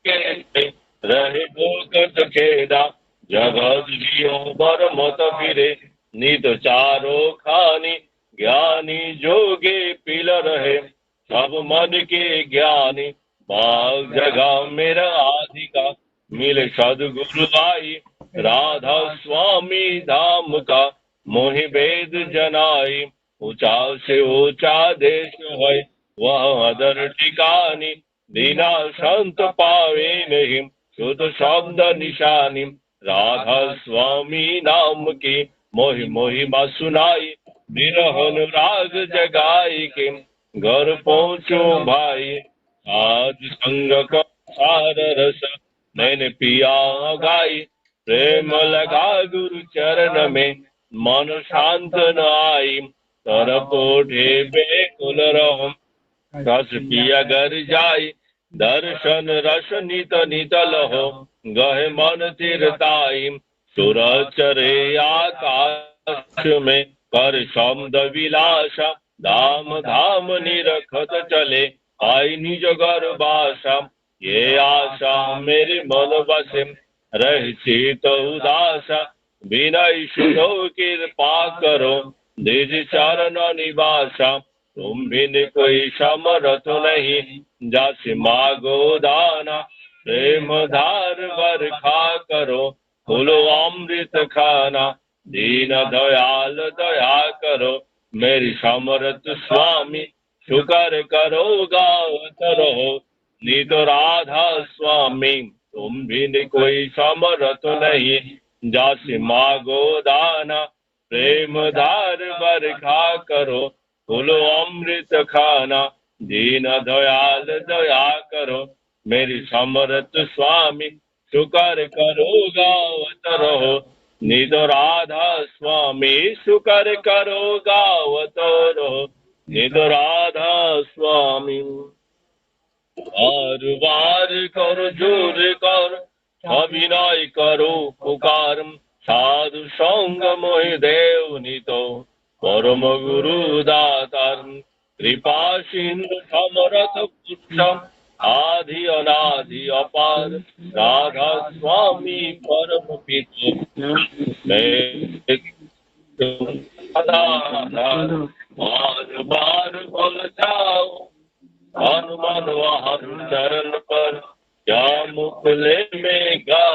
रहे गोकत खेदा जगत जियो बर मत फिरे नित चारो खानी ज्ञानी जोगे पिल रहे सब मन के ज्ञानी बाग जगह मेरा आधिका मिले सदगुरु आई राधा स्वामी धाम का मोहि वेद जनाई ऊंचा से ऊंचा देश है वह अदर ठिकानी दीना संत पावे नहीं शुद्ध शब्द निशानी राधा स्वामी नाम की मोहि मोहिमा सुनाई विरह अनुराग जगाई के घर पहुँचो भाई आज संग का सार रस मैंने पिया गाई प्रेम लगा गुरु चरण में मन शांत न आई तरफ उठे बेकुल रहो रस पिया घर जाई दर्शन रस नित नित लहो गहे मन तीरताई सुर चरे आकाश में कर शब्द विलासा धाम धाम निरखत चले आई निज घर बासा ये आशा मेरे मन बसे रह चित उदासा विनय शुद्धो कृपा करो निज चरण निवासा तुम बिन कोई समरथ नहीं जासि मागो दाना प्रेम धार वर्षा करो फूलो अमृत खाना दीन दयाल दया करो मेरी समर्थ स्वामी शुकर करो गावत रहो नित राधा स्वामी तुम बिन कोई समरथ नहीं जासि मागो दाना प्रेम धार वर्षा करो फूलो अमृत खाना दीन दयाल दया करो मेरी समर्थ स्वामी शुकर करो गावत रहो निज राधा स्वामी शुकर करो गावत रहो निज राधा स्वामी बार बार कर जोर कर अभिनय करो पुकार साधु संग मोहि देव नितो परम गुरु दातार कृपा सिंधु समरथ पुरुष आदि अनादि अपार राधा स्वामी परम पिता बार बार बोल जाओ हनुमान वाहन चरण पर क्या मुखले में गा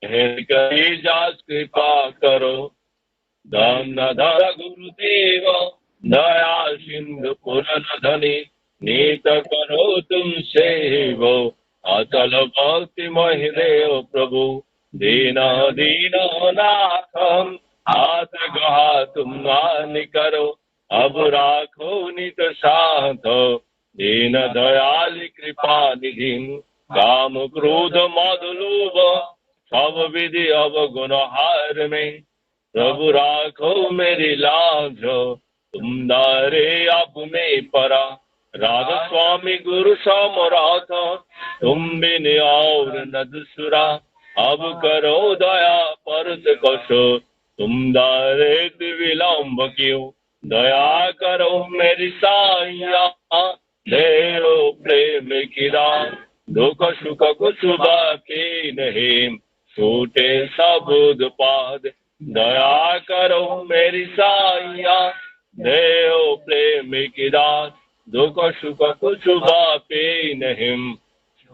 करी जास कृपा करो धन गुरुदेव दया सिंधु पुरन धनी नीत करो तुम सेवो अचल भक्ति महिदेव प्रभु दीन दीन नाथ हाथ गहा तुम नानि करो अब राखो नित साथ दीन दयाल कृपा निधि काम क्रोध मद लोभ सब विधि अवगुण हार में प्रभु राखो मेरी लाज तुम दारे अब में परा राधा स्वामी गुरु समराथ तुम बिन और न दूसरा अब करो दया परत कशो तुम दारे विलम्ब क्यों दया करो मेरी साइया देरो प्रेम की दान दुख सुख कुछ बाकी नहीं छूटे सबुद पाद दया करो मेरी साइया देव प्रेम की दान दुख सुख कुछ बापे नहीं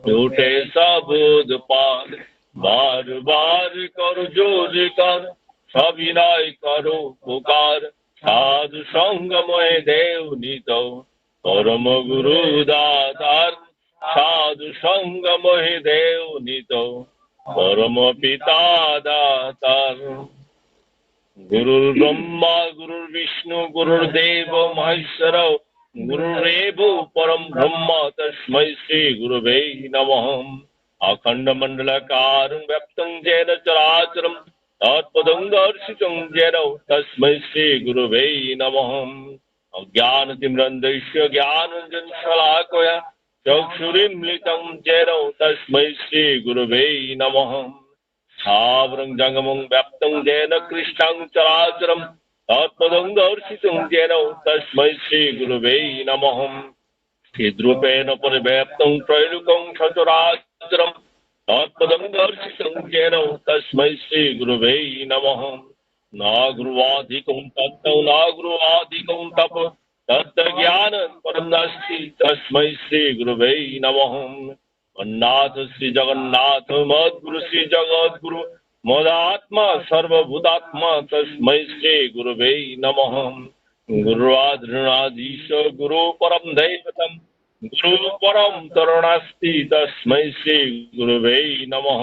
छूटे सबुद पाद बार बार कर जोर कर सविनय करो पुकार साधु संग मोहि देव नितो परम गुरु दातार साधु संग मोहि देव नितो परम पिता दातार गुरुर्ब्रह्मा गुरुर्विष्णु गुरुर्देव महेश्वर गुरुरेवो परम ब्रह्म तस्मै श्री गुरुवे नमः अखंड मंडलाकारं व्याप्तं येन चराचरं तत्पदं दर्शितं येन तस्मै श्री गुरुवे नमः अज्ञानतिमिरन्धस्य ज्ञानाञ्जनशलाकया चक्षुरुन्मीलितं येन तस्मै श्री गुरुवे नमः स्थावरं जंगमं व्याप्तं येन कृष्णं चराचरं तत्पदं दर्शितं येन तस्मै श्री गुरुवे नमः चिद्रूपेण परिव्याप्तं त्रैलोक्यं सचराचरं तत्पदं दर्शितं येन तस्मै श्रीगुरवे नमः। न गुरुवाधिकं तत्त्वं न गुरुवाधिकं तप तत्त्वज्ञानं परं नास्ति तस्मै श्रीगुरवे नमः। मन्नाथ श्री जगन्नाथ मद्गुरु श्री जगद्गुरु मदात्मा सर्वभूतात्मा तस्मै श्रीगुरवे नमः। गुरुराधीश गुरु परम दैवतम गुरु परम तरुणास्ति तस्मै श्री गुरुवे नमः।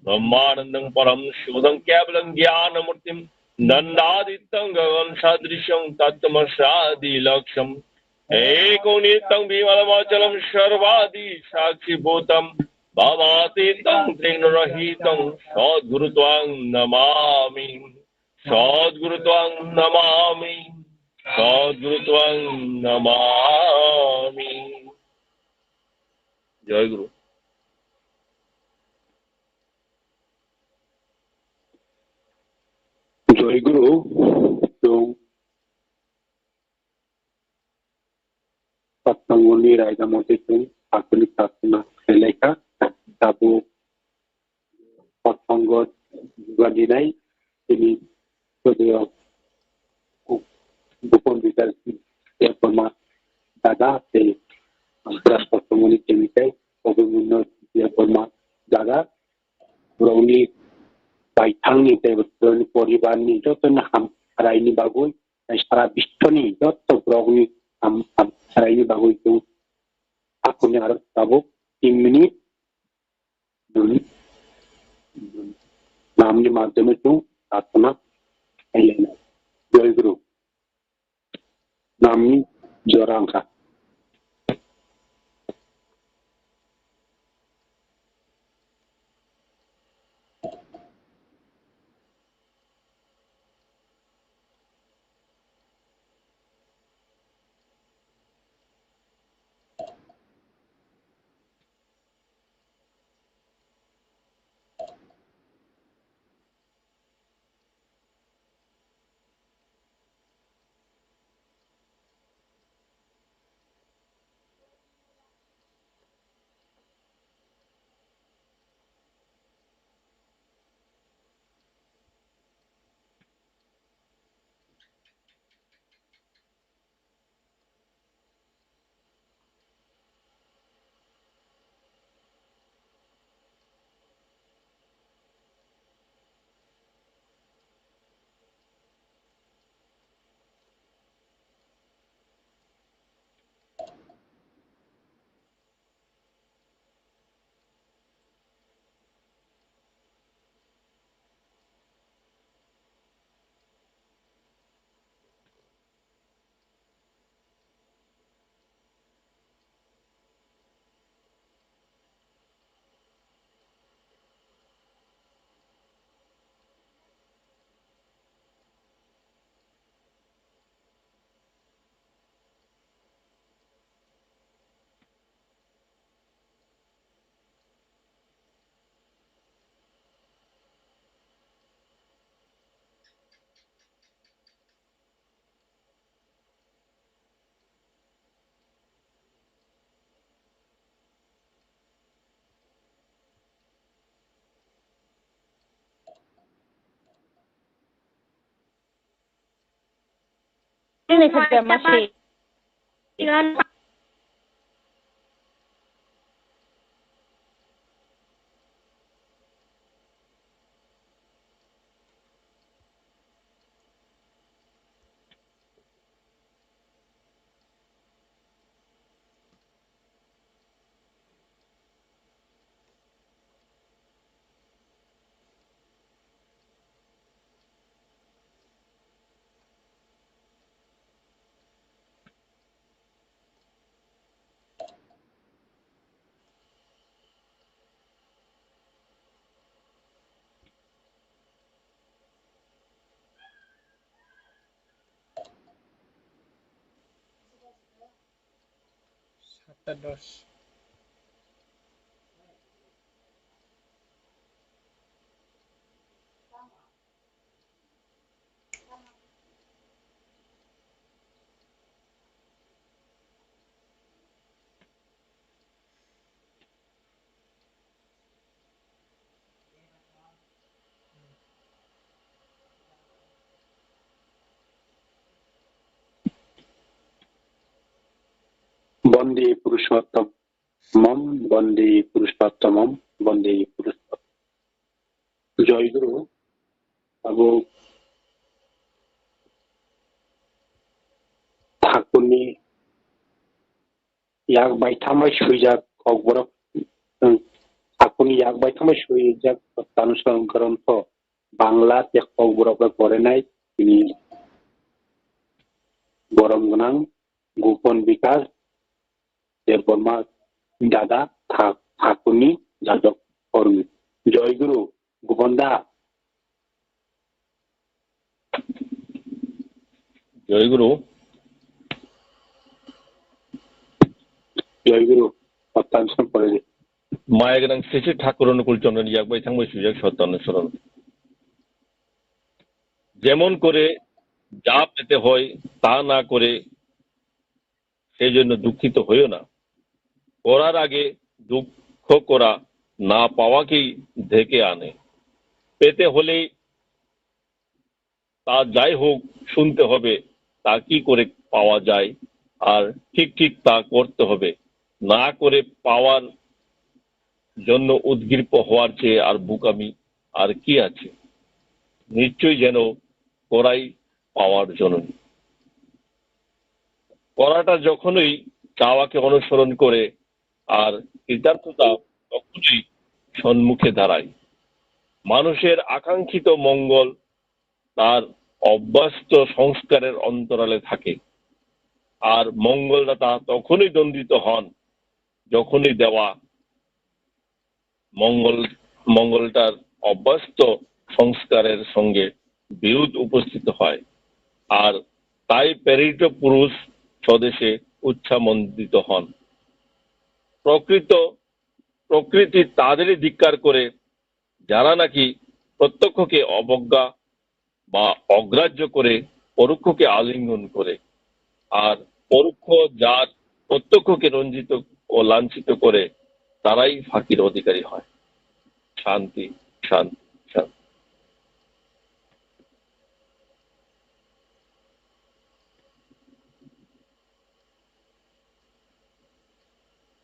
ब्रह्मानंदं परम शिवदं केवलं ज्ञानमूर्तिं नन्दादितं गगन सदृशं तत्तमसादिलक्ष्यम् एको नित्यं विमलमचलं सर्वादि साक्षिभूतं भवातीतं त्रिगुणरहितं सद्गुरुत्वं नमामि सद्गुरुत्वं नमामि सद्गुरुत्वं नमामि। जय गुरु। জয় গুরু। তো সৎসঙ্গনি রায়দামতি আধুনিক প্রার্থনা লেখা তাবো সৎসঙ্গ যোগাদিনাই তিনি গোপন বিকাশ দেববর্মা দাদা সেই আম্পুরা সৎসঙ্গনি কেমিকাই অভিমন্য দেববর্মা দাদা রৌনি बायथांनि देवतनि परिवारनि जतन हामरायनि बागै सारा विश्वनि जत ग्रहनि हामरायनि बागै जों आखुनि आरो दाबो 3 मिनिट नामनि माध्यमे जों प्रार्थना खालामनाय। जय गुरु। नामनि जरांखा বন্দে পুরুষোত্তমম বন্দে পুরুষোত্তমম বন্দে পুরুষোত্তম। জয়গুরু আবু ঠাকুরনি ইয়াক বাইথামাই সুইজাক ককবরক ঠাকুরনি ইয়াক বাইথামাই সুইজাক সত্যানুসরণ গ্রন্থ বাংলা তে ককবরক পড়ে নাই তিনি বরম গনাং গোপন বিকাশ দেববর্মা দাদা ঠাকুরনি যাজক কর্মী। জয়গুরু গোপন দা। জয়গুরু। জয়গুরু সত্যানুসরণ করে যে মায়া গনাং শ্রী শ্রী ঠাকুর অনুকূল চন্দ্র ইয়াক বাইথাংবাই সুযোগ সত্যানুসরণ। যেমন করে যা পেতে হয় তা না করে সেই জন্য দুঃখিত হইও না। করার আগে দুঃখ করা না পাওয়াকেই ঢেকে আনে। পেতে হলেই তা যাই হোক শুনতে হবে তা কি করে পাওয়া যায়, আর ঠিক ঠিক তা করতে হবে। না করে পাওয়ার জন্য উদ্গ্রীব হওয়ার চেয়ে আর বোকামি আর কি আছে। নিশ্চয়ই যেন করাই পাওয়ার জন্য। করাটা যখনই চাওয়াকে অনুসরণ করে আর কৃতার্থতা তখনই সম্মুখে দাঁড়ায়। মানুষের আকাঙ্ক্ষিত মঙ্গল তার অভ্যস্ত সংস্কারের অন্তরালে থাকে, আর মঙ্গলদাতা তখনই দণ্ডিত হন যখনই দেওয়া মঙ্গলটার অভ্যস্ত সংস্কারের সঙ্গে বিরোধ উপস্থিত হয়। আর তাই প্রেরিত পুরুষ স্বদেশে উচ্ছ্বামণ্ডিত হন। প্রকৃতি তাদেরই ধিক্কার করে যারা নাকি প্রত্যক্ষকে অবজ্ঞা বা অগ্রাহ্য করে পরোক্ষকে আলিঙ্গন করে, আর পরোক্ষ যার প্রত্যক্ষকে রঞ্জিত ও লাঞ্ছিত করে তারাই ফাঁকির অধিকারী হয়। শান্তি শান্তি শান্তি।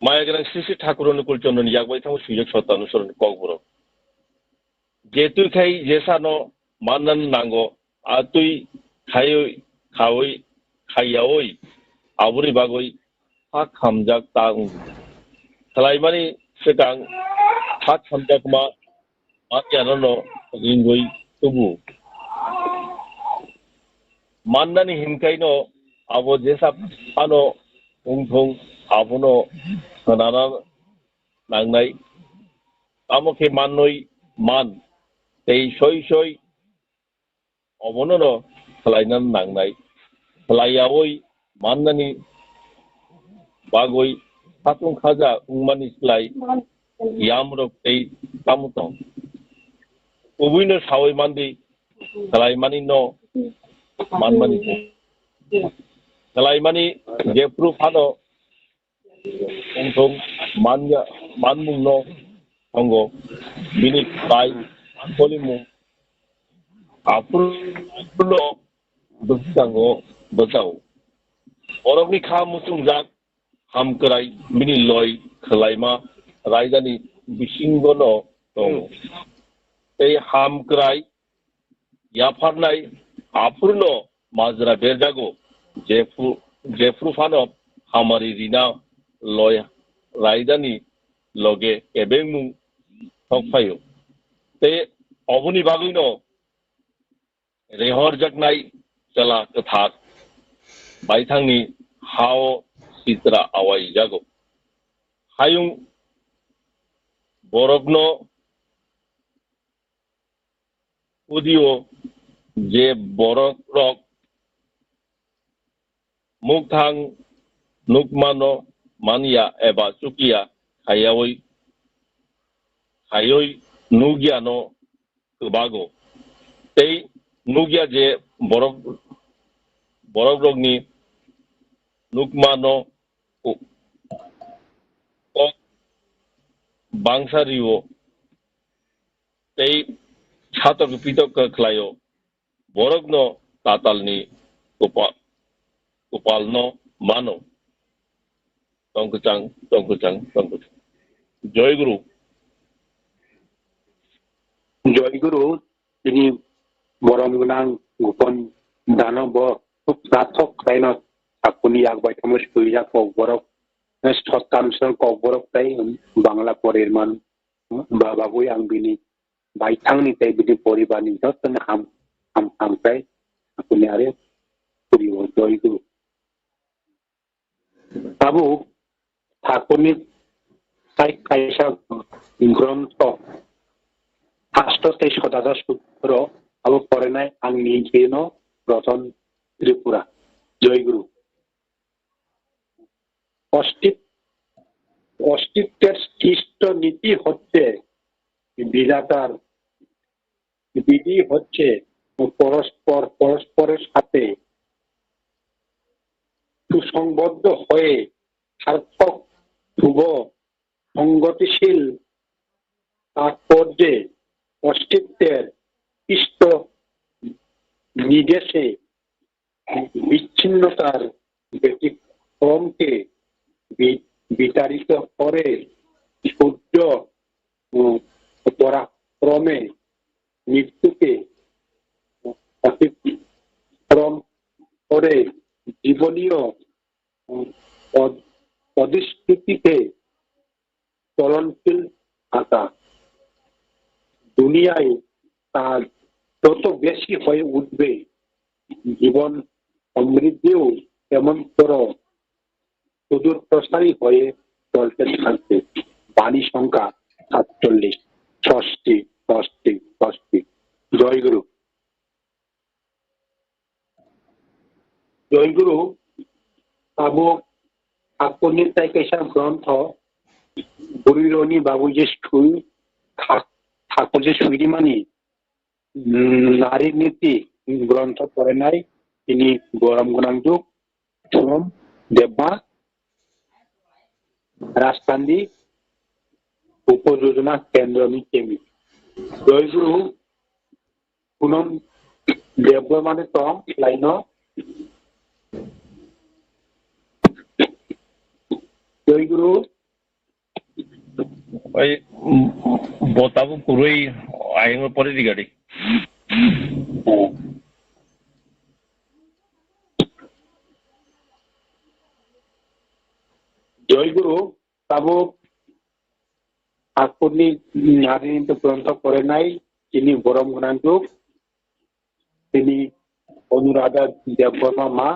মায়া গেলেন শ্রী শ্রী ঠাকুর অনুকূল চন্দ্র ইয়াক বাইথাম সুযোগ সত্যানুসরণ ককবর। যে তুই খাই যে সানো মান্নান নাঙ্গো আর তুই খাইয়াওই আবুরি বাগই হাক হামজাক তাং খালাইমানি সেকাং হাক হামজাক মা জানানো রিঙ্গই তবু মান্নানি হিমকাইনো আবো যেসা আনো উংথং আবনো নানা নাংনাই আমকে মানই মান এই সই অবনন খালাইনান নাংনাই খালাইয়াওই মান্নানি বাগই হাতুং খাজা উংমানি স্লাই ইয়ামরক এই কামুতং উবুইনো সাওই মান্দি খালাইমানি ন মানমানি খালাইমানি जेफ्रु फानो उंथं मानमुं न संगो बिनि बाय कलिमु आपुरनो बसांगो बसाव अरबनि खा मुसुंजाक हामकराय बिनि लय खलायमा रायजानि बिसिंगनो दं এই हामकराय याफारनाय आपुरनो माजरा बेरजागो जेफ्रु फानो हामारि रिना लय रायजानि लगे एबेंमुं थकफायो ते अबुनि बागैनो रेहर जगनाय चला कथार बायथांनि हाव सित्रा आवाय जागो हायुं बरगनो उदियो जे बरक मुक्तां नुकमानो मानिया एबा चुकिया हायोई नुगियानो कबागो ते नुगिया जे बरक रोगनी नुकमानो बांसारियो ते छातक पितक खलायो बरगनो तातालनी गोपाल न मानो 𝚂𝚐𝚗𝚊। জয় গুরু। জয়গুরু তিনি বরমগুণাং গোপন দানব প্রাথক তাইন আপনি আগবাই থামো সুইজা ককবরক সত্তানুসরণ ককবরক তাই বাংলা পরের মান বাবুই आं बिनि बायथांनि ताई बिनि परिबारनि जतन हामफ्राय আপনি आरो পুরিব জয়গুরু। বাবু ঠাকুরনি তাই কাইসা গ্রন্থ 𝚕𝚗 সদাচার সূত্র আবু পড়ে आंनि জ্ঞেন রতন ত্রিপুরা। জয়গুরু। অস্তিত্বের সৃষ্ট নীতি হচ্ছে বিধাতার বিধি হচ্ছে পরস্পরের সাথে সুসংবদ্ধ হয়ে সার্থক শুভ সংগতিশীল তাৎপর্যে অস্তিত্বের ইষ্ট নির্দেশে বিচ্ছিন্নতার ব্যতিক্রমকে বিতাড়িত করে সূর্য পরাক্রমে মৃত্যুকে অতিক্রম করে জীবনীয় পরিস্থিতিতে চলনশীল থাকা। দুনিয়ায় তার যত বেশি হয়ে উঠবে জীবন সমৃদ্ধিও তেমনতর সুদূর প্রসারী হয়ে চলতে থাকবে। বাণী সংখ্যা ৪৭। ষষ্ঠী ষষ্ঠী ষষ্ঠী। জয়গুরু। জয়গুরু বাবু আপনি তাই কেসা গ্রন্থ বুড়িরনি বাবু যে ঠাকুর যে সুইরিমানি নারীর নীতি গ্রন্থ পড়ে নাই তিনি গরম গুণাঞ্জুক সোম দেবমা রাজকান্দি উপযোজনা কেন্দ্র কেমি। জয়গুরু পুনম দেববর্মানে তং লাইন জয়গুরু ওই বতাবু পুরোই আইন পরে দিগাড়ি। জয়গুরু বাবু আপনি নারী গ্রন্থ করে নাই তিনি বরম গুণাঞ্জুক তিনি অনুরাধা দেববর্মা মা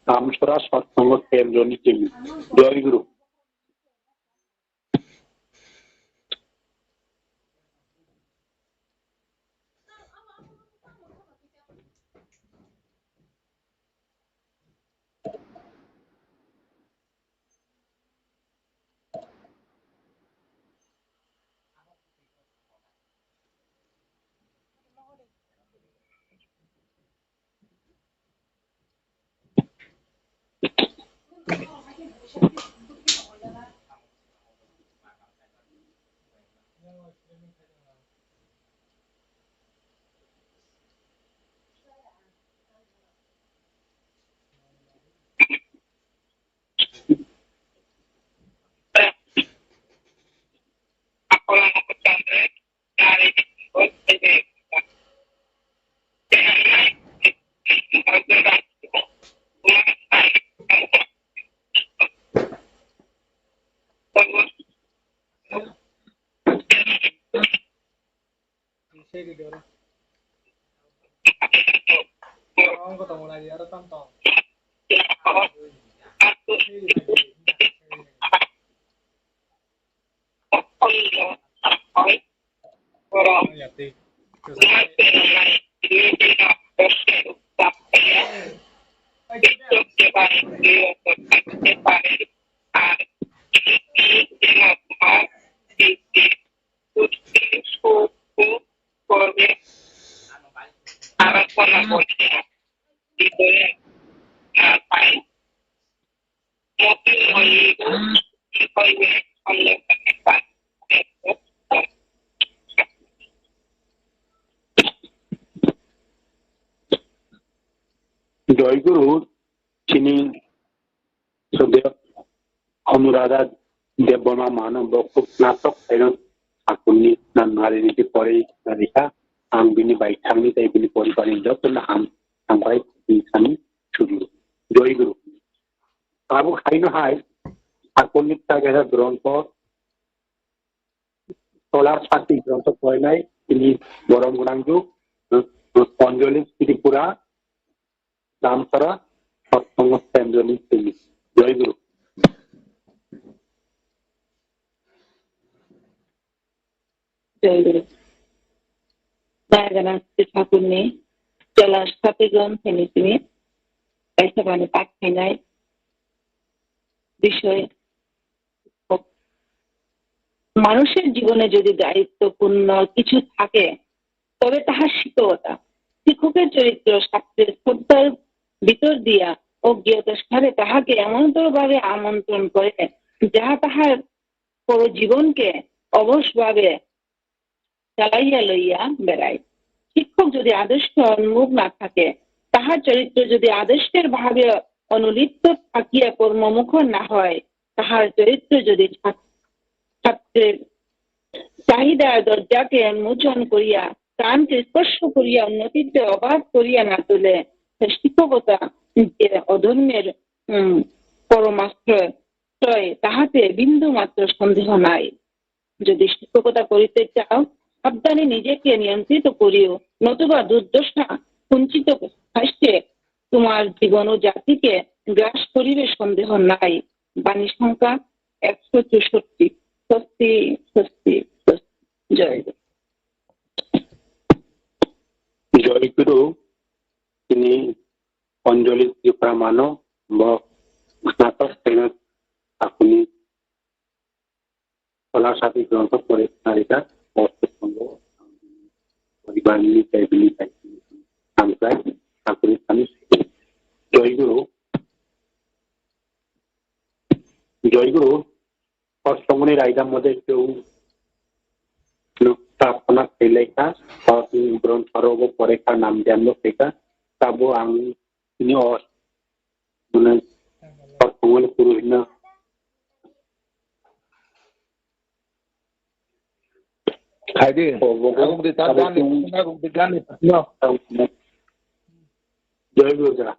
আমসরা সৎসঙ্গ কেন্দ্র কেমি। জয়গুরু। জয়গুরু তিনি অনুরাধা দেববর্মা মানব খুব নাটক আকুনি নারী নীতি পরে রেখা आं बिनि बायथांनिफ्राय बिनि परिबारनि जौखोन्दो हामबाय बिखानि सुरु जय गुरु आबो खायनोहाय आकुनि थाखाय ग्रन्थ सोलार साथि ग्रन्थ फरायनाय बिनि गरम गोनांजु अन्जलि त्रिपुरा दामचरा सत्संग अन्जलि जय गुरु जय गुरु Nagana ঠাকুরনি চলার সাথে গ্রন্থে তিনি 𝚕𝚐𝚗𝚗𝚊 পাঠ খাইনাই বিষয় মানুষের জীবনে যদি দায়িত্বপূর্ণ কিছু থাকে তবে তাহার শিক্ষকতা শিক্ষকের চরিত্র শাস্ত্রের শ্রদ্ধার ভিতর দিয়া অজ্ঞতার সাথে তাহাকে এমনতরভাবে আমন্ত্রণ করে যাহা তাহার পুরো জীবনকে অবশ্যভাবে চালাইয়া লইয়া বেড়ায়। শিক্ষক যদি আদর্শ উন্মুখ না থাকে তাহার চরিত্র যদি আদর্শের ভাবে অনুলিপ্ত থাকিয়া কর্মমুখ না হয় তাহার চরিত্র যদি ছাত্রের চাহিদার দরজাকে উন্মোচন করিয়া প্রাণকে স্পর্শ করিয়া উন্নতিতে অবাধ করিয়া না তোলে শিক্ষকতা অধর্মের পরমাশ্রয় তাহাতে বিন্দু মাত্র সন্দেহ নাই। যদি শিক্ষকতা করিতে চাও সাবধানে নিজেকে নিয়ন্ত্রিত করিও নতুবা দুর্দশা কুঞ্চিত হাসতে তোমার জীবন ও জাতিকে গ্রাস করিবে সন্দেহ নাই। বাণী সংখ্যা 164। স্বস্তি স্বস্তি জয় গুরু। জয় গুরু তিনি অঞ্জলি ত্রিপুরা মানব স্নাতক শ্রেণীর আপনি কলার সাথে গ্রন্থ করে নারীটা অর্থসঙ্গ পরিবার নিয়ে বিলি সামসায় ঠাকুরের স্বামী জয়গুরু জয়গুরু সৎসঙ্গনের আইদার মধ্যে কেউ প্রার্থনা লেখা গ্রন্থ পরীক্ষার নাম জানলো লেখা তাবো আমি তিনি মানে সৎসঙ্গনের পুরোহিত Haidi, aku ditanya জয় গুরু যারা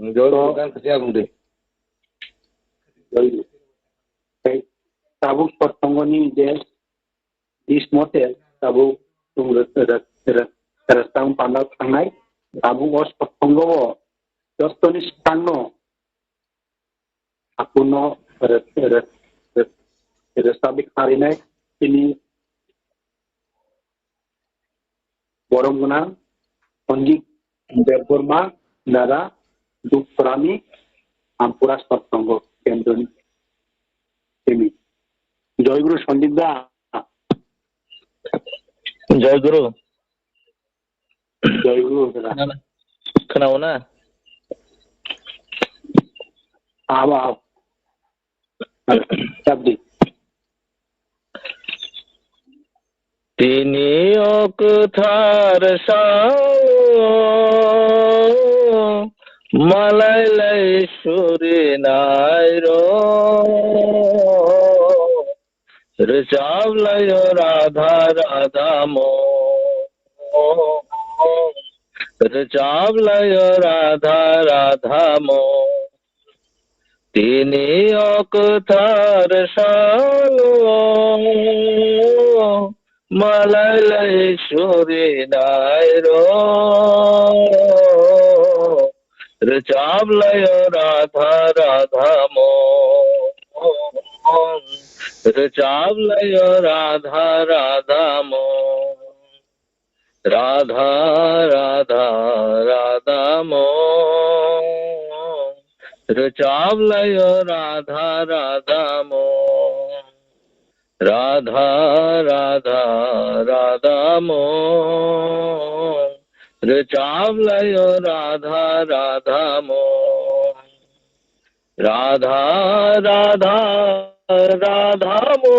jauh kan kerja aku deh. তাবুক সৎসঙ্গনি যে দিস মতে তাবুক রাস্তাং পান্ডাव थांनाय তাবুক সৎসঙ্গ যতনি স্থান আপন রেস্তাবিক হারিনাय তিনি বরমগুনা সঞ্জিত দেববর্মা দ্বারা দুপরামি আমপুরা সৎসঙ্গ কেন্দ্র জয়গুরু সঞ্জিত দা জয়গুরু জয়গুরু खोनागौ ना আবার শব্দ তিনি অকথার মালাইলাই সুরে নাই রেচাবলাই রাধা রাধা মো রেচাবলাই রাধা রাধা মো তিনি অকথার মালাইলাই সুরে নাই রেচাবলাই রাধা রাধা মো রেচাবলাই রাধা রাধা মো রাধা রাধা রাধা মো রেচাবলাই রাধা রাধা মো রাধা রাধা রাধা মো রেচাবলাই রাধা রাধা মো রাধা রাধা রাধা মো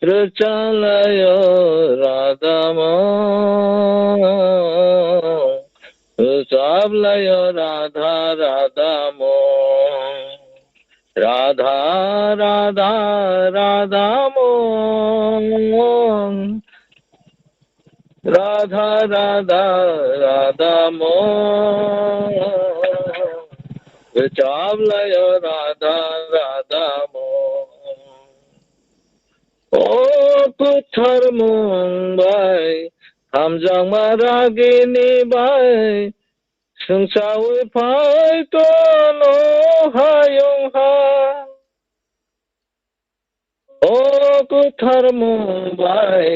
রেচাবলাই রাধা মো রেচাবলাই রাধা রাধা মো রাধা রাধা রাধা মোহন রাধা রাধা রাধা মোহন চাবলয় রাধা রাধা মোহন ও পুত্র মুম্বাই হামজাং মারাগিনী বাই সংসাওই ফাই তো নো হায়ং হা ও পুত্র মুম্বাই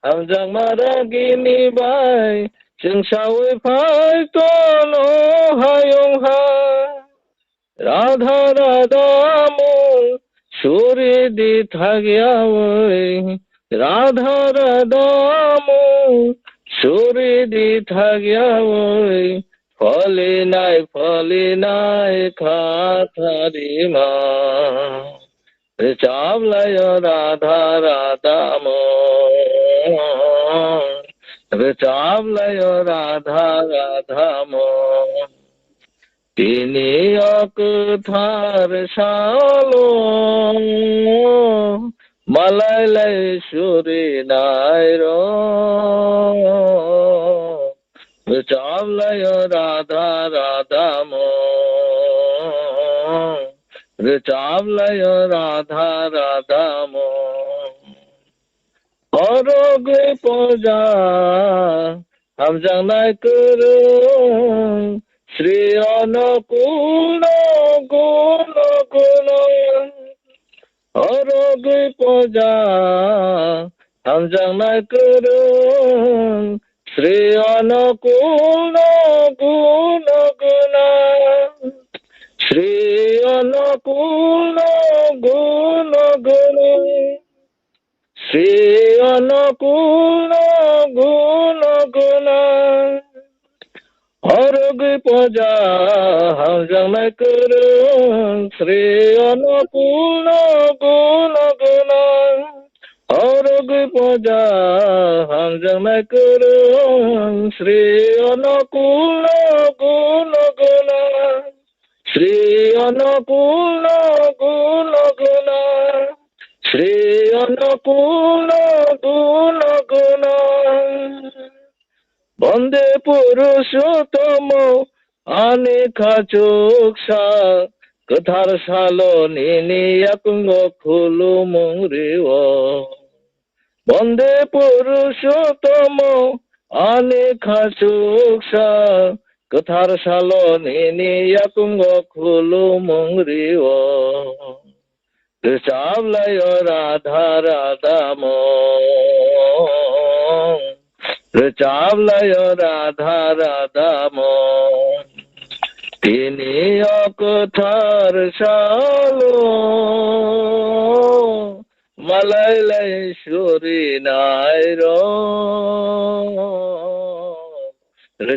হামজাং মারাগিনী বাই সংসাওই ফাই তো নো হায়ং হা রাধা রাধা মোল সুরে দি থাগিয়াওই রাধা রাধা মোল সুরে দি থাগিয়াওই ফলে নাই খাথারি মা চাবলয় রাধা রাধা মোল চাবলয় রাধা রাধা মোল তিনি অকথার সালো মালাইলাই সুরে নাইর চাবলয় রাধা রাধা মোল চাবলয় রাধা রাধা মোল অরগে পূজা হামজাং নাই করু শ্রী অনুকূল গুণ গুণ অরগে পূজা হামজাং নাই করু শ্রী অনুকূল গুণ গুণ শ্রী অনুকূল গুণ গুণ শ্রী অনুকূল গুণ গুণ অরগ পূজা হামজাং নাই করু শ্রী অনুকূল গুণ গুণ অরগ পূজা হামজাং নাই করু শ্রী অনুকূল গুণ গুণ শ্রী অনুকূল গুণ গুণ শ্রী অনুকূল গুণ গুণ বন্দে পুরুষোত্তম আনেখা চোখসা কথার সালো নিনিয়াকুঙ্গ খুলু মুংরিও বন্দে পুরুষোত্তম আনেখা চোখসা কথার সালো নিনিয়াকুঙ্গ খুলু মুংরিও চাবলয় রাধা রাধা মোহন চাবলয় রাধা রাধা মোহন তিনি অকথার সালো মালাইলাই সুরি নাইর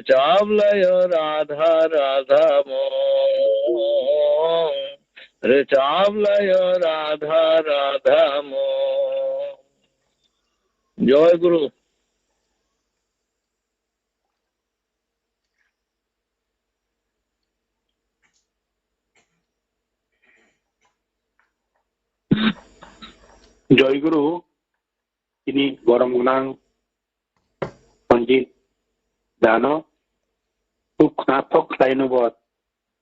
চাবলয় রাধা রাধা মোহন চাবলয় রাধা রাধা মোহন জয় গুরু জয়গুরু তিনি গরম গুণাং সঞ্জিত দান খুব স্নাতক লাইনবত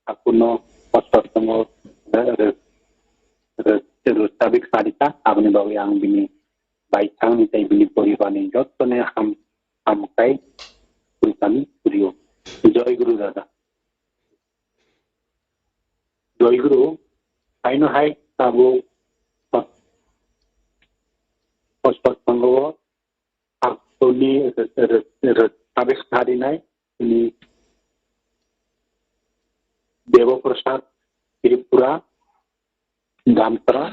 akuno pasartamo sabik sarita abni bawi ang bini baitang ni tay bini poribani jottone ham kai puritani puriyo joy guru dada joy guru aino hai tabu pasartamo akuni sabik sarinai ini Devprasad Tripura दामचरा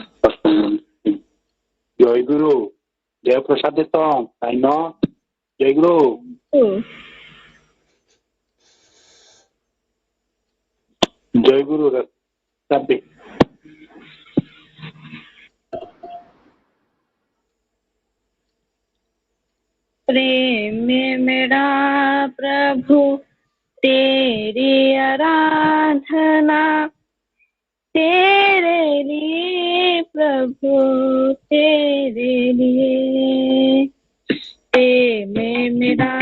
जय गुरु देवप्रसाद तो न जय गुरु जय गुरु सब प्रेम में मेरा प्रभु तेरी आराधना तेरे प्रभु तेरे लिए, में मेरा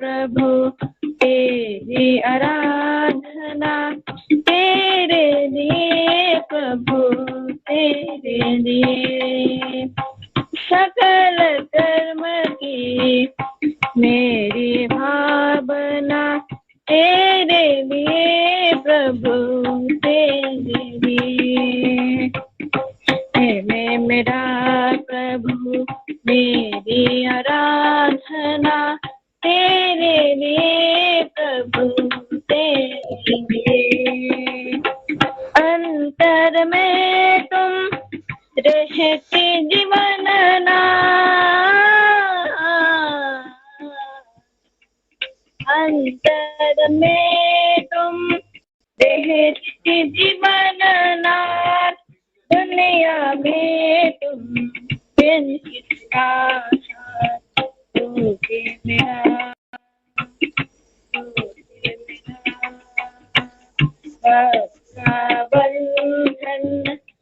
प्रभु तेरी आराधना, तेरे लिए प्रभु तेरे लिए, सकल कर्म की मेरी भावना, तेरे लिए प्रभु तेरे लिए, में मेरा प्रभु मेरी आराधना, तेरे लिए प्रभु तेरे लिए, अंतर में तुम रहते जीवन ना, अंतर में तुम रहते जीवन ना, दुनिया में तुम बिन किसका साथ, तू के मेरा, तू के मेरा बंधन,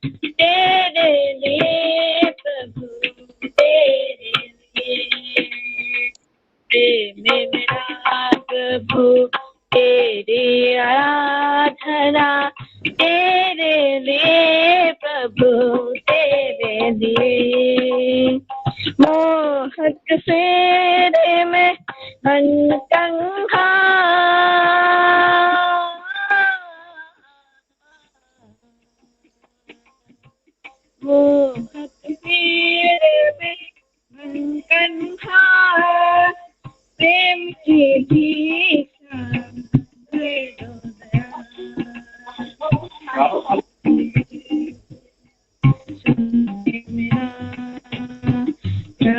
तेरे लिए प्रभु तेरे लिए, में मेरा प्रभु तेरी आराधना, तेरे लिए प्रभु तेरे लिए, मोहक फेरे में हनकंहा, मोहक फेरे में हनकंहा, प्रेम की भीषण दे दो दया, मेरा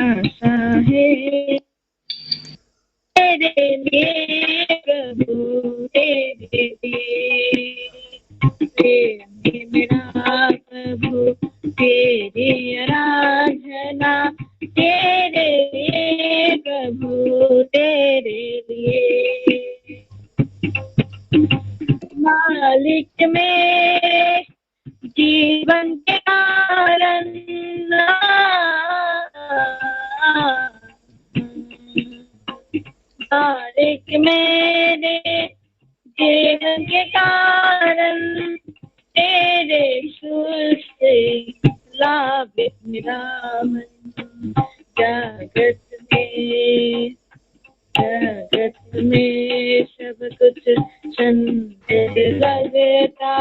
आशा है तेरे लिए प्रभु तेरे लिए, मेरा प्रभु तेरी आराधना, तेरे लिए प्रभु तेरे लिए, मालिक मेरे जीवन के कारण, मालिक मेरे जीवन के कारण, तेरे सुर से लाभित मेरा मन, जगत में सब कुछ सुंदर लगता,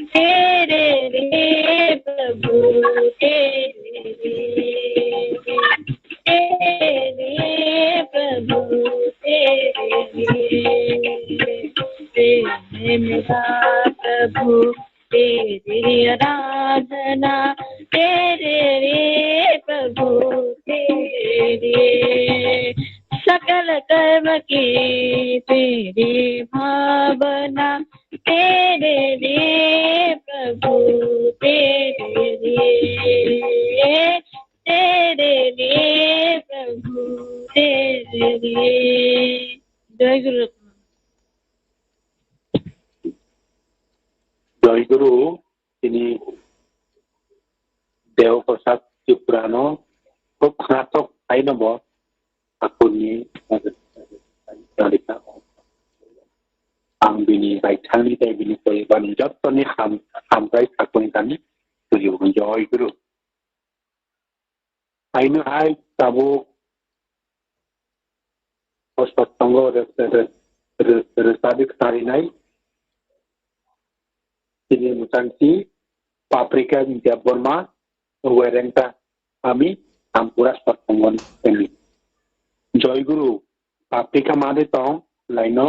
तेरे लिए प्रभु तेरे लिए, तेरे लिए प्रभु तेरे लिए, तेरे मेरा प्रभु तेरी आराधना, तेरे लिए प्रभु तेरे लिए, सकल कर्म की तेरी भावना, तेरे लिए प्रभु तेरे लिए, तेरे लिए प्रभु तेरे लिए। जय गुरु। জয়গুরু তিনি দেবপ্রসাদ ত্রিপুরানো খুব স্নাতক আইনব আকুনি आं बिनि बायथांनि दाय बिनि परिबारनि जत्तनि हामग्राय थाखुनि दानि तुलिबुं जयगुरु आइनोहाय ताबु सत्संग रोसाबिक सारिनाय তিনি মুতান্তি পাপ্রিকা দেববর্মা ওয়েরেন্টা আমি আমপুরা সৎসঙ্গন এনি জয়গুরু পাপ্রিকা মাদে তং লাইন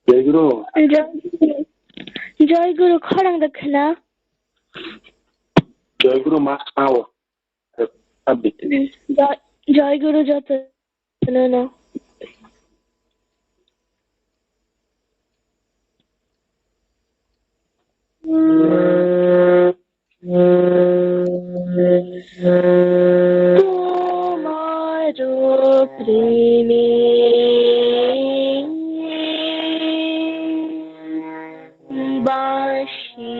জয়গুরু জয়গুরু খরাং দক্ষিণা জয়গুরু মা আও জয়গুরু যত না তোমারো প্রেমে বাসি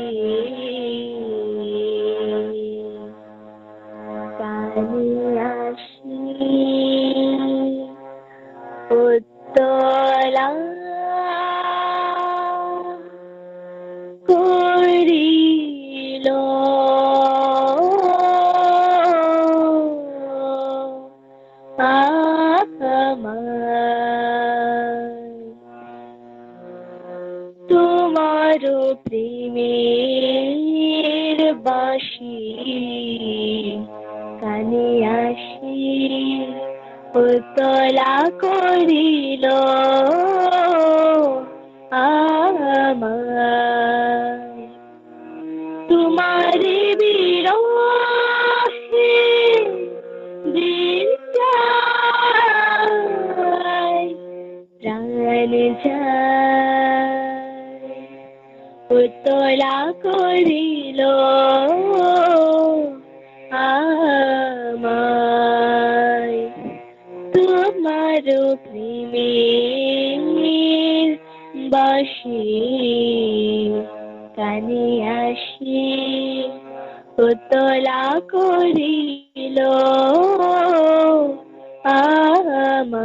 কানে আসি উত্তলা করিল তোমার প্রেমের বাঁশি কানে আসি উতলা করিল আমায় তোমার বিরহে দিন যায় প্রাণ যায় উতলা করিল আমায় তোমার প্রেমের বাঁশি কানে আসি উতলা করিল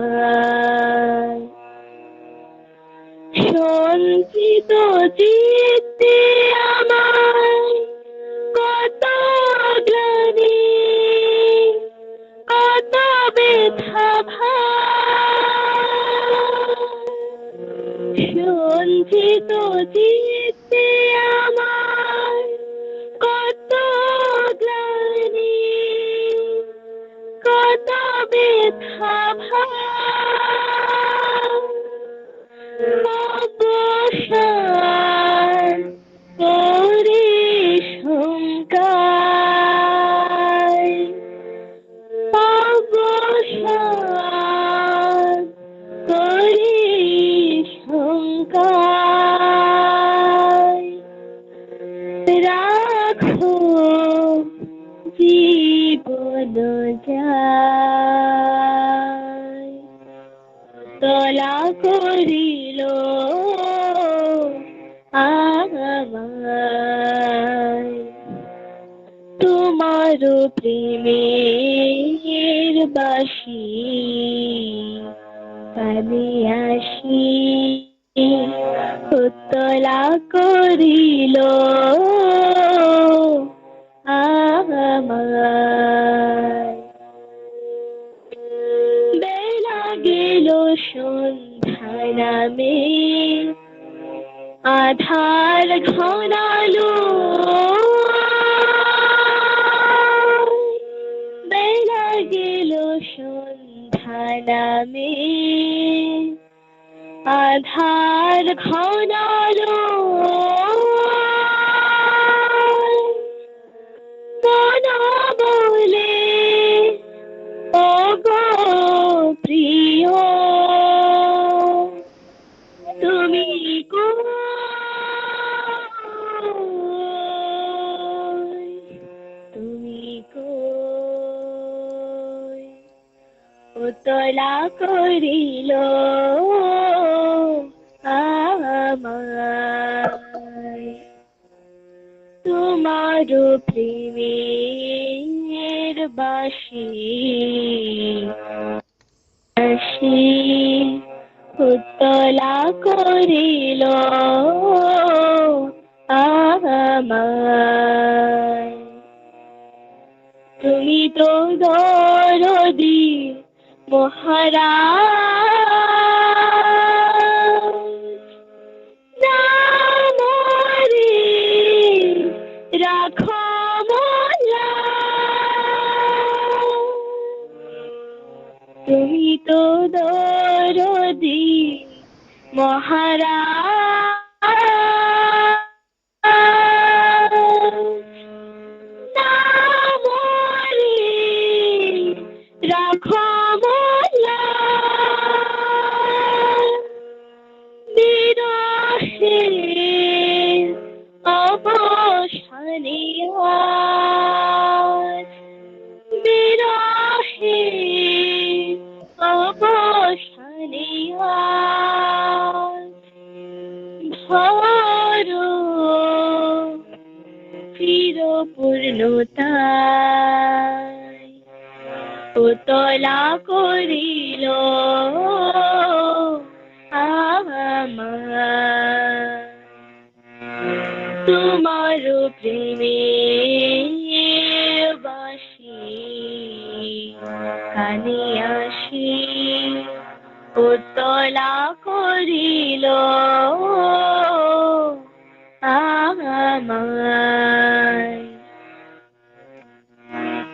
আমায় সঞ্চিত চিত্তে আমায় কত গ্লানি কত ব্যথা ভার সঞ্চিত চিত্তে আমায় কত গ্লানি কত ব্যথা ভার অবসান করে শঙ্কায় অবসান করে শঙ্কায় রাখো জীবন যায় তলা করিল আমায় তোমার প্রেমের বাঁশি কানে আসি উতলা করিল আমায় বেলা গেল সন্ধ্যা নামে আধার ঘনালো বেলা গেল সন্ধ্যা নামে আধার ঘনালো মন বলে ওগো প্রিয় তুমি কই তুমি কই উতলা করিল আমায় তোমার প্রেমের বাঁশি আসি উতলা করিল আমায় তুমি তো দরদি মহারাজ নামরে রাখো মোলা তুমি তো দরদি মহারাজ নামরে রাখো মোলা বিরহে অবসানে আজ বিরহে অবসানে আজ ভরো চির পূর্ণতায় উতলা করিল আমার তোমার প্রেমের বাঁশি কানে আসি উতলা করিল আমায়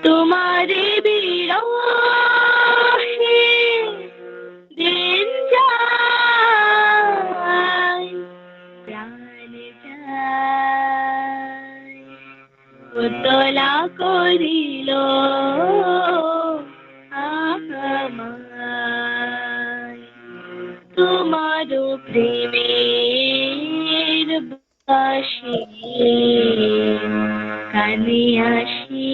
তোমারে বিরহে দিন যায় প্রাণ যায় উতলা করিল আমায় তোমার প্রেমের বাঁশি কানে আসি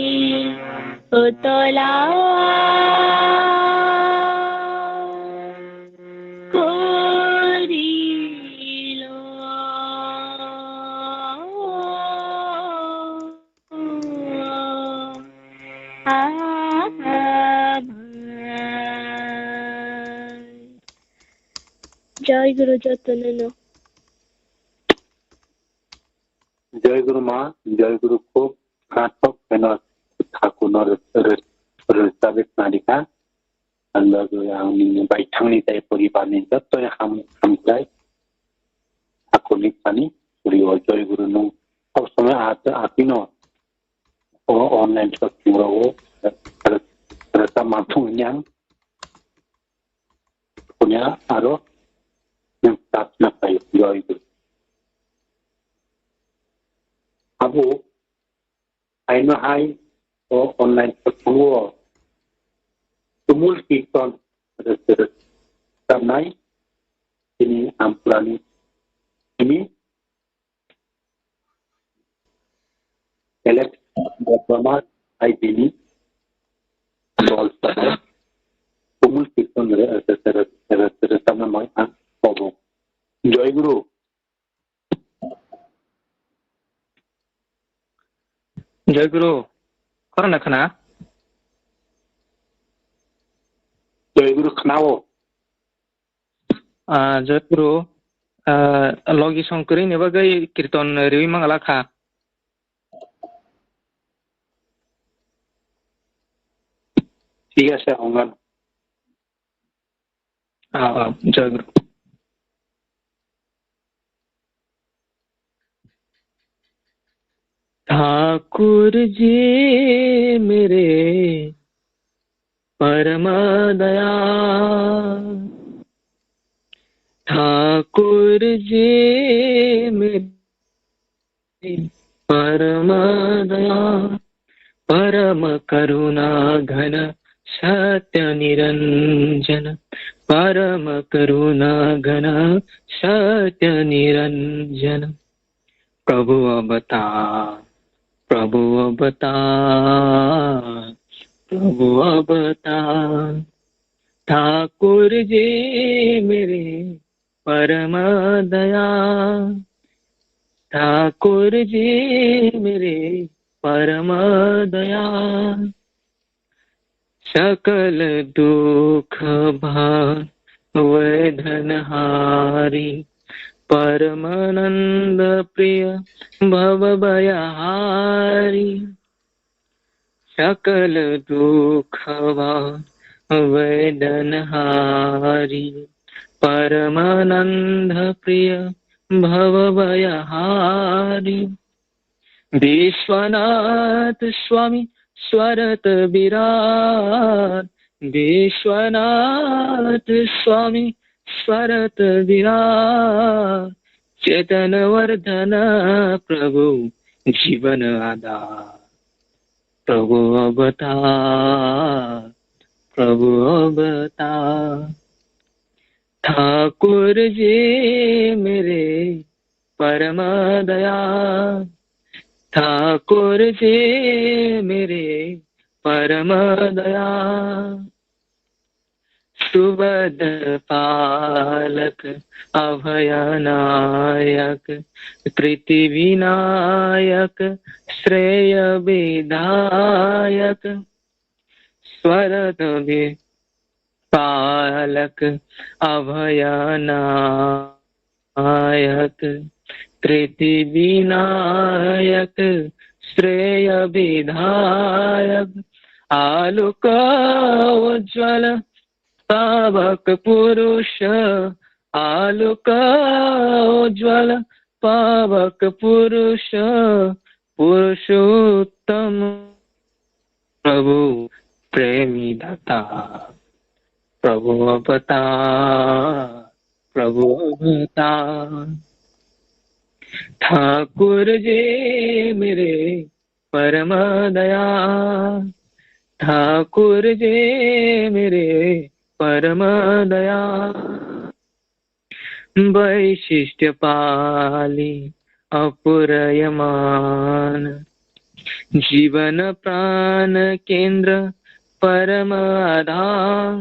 উতলা করিল জয় গুরু যতন জয় গুরু মা, জয় গুরু খুব নাটক কেন ঠাকুর রসাবেক নারিকা आंनि बायथांनि जाय परिबारनि जतय हामजाय ठाकुरनि सानि गुरुआव जय गुरु नों सब समय आकिनो ऑनलाइन सत्संगराव रसा माथुंयां पुण्या आरो नों प्रार्थना पायो जय गुरु Abu, I know how online sत्संगआव tumul kirtan ramai ini ampurani ini elect Debbarma ini also tumul kirtan ramai Babu Joy Guru Jai Guru korana khana Joy Guru khnao Jai Guru logi songkuri ne bagai kirtan riwi mangala kha ঠিক আছে অঙ্গন Jai Guru Thakur ji मेरे परम दया ठाकुर जी मेरे परम दया परम करुणा घन सत्य निरंजन परम करुणा घन सत्य निरंजन प्रभु अवतार प्रभु अवतार प्रभु अवतार ठाकुर जी मेरे परम दया ठाकुर जी मेरे परम दया सकल दुख भवधनहारी परमानंद प्रिय भवभयहारी सकल दुख भवधनहारी परमानंद प्रिय भवभयहारी विश्वनाथ स्वामी स्वरत विराट विश्वनाथ स्वामी स्वरत विराट चेतन वर्धन प्रभु जीवन आधार प्रभु अवतार प्रभु अवतार ठाकुर जी मेरे परम दया ठाकुर जी मेरे परम दया सुबद पालक अभयनायक कृति विनायक श्रेय विधायक स्वरत भी पालक अभयनायक कृति विनायक श्रेय विधायक आलोक उज्ज्वल पावक पुरुष आलोक उज्ज्वल पावक पुरुष पुरुषोत्तम प्रभु प्रेमी दाता प्रभु अवतार प्रभु अवतार ठाकुर जी मेरे परम दया ठाकुर जी मेरे परम दया वैशिष्ट्य पाली अपुरयमान जीवन प्राण केंद्र परम आधार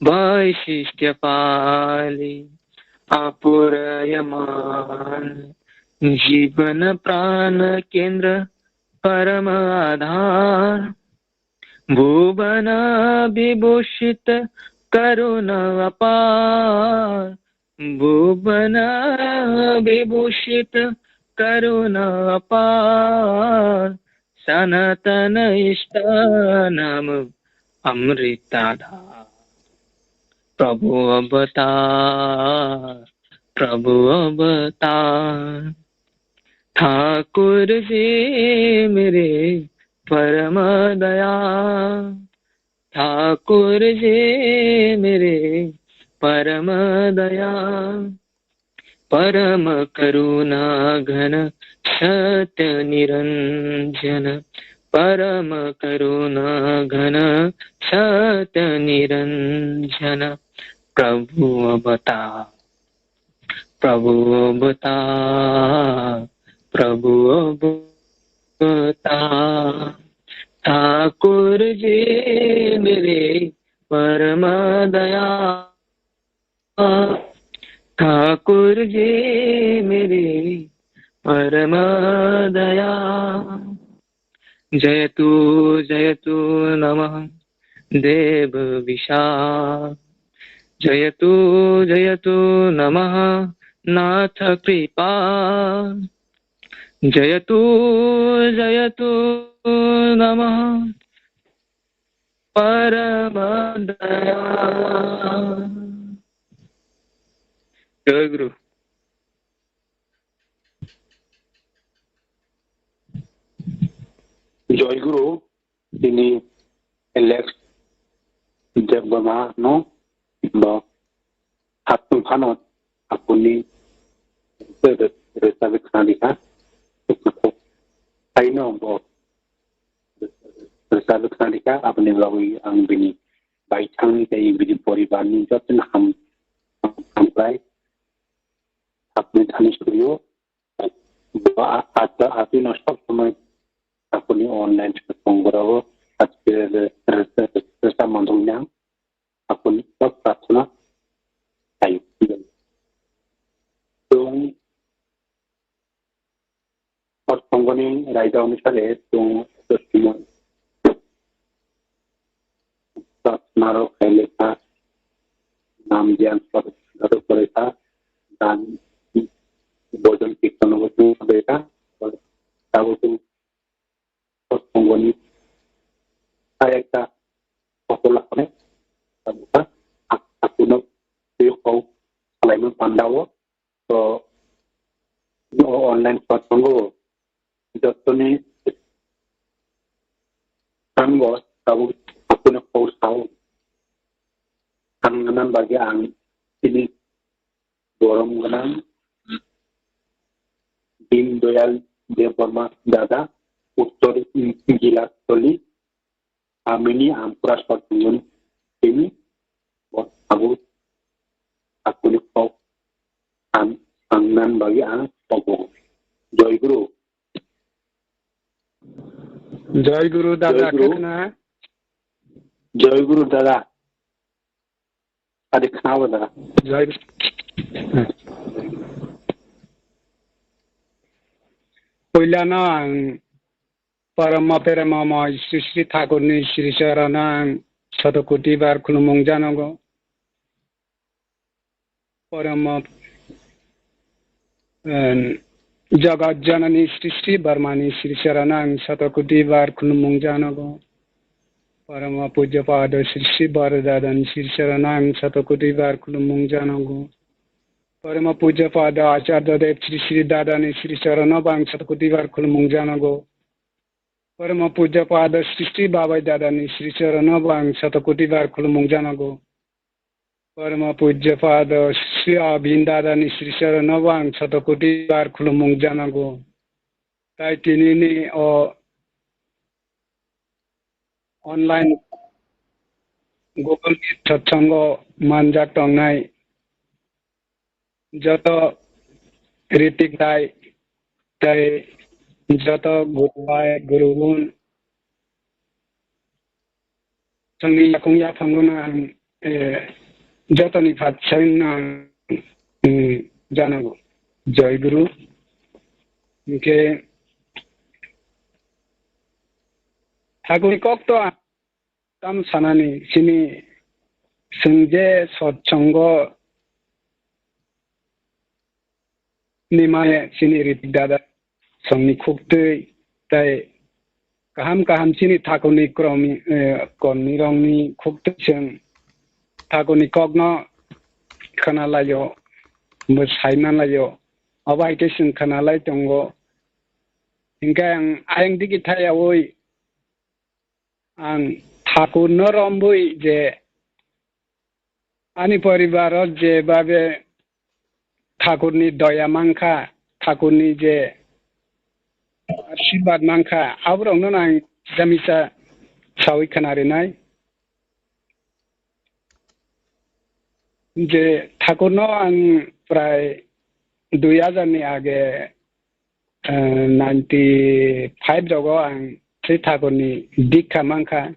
वैशिष्ट्य पाली अपुरयमान जीवन प्राण केंद्र परम आधार भुवन विभूषित करुणा अपार भुवन विभूषित करुणा अपार सनातन इष्ट नाम अमृताधार प्रभु अवतार प्रभु अवतार ठाकुर जी मेरे परम दया ठाकुर जी मेरे परम दया परम करुणा घन सत्य निरंजन परम करुणा घन सत्य निरंजन प्रभु अवतार प्रभु अवतार प्रभु अवतार ठाकुर जी मेरे परम दया ठाकुर जी मेरे परम दया जयतु नमः देव विशाल जयतु नमः नाथ कृपा जयतु नमः परम दया जय गुरु জয়গুরু তিনি এলেক্স দেববৰ্মা বা হাতভানত আপুনি ৰেচাবিখানিকা আইনো ৰেচাবিखानिका আপুনি লগৈ आं बिनि बायथांनि दाय बिनि परिबारनि जतन हामबाय আপনি थानि स्टुडियो আপনি নষ্ট সময় আপনি অনলাইন সংগ্রহ আজকে চেষ্টা মাধ্যমে আপনি সব প্রার্থনা চাই এবং সৎসঙ্গনী রায়দা অনুসারে প্রার্থনার লেখা নাম জ্ঞান করেছা গান ভোজন কীর্তন হবে এটা সৎসঙ্গনী আর একটা সফল আছে আপনার সালাইমন পান্ডাও তো অনলাইন সৎসঙ্গ যতনে সঙ্গ তাবো আপনার পৌঁছাও tanganan bagi ang ini dorong ganang Debbarma Debbarma dada uttor jila toli amini Ampura sotun ini aku ni kau tanganan bagi ang pogo Joy Guru dada kena Joy Guru dada ada kenapa dah? Pula na Parama Peramama Sri Thakurni Sri Charanang Satakuti Bar Kulumung Janago Parama Jagat Janani Sri Barmani Sri Charanang Satakuti Bar Kulumung Janago Parama Pujapada Sri Bharadadan Sri Charanang Satakuti Bar Kulumung Janago Parama Pujapada Acharya Dev Sri Dadani Sri Charanabang Satakuti Bar Kulumung Janago Parama Pujapada Sri Baba Dadani Sri Charanabang Satakuti Bar Kulumung Janago Parama Pujapada Sri Abhin Dadani Sri Charanabang Satakuti Bar Kulumung Janago Tai tinini o online Google Meet Satsang Manjak Tongnai Joto Ritik Dai Tai Joto Gurun Sangi Yakung Yapanguna Joto Nipat Sain Janago Joy Guru Okay Thaguni Kokto Tam Sanani Sini Sungje Satsang Nimaya Sini Ritik Dada Sangni Khukte Tai Kaham Sini Thaguni Kromi Koni Rongni Khukte Seng Thaguni Kokno Kanalayo Musainalayo Abai Sing Kanalai Tongo Hingga Ayang Digitaya Woi Ang Thakur Norambui Je Ani Paribar Je Babe Thakurni Doya Mangka Thakurni Je Ashibad Mangka Abrong Nang Jamisa Sawi Kanarinai Je Thakurno Ang Prai 2000 ni age 95 jogo ang Sri Thakurni Dikha Mangka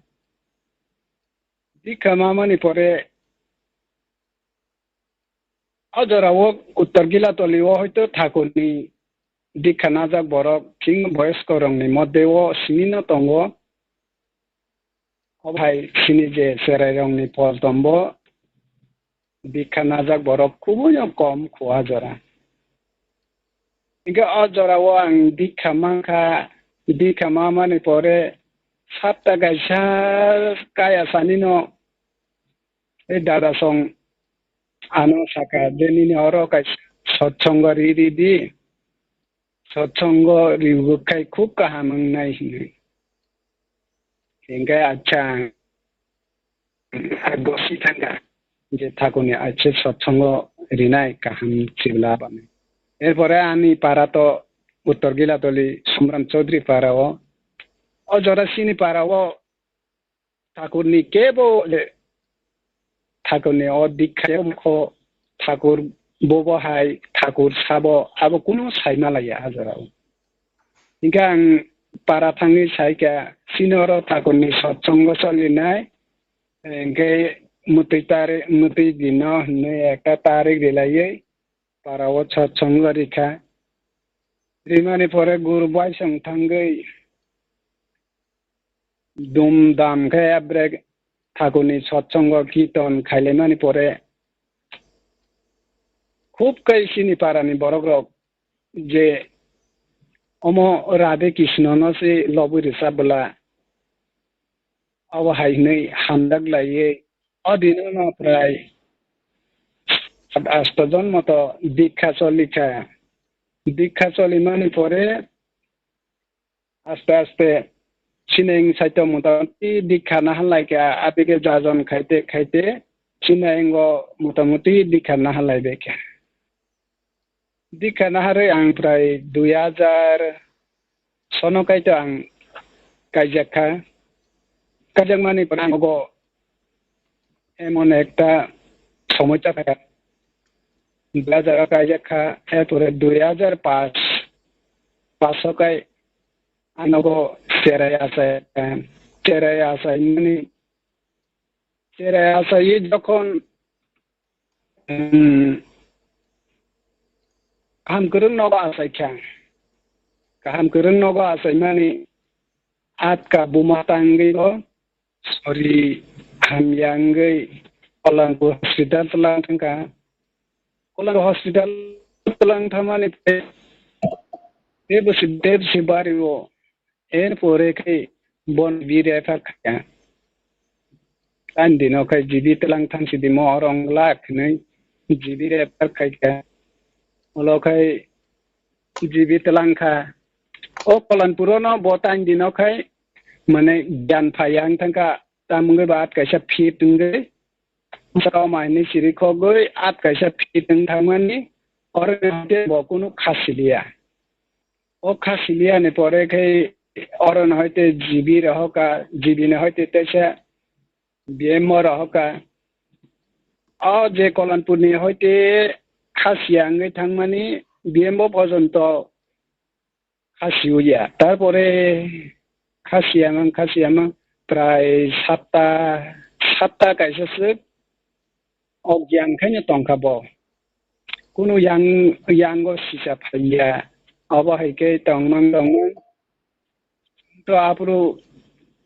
Dikha Mamani pore Ajarawo Uttar Gilatoli wo hoito Thakurni Dikha Najak borok King Boys Korongni Moddewo Sinino Tongo Obhai Sini je Serai Rongni Pol Tombo Dikha Najak borok Kubuyo Kom Kuajara Iga Ajarawo ang Dikha Mangka Dikha Mamani pore Sapta Gaisha Kaya Sanino Dada Song Ano Saka Denini Oro Kai Satsang Riri Di Satsang Ribu Kai Kuka Hamang Nai Hini Hingga Achang Agosi Tanga Je Thakuni Ache Satsang Rinai Kaham Chibla Bame Erpore Ani Parato Uttar Gilatoli Sumram Chaudhary Parao Ojora Sini Parao Thakurni Kebo Thakurni O Dikha Ko Thakur Bobo Hai Thakur Sabo Abo Kuno Saimalaya Azarao Hingga Parathangi Saika Sinoro Thakurni Satsang Solinai Hingga Muti Dino Ne Eka Tarik Dilayai Parao Satsang Rika Rimani Pore Guru Baisang Tangai Dum Dam Kaya Breg Thakurni Satsang Kirtan Khailemani Pore Khub Kai Sini Parani Borogrok Je Omo Radhe Krishna no se Loburi Sabla Awa Hainai Handak Laye Adino no Prai Astajon Moto Dikha Solika Dikha Solimani Pore Aste Sineng Saito Mutamati Dikha Nahalaka Apike Jajon Khaite Sinengo Mutamuti Dikha Nahalaibeke Dikha Nahare Ang Prai 2000 Sono Kaito Ang Kajaka Kajangmani Pango Emon Ekta Somocha Blaza Kajaka Epure 2005 Pasokai Anogo Serayasa Ini Serayasa Yidokon Ham Kurun Nova Asai Kang Kaham Kurun Nova Asai Mani atka bumatanggai go sorry hamyanggai Kolangpur hospital telang tangka Kolang hospital telang thamani Deb sibari wo pore kai bon vire kaya Andi no kai jibi telang tham sidi mo orang lak nei jibi re kaya Olo kai jibi telang kha o Kolangpur no botang dino kai mane gan phayang tangka tamngai bat kaisa fit ngai Sao mai ni siri khogoi at kaisa fit thamani orang de bokuno khasilia O khasilia ne pore kai orang hoite jibi rahoka jibi ne hoite tesa BMO rahoka o je Kolangpur ni hoite khasiangai thangmani BMO porjonto khasiuya tarpore khasiamang prai satta kaisa sik Ogyang kanya tongkabo kuno yang sisa phaya aba haike tongmang to apru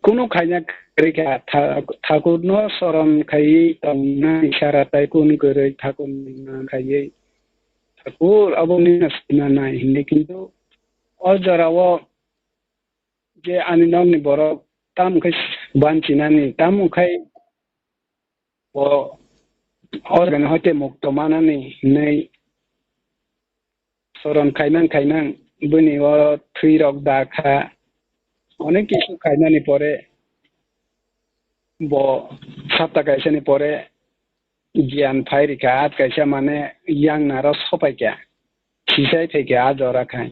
kuno khanya krika thakur no sorom khai tongna isara tai kun gere thakur na khai thakur aboni na nai hindi kintu ojarawo je aninong ni borok tam khai bancinani tam khai bo Organ hote muktomanani nei soron kainan buni o thui rok dakha onek kisu kainani pore bo sapta kaisa ni pore gian phairi ka at kaisa mane yang naro sopai kya sisai theke ajora khai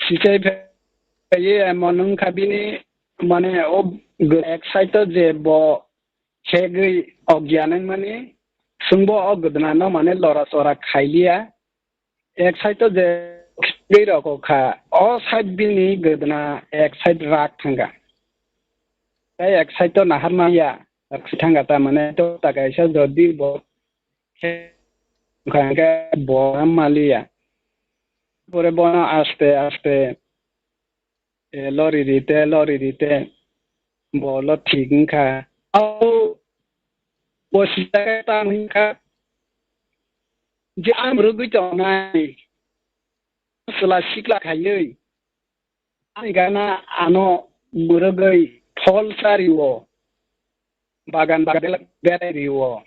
sisai phaye monung khabini mane o excited je bo chegui ogyanang mane Sungbo ogdna no mane lora sora khailia excited je beira ko kha o side bini gdna excited rak thanga tai excited na harmaya thanga ta mane to ta kaisa jodi bo khanga bo malia pore bona aste lori rite bolo thing kha au Bosita tangka jam rugi tonai selasik la kayoi agana ano murugai phol sariwo bagan bereriwo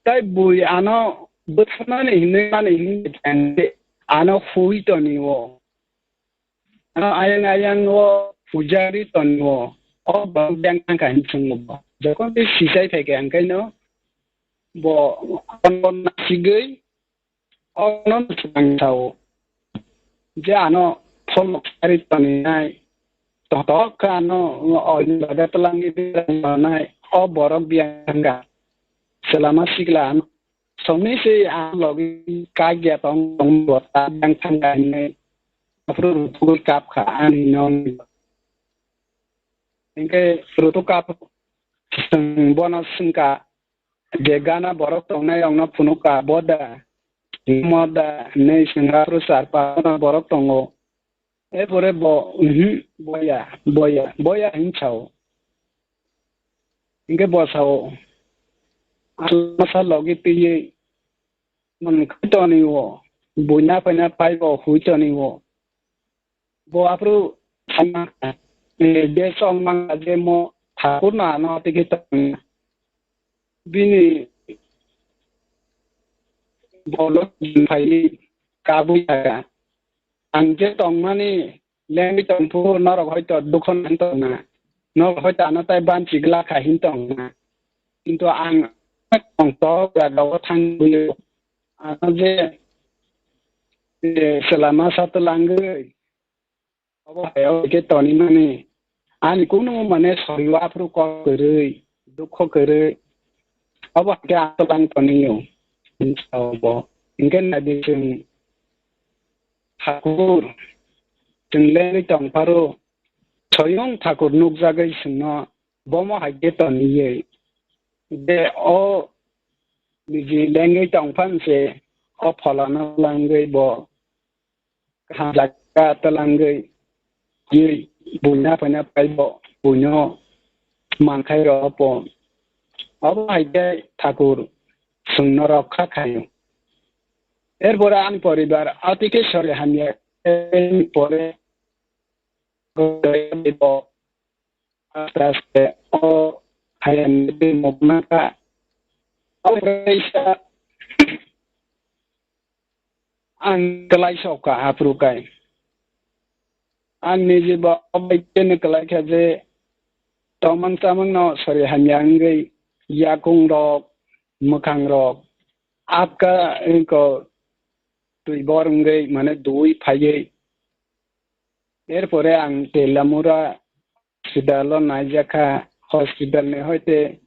tai bui ano butfana ni hinne ano hui toniwo ano ayang wo pujari tonwo o bang kan chungwo Jokon di sisai theke angkai no bo onon sigei onon sang tau ja ano phol ari tani nai to ka no oi lada telangi di nai o borok bianga selama siglan somni se a logi ka gya tong bo ta yang thanga nai apro pul kap kha ani non ingke fruto kap Bona singka Gegana borok tongnai ongna punuka boda moda nei singa rusar pa borok tongo pore bo boya hinchao inge bosao masa logi piye mon kutoni wo bunya panya pai bo huitoni wo bo apru sama de song mang demo Thakuna no tikitang bini bolot phai kabu ya anje tongmani lengi tongpu norok hoito dukhon antona no hoita na tai ban chigla kha hintong কিন্তু ang tongto ga gaw thang bu anje selama satu langge abo hayo ke toni mani Ani kuno mane soriwa apru ko kerei dukho kerei aba ka atlang toniyo insawo ingen adi sing thakur tingle tong paro choyong thakur nuk jagai singno bomo hage toniye de o niji lenge tong phanse o phalana langai bo kha jaka talangai bunya panya paibo bunyo mangkai ropo abo haide Thakur sungno rokha khayo erbore an poribar atike sore hamia pore go atraste o hayan moknaka Aisa ang kalay soka aprukai ang nijiba obaiten kalay kaje tomang tamang no sore hamyangai yakung rok mukhang rok आपका इनको tuiborngai mane dui phaiye erpore ang 𝚕𝚒𝕗𝕚𝕟 hospital naijaka hospital ne hoite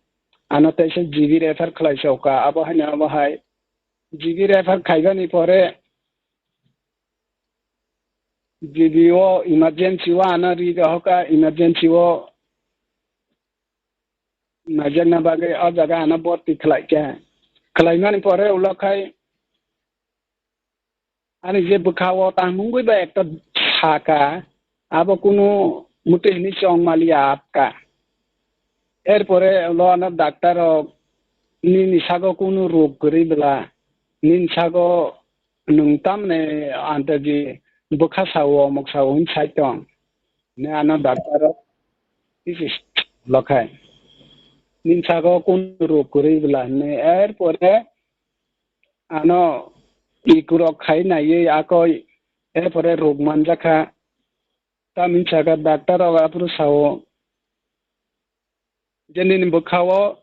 anote se GB refer khlaisoka abo hanya abo hai GB refer khaibani pore GB o emergency wa anari hoka emergency o najana bagai o jaga ana borti khlaike khlaimani pore ulokai ani je bukhawo tangmungui ba ekta saka abo kuno mutehni chongmali apka erpore lona doctor nin sago kuno rog kori bela nin sago nungtam ne antaji bukha sawo mok sawo saitong ne ana doctor is lokai nin sago kuno rog kori bela ne erpore ano ikurok khai naye akoi erpore rog manjaka tamin saga doctor apru sawo jenin bukhawo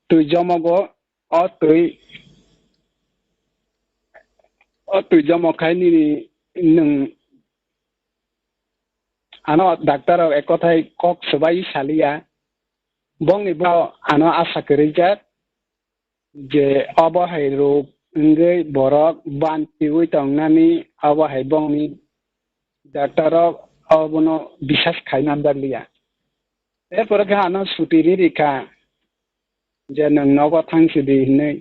tui jomogo o tui jomo khai ni nung ano doctor ekothai kok sabai salia bong ibo ano asa kerijat je abo hai rog ngai borok ban tiwi tongnani abo hai bong ni doctor abono bisas khai namdarlia erpore ka ano sutiri rika je nang nogo thangsidi nei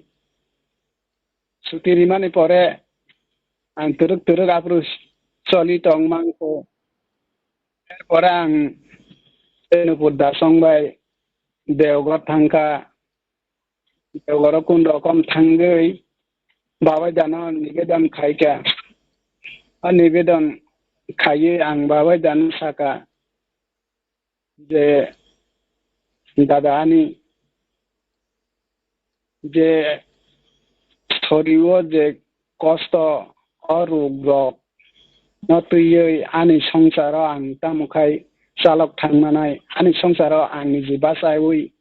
sutiri mani pore ang turuk apru choli tongmang ko erpore ang enupur dasong bai deogar thangka deogar kun rokom thangai babai dano nibedan khaika nibedan khaye ang babai dano saka je dadani je thoriwo je kosto orug notuyei ani songsaro ang tamukai salok thangmanai ani songsaro ang ji basaiwi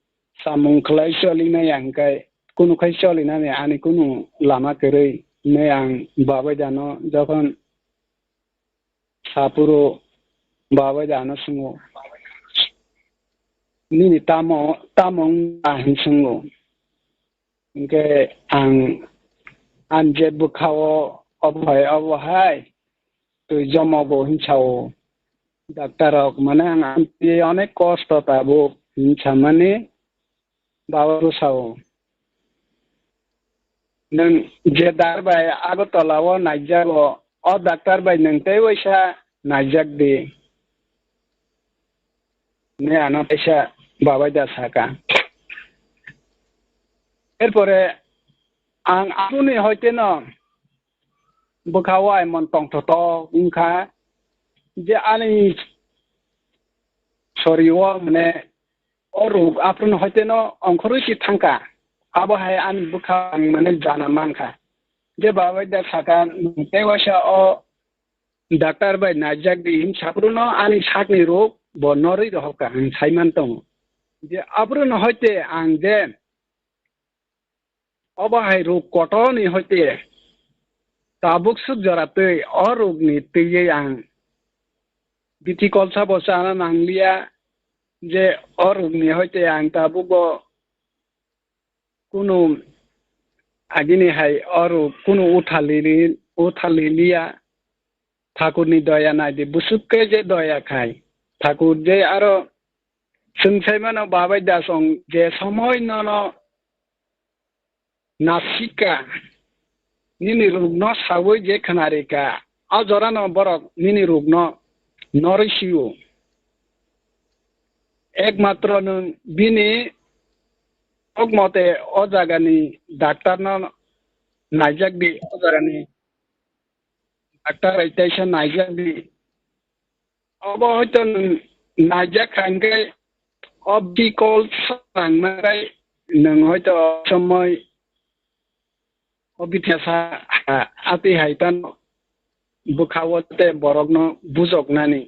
samung khlai solinai angkai kuno khai solinai ani kuno lama kerei ne ang babai dano jokhon sapuro babai dano sungo nini tamong ahin sungo ke ang anje bukhawo obhai tu jomobo hinchao doctor mane ang anti onek kosto tabo hinchamane babaru sao nang je darbai ago tolawo najago o doctor bai nang tei waisa najak de ne ana pesa babai da saka erpore ang apuni hoite no bukhawa mon tong to ingkha je ani soriwo mane oru apun hoite no angkhori si thangka abo hai an bukha mane jana mangkha je babai da saka tewasa o doctor bai najak di hin sapruno ani sakni rog bonori rohka ang saiman tong je apun hoite ang je abo hai rog kotoni hoite tabuk suk jarate orug ni tiye ang biti kolsa bosana nanglia je orug ni hoite ang tabugo kuno agini hai orug kuno uthalilia Thakur ni daya nai de busukke je daya khai Thakur je aro sungsaimano babai dasong je samoy no nasika nini rugno sawo je khanarika ajora no borok nini rugno norisiu एकमात्र नों बिनि मते अजागानि डाक्टारनो नायजागदि अजागानि doctor आइताइसा नायजागदि अब हयतो नायजाखांखाय अबदि कल सांनाय नों हयतो समय अबिथासा आति हायतान बुखावते बरगनो बुजगनानि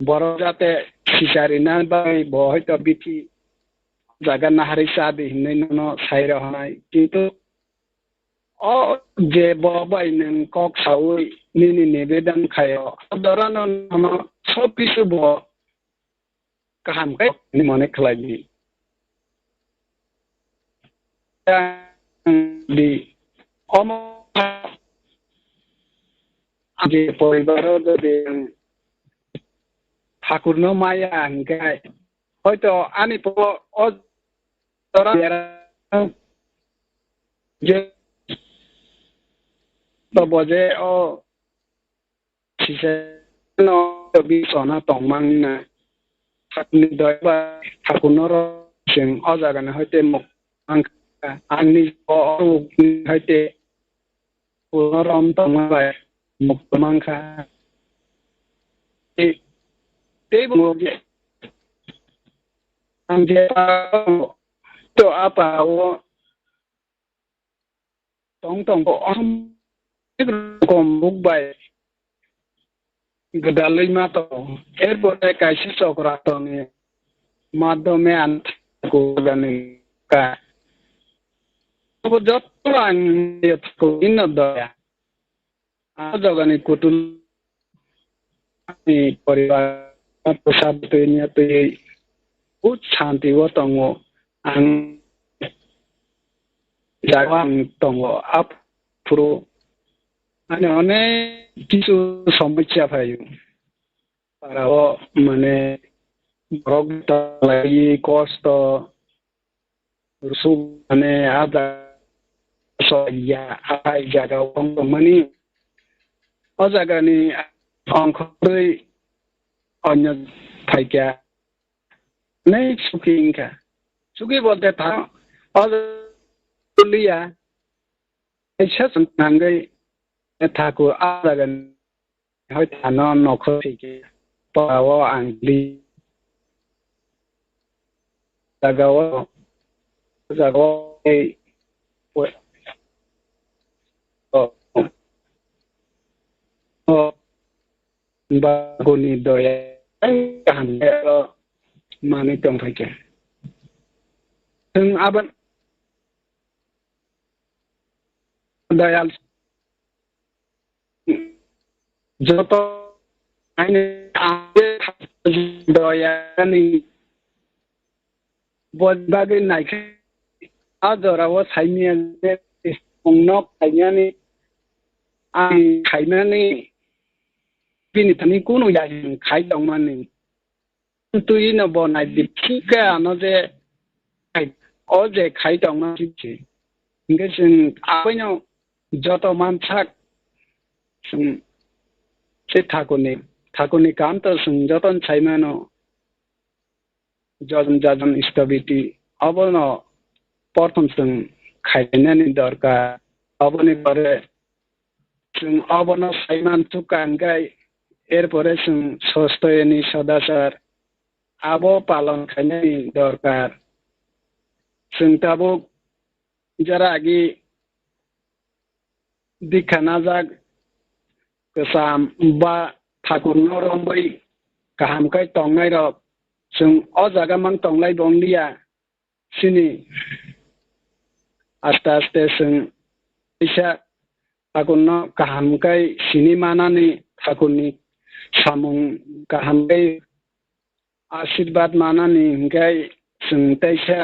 बरग जाते सिसारिना bye हयतो बिथि जागा नाहारि सादि हिन्नै नो साइरा हनाय किन्तु अ जे बाय नों कक सावै निनि निवेदन खायो दरानो ननो सब किसु ब काहामखाय मने खलायनि di om जे परिबार যদি ঠাকুরনো মায়া আঙ্গাই হয়তো আনি যে বজে ও সিসেনো বিছনা তংমাংনা ঠাকুরনি দয়বা ঠাকুরনর जों अजागानो हयते आंनि हयते पुनरम तंबाय मुक्तमांखा ते बुङोजे आं जे तो apa wo tong ko om ko mukbai gedalai ma to erpore kaisi sokrato ni madome an ko gani ka যতরাং দয়া জগানি কুতুল পরিবার প্রসাদ নিয়ে তুই বহুত শান্তি ও দङ आं জাগাং দङ আপরো মানে অনেক কিছু সমস্যা ফাইও তারাও মানে রোগ লাগি কষ্ট রসুক মানে আদা soya ai jaga wong mani o jaga ni Hankhor onyo thaika nei sukinka suki bolte tha olia aisa sangai thaku a jaga hoi thano nokho thike pawo angli jaga bagoni doya kan mani tong thake जों आबाद दयाल যত आइने दयानि बदबागै नायखे आजराव साइनिया संनक खायनानि आं खायनानि बिनिथानि कुनु याहि खाय दंमानि तुइनो बनाय दिखिका नजे अजे खाय दंमानि इंगे जों आबैनो जत मानसाक जों से ठाकुरनि कान्त जों जतन साइमानो जजन इष्टबिति अबनो प्रथम जों खायनानि दरकार अबनि परे जों अबनो साइमान तुकांगाय एरपरे जों सस्तयनि सदाचार आबो पालन खायनानि दरकार जों ताबो जरागी दिखाना जाग गोसाम बा ठाकुरनो रंबै गाहामखाय तंनाय रब जों अजागा मां तंलाय दंलिया सिनि आस्ते आस्ते जों इसा ठाकुरनो गाहामखाय सिनि मानानि ठाकुरनि सामुं गाहामखाय आशीर्वाद मानानि हिंखाय जों तैसा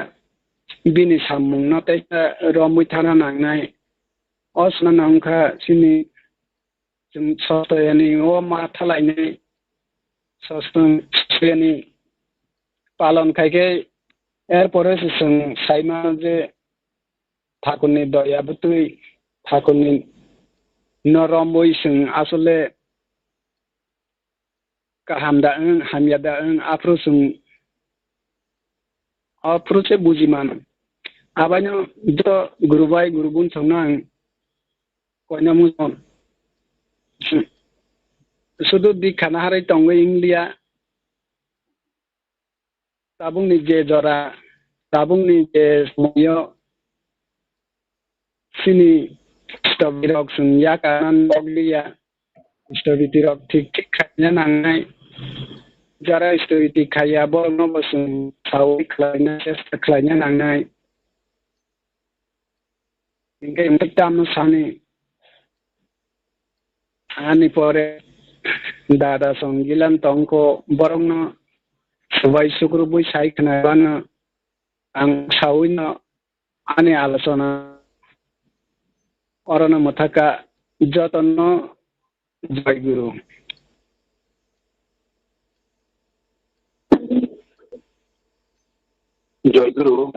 बिनि सामुं न तैसा रमै थाना नांनाय असना नांखा सिनि जों सस्तयनि ओ माथालायनाय सस्तयनि पालन खायखे एरपरे जों साइमा जे ठाकुरनि दया बुतुइ ठाकुरनि नरमै जों आसले गाहाम दाओं हामया दाओं आफ्रो जों approach bujiman abanya jo guru bai guru bun songnang koina mu sudu di khana harai tongwe inglia tabung ni je jora tabung ni je moyo sini stabilirok sun ya kanan boglia stabilirok tik tik khanya nangai jara stability khaya bol no basun sawi khlanya chest khlanya nangai ingke imtam sani ani pore dada songgilan tongko borong no sebai sukru bui sai khna ban ang sawi no ani alasona orana mathaka jotono jai guru Joy Guru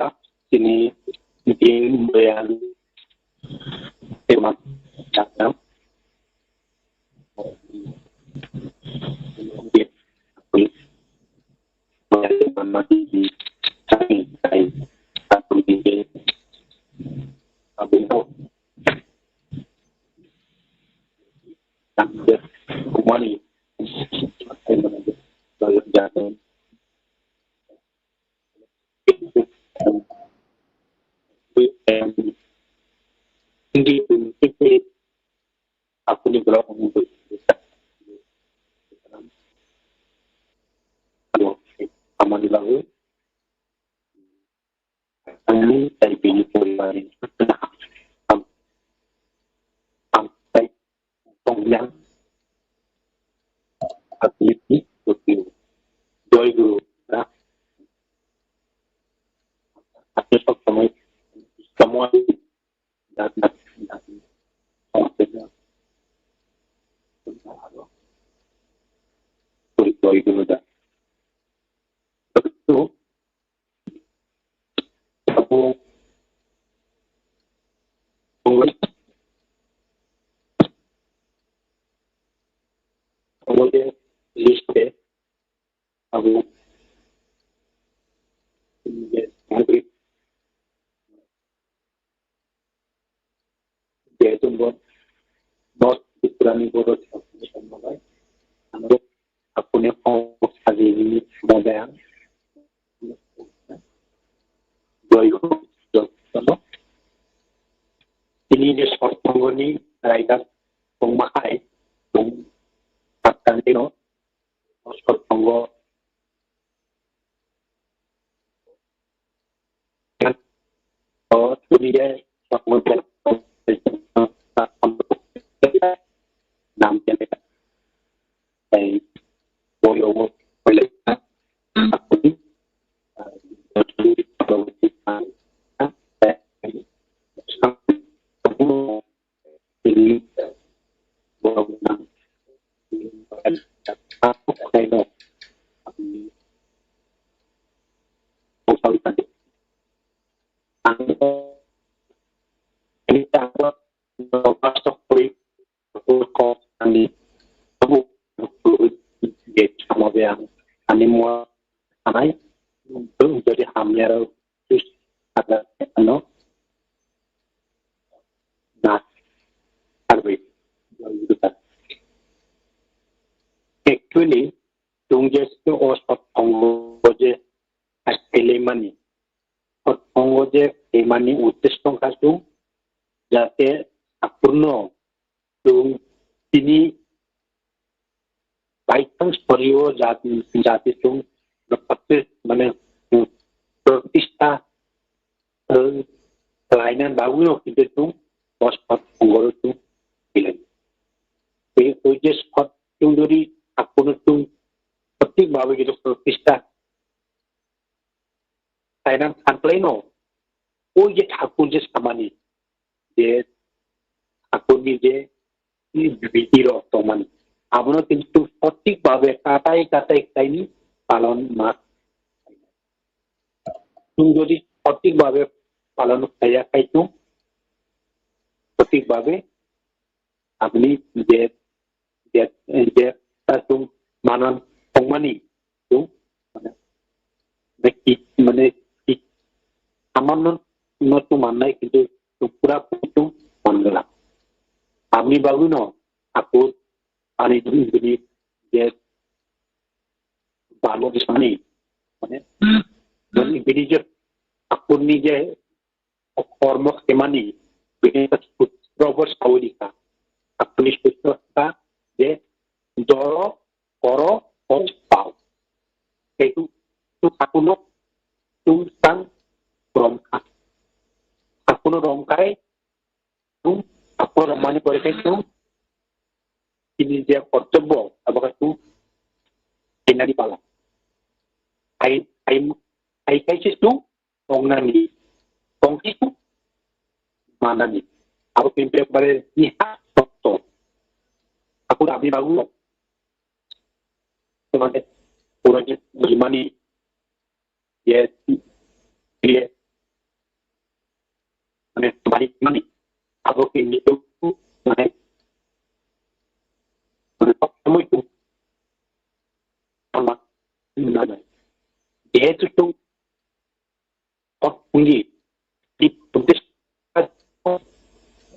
sini mungkin bayan tema cakap mati kami kai satu di abino takdir kumani jatuh hindi aku ni berapa untuk aman lalu ini dari pilih pembali sampai pengyang aktiviti untuk Joy Guru nah ada semua dan Joy Guru dah begitu aku kemudian list aku maghrib dia itu buat Tripura boros sampai menurut aku ni hari ini modern Joy Guru ini dia sport pengguni rider pemakai Rajkandi no sport penggo kan dia sport modern Damcherra dari boyo boleh aku ni jadi hamil terus ada nah actually tungjes to ospat ongoje elemani ongoje emani uttestong kasu jate apurno tung tini baikang sporio jati tung dapat mana प्रतिष्ठा kelainan baru kita tu spot penggoro tu bilang. Jadi tu spot tu dari aku tu seperti bawa kita प्रतिष्ठा kelainan anpleno. Oh je aku je sama ni. Je aku ni je ni bibiro teman. Abang tu seperti bawa kata ini palon mat. যদি সঠিকভাবে পালন করা খাইতো সঠিকভাবে আপনি যে যে তার মানন সম্মানী মানে baguno aku ani ini dia balu di sana মানে jadi ini je aku ni je kর্ম kemani ini robos kaulika aku ni sutra je doro koro pau itu aku no tungsan romka aku no romkai aku ramani করে itu ini dia কর্তব্য apakah itu tidak dipala ai kai itu ongnani tongki itu mana ni aku pimpe bare niha to aku rabi bagu sebagai orang gimana ya dia mana balik mana aku ini tu mana kamu itu sama mana dia itu tu tinggi di bentuk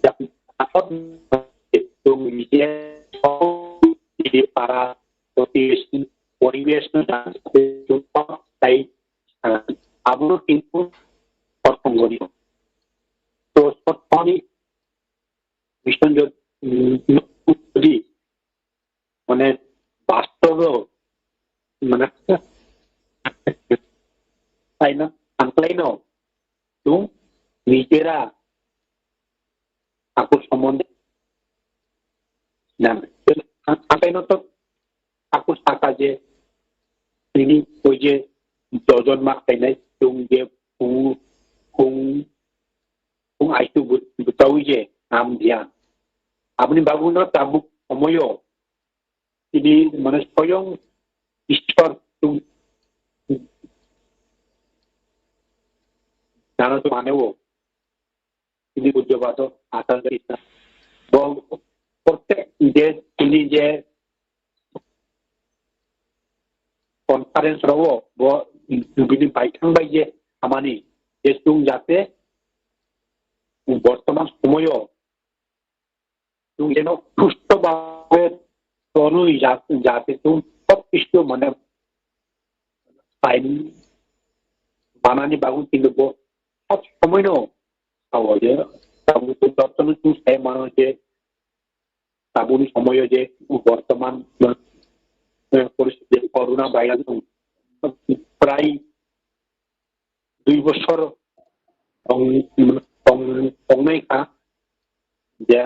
dapat apa itu dia di para পরিবেশ তাই আবু কিন্তু অর্থঙ্গনীয় তো সত্যি ভীষণ যদি মানে বাস্তব মানে তাই না আনলাই ন তুমি নিজেরা ঠাকুর সম্বন্ধে জানবে আনলাই ন তো ঠাকুর থাকা যে তিনি ওই যে দজন মাক তাই নাই তুমি যে আইটু বুতাও যে নাম ধ্যান আপনি ভাবুন না তাবুক সময়ও তিনি মানে স্বয়ং ঈশ্বর জানো তো মানেও তিনি বুদ্ধবাদ আচার এবং প্রত্যেক যে তিনি যে কনফারেন্স রাও বিনি বাইথাংবাই যে খামানি যে তুম যাতে বর্তমান সময়ও তুমি যেন সুস্থভাবে তনুই যাতে তুমি সব কিছু মানে টাইম বানানি বাগুন কিন্তু সব সময় ন যে যত্ন তুমি সেই মানুষ যে তাবুনি সময় যে বর্তমান পরিস্থিতি করোনা ভাইরাস প্রায় 2 বছর অনেকা যে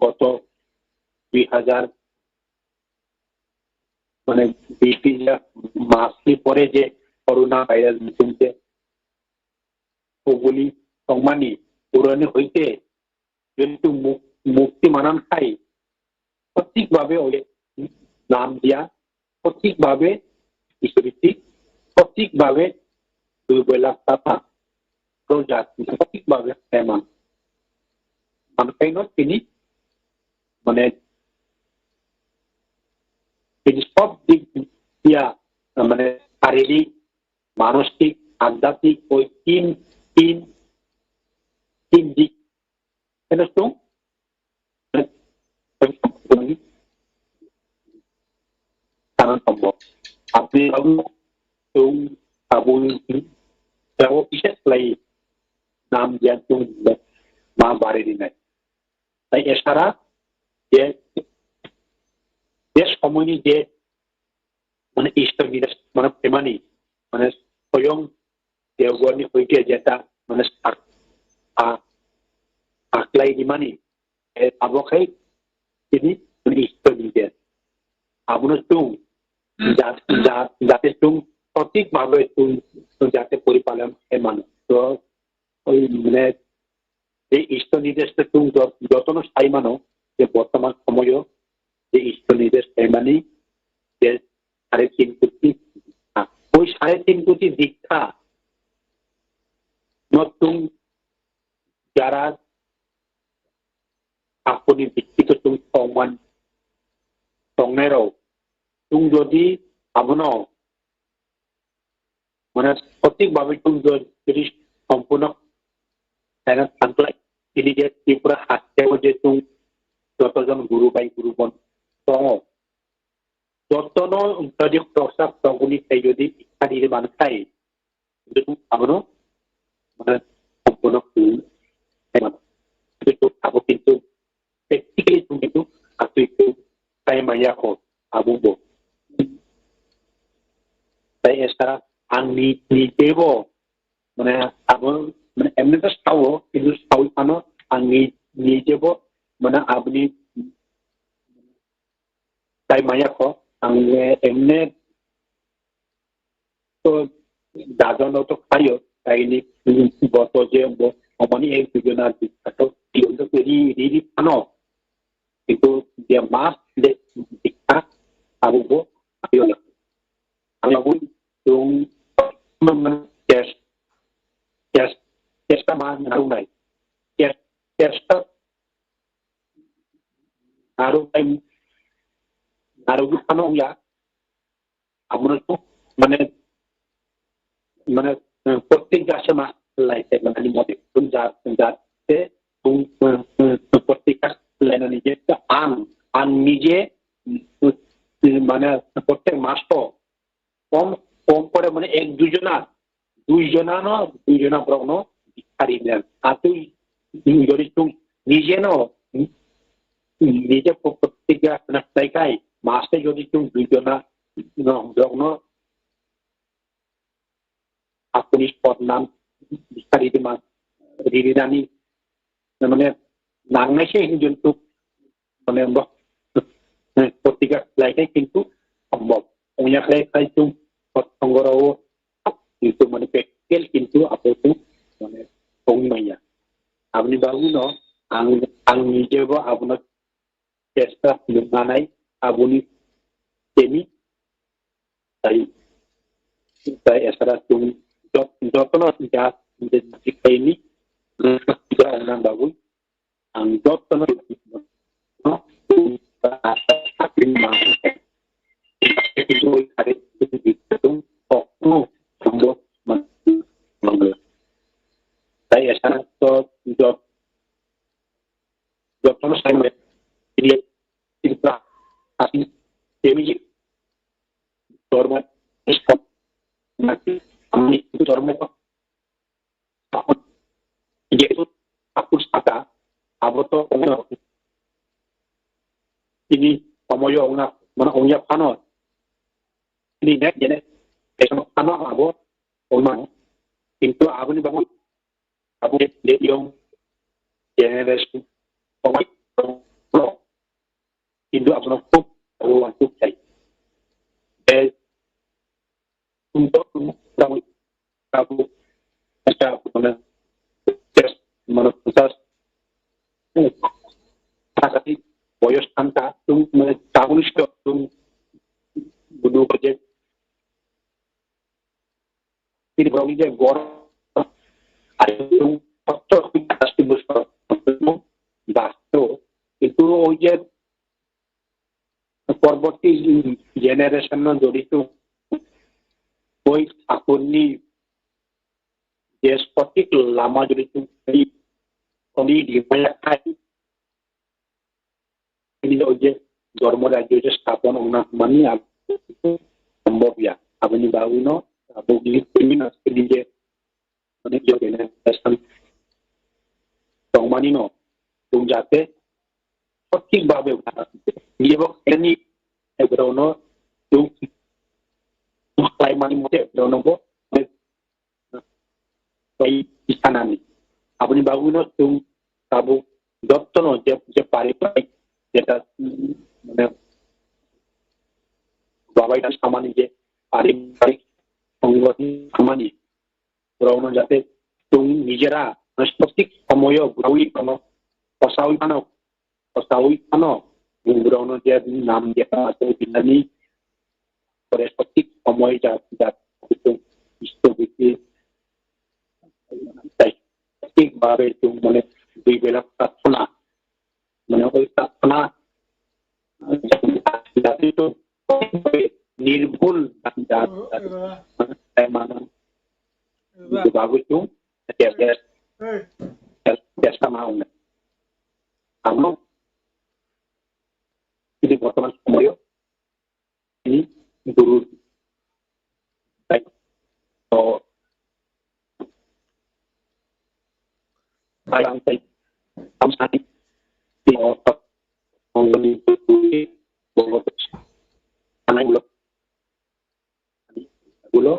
গত 2000 মানে 20 মাসে পরে যে করোনা ভাইরাস মিশনছে ওগুলি সম্মানী পুরনো হইতে কিন্তু মুক্তি মানান খাই সঠিকভাবে ওই নাম দিয়া সঠিকভাবে ঈশ্বরী সঠিকভাবে দুর্বলা তথা প্রজাতি সঠিকভাবে তেমন মানুষ তিনি মানে তিনি সব দিক দিয়া মানে শারীরিক মানসিক আধ্যাত্মিক ওই তিন দিক এটা তো সম্ভব আপনি বিশেষ নাম জ্ঞান মা বাড়ি নাই তাই এছাড়া যে সময় যে মানে ঈশ্বর নির্দেশ মানে প্রেমানি মানে স্বয়ং দেওগণী হইতে যেটা মানে আকলাই দিমানি আবকাই তিনি ঈশ্বর নির্দেশ আপনার তুম যাতে তুম সঠিকভাবে তুম যাতে পরিপালন মানুষ তো ওই মানে এই ঈশ্বর নির্দেশটা তুম যতন স্থায়ী মানো যে বর্তমান সময়ও যে ঈশ্বর নির্দেশ স্থায়ী মানি যে 3.5 কোটি ওই 3.5 কোটি দীক্ষা নতুন যারা আপনি দীক্ষিত তুমি সম্মান সংনেরও তুমি যদি আপনার মানে সঠিকভাবে তুমি যদি সম্পূর্ণ তিনি যে ত্রিপুরা হাতে যে তুমি যতজন গুরু বাই গুরুবন দङ যতनो যদি প্রসাদ তগুনি সেই যদি শিক্ষা দিয়ে মানুষ চাই কিন্তু আবারও মানে সম্পূর্ণ aku itu praktikally itu aku itu saya maya ko abu bo saya sekarang ani debo মানে আবু মানে এমনি তো তাও কিন্তু তাও কানো ani debo মানে আপনি saya maya ko angge emne তো দাজন তো খাইও তাই নি বত যে অমনি এক দুজনা বিখ্যাত কিন্তু রিরি পানো কিন্তু dia mas de dikta abu bo ayo la abu tung men kes kes kes ma naru nai kes naru pano ya amro to মানে মানে প্রত্যেক গাছে মাছ লাইতে মানে মতে তুমি যাতে প্রত্যেক গাছ লাইনা নিজে আন নিজে মানে প্রত্যেক মাস তো কম কম করে মানে এক দুইজনা ব্রহ্ম ভিক্ষারি নেন আর তুই যদি তুমি নিজে নিজে প্রত্যেক গাছ তাইকাই মাসে যদি তুমি দুইজনা ব্রহ্ম আপনি পদনাম বিস্তারিত মান রিরিদানি মানে নাংনাইছে কিন্তু মানে পত্রিকা লাইতে কিন্তু সম্ভব অন্যখানে কিন্তু সৎসঙ্গরাও কিন্তু মানে প্র্যাকটিক্যাল কিন্তু আপনি মানে সংমাইয়া আপনি ভাবুন আং নিজেও আপনার চেষ্টা নাই আপনি তেমনি তাই তাই এছাড়া তুমি যত্ন যা ini tidak orang bagus anggap teman itu ada itu oknum sembuh menggel saya sekarang job terus saya ini tidak tapi demi hormat kami itu hormat yaitu aku kata aboto ini pamoyo mana ongya pano ini net jene besok pano abo oman itu aku ni bangun aku dia yang generasi oman pro itu aku nak aku cai untuk kamu kita mana menurut tapi boyos anta tum tahun itu tum budu kerja ini baru dia gor itu faktor kita stimulus basto itu oje পরবর্তী generation জড়িত ওই আপনি যে সঠিক লামা জড়িত ini dibayangkan ini oje ধর্মরাজ্য যে স্থাপন উন্নত মানি সম্ভব ya আপনি বাউনো আবু লিমিনাস যে অনেক জনে পেশন সম্মানী ন তুমি যাতে সঠিকভাবে এবং এনি এগুলো তুমি ক্লাইমানি মতে জনব এই স্থানানি আপনি বাবুনো তুমি কাবু যত্ন যে পারিবারিক যেটা মানে বাবাইটা সামানি যে পারিবারিক সংগঠন সামানি পুরোনো যাতে তুমি নিজেরা সঠিক সময় ঘুরাউই কোনো পশাউই পানো পুরোনো যে নাম যেটা আছে বিনানি করে সঠিক সময় যা ইষ্টবিধি ঠিকভাবে তুমি মানে দুই বেলা প্রার্থনা মানে ওই প্রার্থনা যাতে তো নির্ভুল bagus tuh biasa mau nggak kamu তিনি বর্তমান সময়ে তিনি গুরু তো গুলো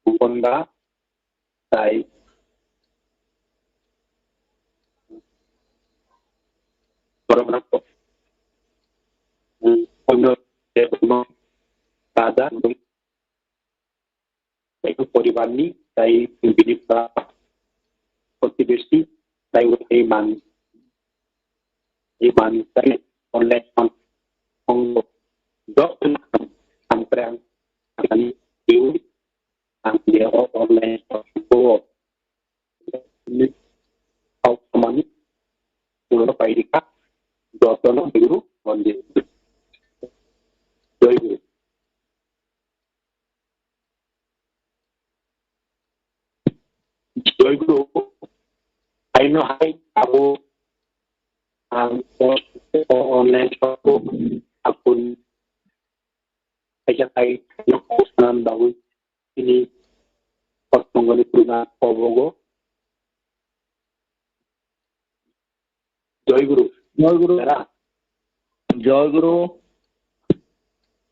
Bunda tại Debbarma Debbarma Raja itu poribar ni তাই বিনিকা প্রতিবেশী তাই এই মান তাই অনলাইন অঙ্গ doctor sampai kali itu dia online support ini automatik sudah pairika dokternya biru onde joy I know how aku online support akun ay ng bago ini pagtunggali po na pobogo. Joy Guru. Joy Guru. জয় গুরু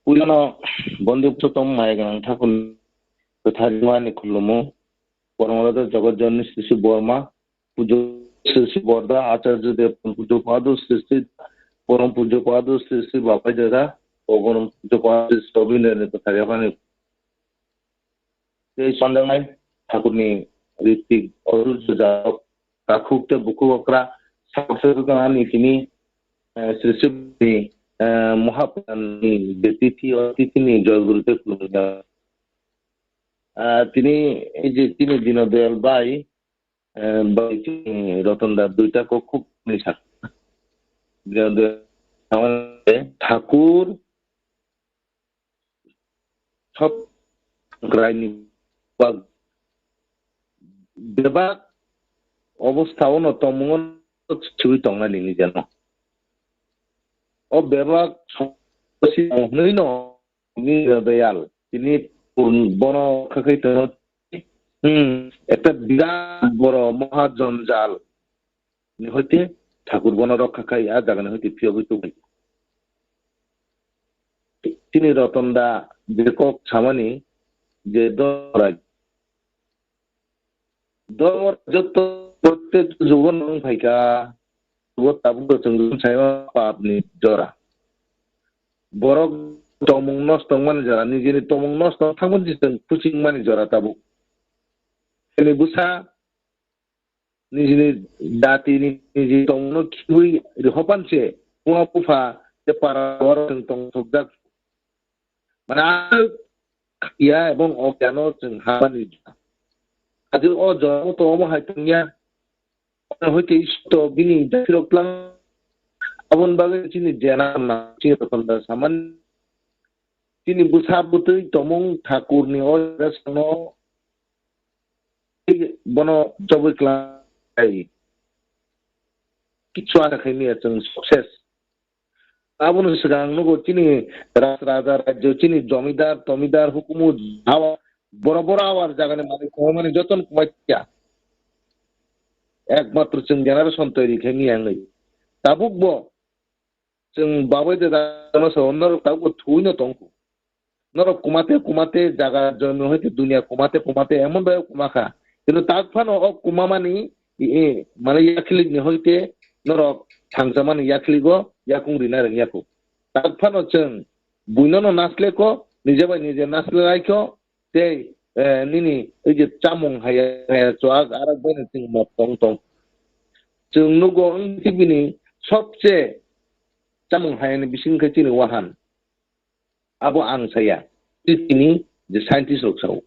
পুরানো বন্ধুত্বতম মায়ের ঠাকুর যথারিমানে খুলমু পরমরাধ জগৎজননী শ্রী শ্রী বর্মা পুজো শ্রী শ্রী বর্দা আচার্যদেব পুজো পাদ শ্রী শ্রী পরম পুজো পাদ শ্রী শ্রী বাপাই দাদা ও পরম পুজো পাদ অভিনয় তথারিমানে এই সন্ধ্যায় ঠাকুরনি ঋত্বিক অরুজ যাদব কাকুকতে বুকু অকরা সাংসদগানি তিনি শ্রী শ্রী মহাপ্রাণী যে তিথি অতিথিনি জয়গুরুতে তিনি এই যে তিনি দীনদয়াল বাই রতনদার দুইটা কক্ষ ঠাকুর সব বেবাক অবস্থাও নতমন ছবি টংনানি যেন ও বেবাক দয়াল তিনি বন খাইতে একটা বিরাট বড় মহাজঞ্জাল হইতে ঠাকুর বন রক্ষা খাই আর জাগানে হইতে প্রিয় হইতে তিনি রতনদা বেকক সামানি যে যত প্রত্যেক যুবন ভাইকা আপনি জরা বড় তমং নষ্ট মানে জরা নিজের তমং নষ্ট থাকুন খুশি মানে জরা তাবু বুসা নিজের দাঁতি নিজে তমন খিবুই হপানছে পুয়া পুফা যে পারা মানে ইয়া এবং অজ্ঞান হাবানি আজ অজন্ম তো অমহাইয়া হইতে ইষ্ট বিনি ফিরকলাম আবন বাগে চিনি জেনা না চিনি তখন সামান চিনি বুসাবুতই তমং ঠাকুরনি অজস্ন বন চবইক্লাই কিছু আখাইনি আছেন সাকসেস আবন সিগাং নগো চিনি রাজা রাজ্য চিনি জমিদার তমিদার হুকুমু হাওয়া বড় বড় আওয়ার জায়গানে মানে যতন কমাইয়া একমাত্র जों জেনারেশন তৈরি খেমি আঙ্গই তাবুকবো जों বাবাইতে দানস অন্যর তাবুক থুইনো তংকু নর কুমাতে জায়গা জন্ম হইতে দুনিয়া কুমাতে এমন ভাবে কুমাখা কিন্তু তাকফানো অ কুমামানি মানে ইয়াখলিগ হইতে নর থাংজামানি ইয়াখলিগো ইয়াকুংরিনা ইয়াকু তাকফানো जों বুইননো নাসলে কো নিজে বাই নিজে নাসলে রাইখো তে নিনি এই যে চামং হায়া চোয়াগ আর বইনে जों মতং তং जों नुगो टिबिनि सबसे চামং হায়ানি বিসিংখা চিনি ওয়াহান আবো আংসায়া তিনি যে সায়েন্টিস্ট রকসাও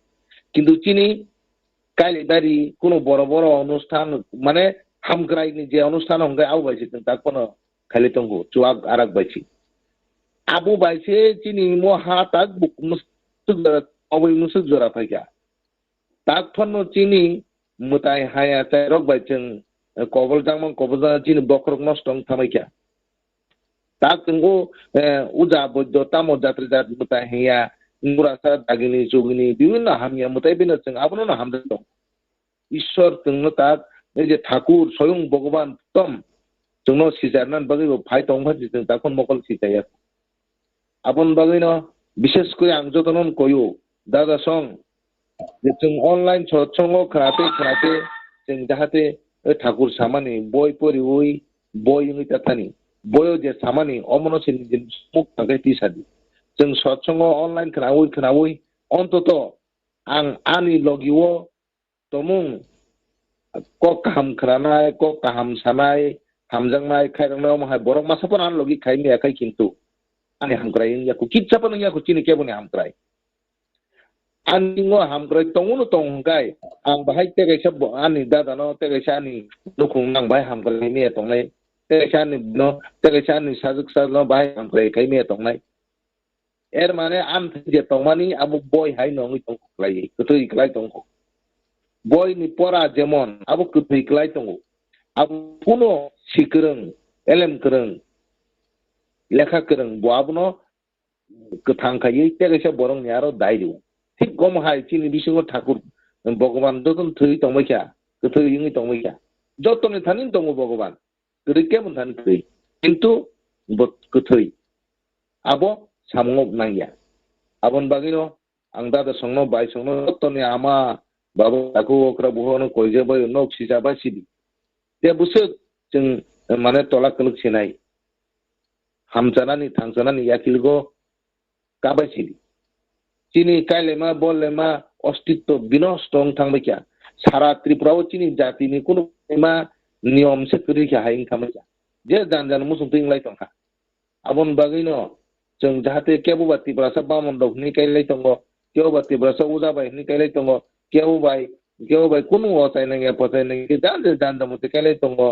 কিন্তু চিনি কাইলেদারি কোনো বড় বড় অনুষ্ঠান মানে হামগ্রাইনি যে অনুষ্ঠান হঙ্গে আও বাইছে তাক কোনো খালি তঙ্গু চোয়াগ আরাক বাইছি আবু বাইছে চিনি মহা তাক বুক अबैमुसो जरा फैया ताक फन्नो चीनी मुताय हाया चाय रक बाय जों कबल जां चीनी बखरक नष्टं थामैया ताक तंगो उजा बद्ध तामो जात्रि जात मुताय हाया मुरासा दागिनी जोगिनी विभिन्न हामिया मुताय बिनो जों आबनो ना हामदों दं ईश्वर जोंनो ताक जे ठाकुर स्वयं भगवान तम जोंनो सिजारनान बगै फाइ तंफा जों ताकन मकल सिजाया आपन बगै न विशेष করে आं जतनन कयो दादा सं जों अनलाइन सत्संग खाते जों जाहाते ठाकुर सामानि बय परिवै बय नङै तातानि बय जे सामानि अमनसिन जे मुख थांगाय तिसादि जों सत्संग अनलाइन खोनावै अन्तत आं आनि लगियो तमुं क काहाम खोनानाय क काहाम सानाय हामजांनाय खायरनाय माहाय बरक मासाफोर आन लगी खायनि आखाय किन्तु आनि हामग्राय याखौ किच्चापन याखौ चिनि केबनि हामग्राय आनिङो हामग्राय तंगुनो तंगाय आं बाहाय तेगायसा आनि दादानो तेगायसा आनि दुखुं नां बाहाय हामग्राय मे तंनाय तेगायसा आनि न तेगायसा आनि साजुक साजनो बाहाय हामग्राय खाय मे तंनाय एर माने आन जे तंमानि आबो बय हाय नङै तंखलाय गोथै इक्लाय तंखौ बय नि परा जेमन आबो गोथै इक्लाय तंगौ आबो कुनो सिकरों एलेम करं लेखा करं बआबनो गोथांखायै तेगायसा बरं यारो दायरु ठीक गम हाय चिनि बिसिङो ठाकुर भगवान दतन थै तंबायखा गोथै यङै तंबायखा जतने थानिन तंगो भगवान गोदै केमन थान थै किन्तु गोथै आबो सामङब नांगिया आबन बागिनो आं दादा संनो बाय संनो जतने आमा बाबा ताकु ओकरा बुहनो कयजेबाय न सिजाबा सिदि ते बुसो जों माने तला कलक सेनाय हामजानानि थांजानानि याकिलगो काबायसिदि चीनी कायलेमा बोलेमा अस्तित्व विनष्ट थांबायखा सारा त्रिपुराव चीनी जातिनि कुनु मा नियम से करिखा हायिं थांबायखा जे जान मुसुं तिंलाय तंखा आबन बागैनो जों जाहाते केबुबा त्रिपुरासा बामन दखनि कायलाय तंगो केबुबा त्रिपुरासा उजाबाय नि कायलाय तंगो केबुबाय कुनु असाय नंगे पसाय नंगे जान मुते कायलाय तंगो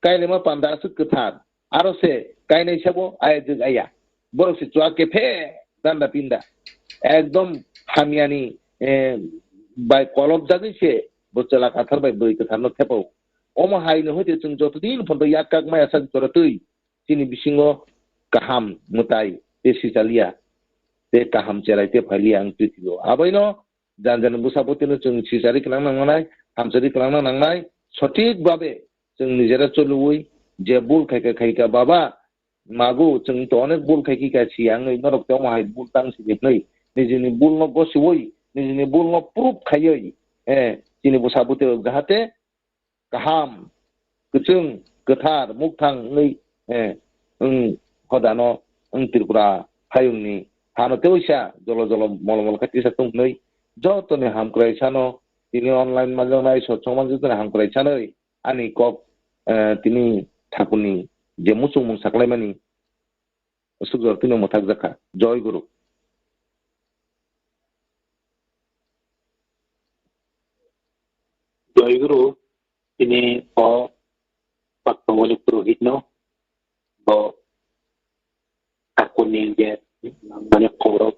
कायलेमा पान्दासो कथार आरो से कायनाय साबो आयजो आया बरसे चुआ केफे दान्दा पिंदा एकदम हामियानि बाय कलब जागैसे बचला काथारबाय बै कथारनो थेपाव अमा हायनो होते जों जतदिन फन्द याकाक माया सा जरतै चिनि बिसिङो काहाम मुताय ते सिजालिया ते काहाम चेरायते फालिया आं पृथ्वीयाव आबैनो जान बुसाबोतेनो जों सिजारि खालाम नांनाय हामजारि खालाम नांनाय सঠিक भाबे जों निजेरा चलुवै जे बुल खायका बाबा मागु जों तो अनेक बुल खायका सियाङै नरकताव माहाय बुल तांसिनै निजेनि बुल न गसिवै निजेनि बुल न प्रुफ खायै चिनि बुसाबोते जाहाते काहाम गोचों गोथार मुक्ताङै हदानो त्रिपुरा हायुंनि हानो तेवैसा जल मल खाथि सातुंनै जतने हामक्राय सानो तिनि अनलाइन माजोंनाय सत्संग माजों हामक्राय सानै आनि कक तिनि ठाकुरनि जे मुसुं मुं साख्लायमानि सुगर तिनो मथाक जाखा जय गुरु जय गुरु तिनि पाक्तमनि पुरोहित न ठाकुरनि जे माने कौरव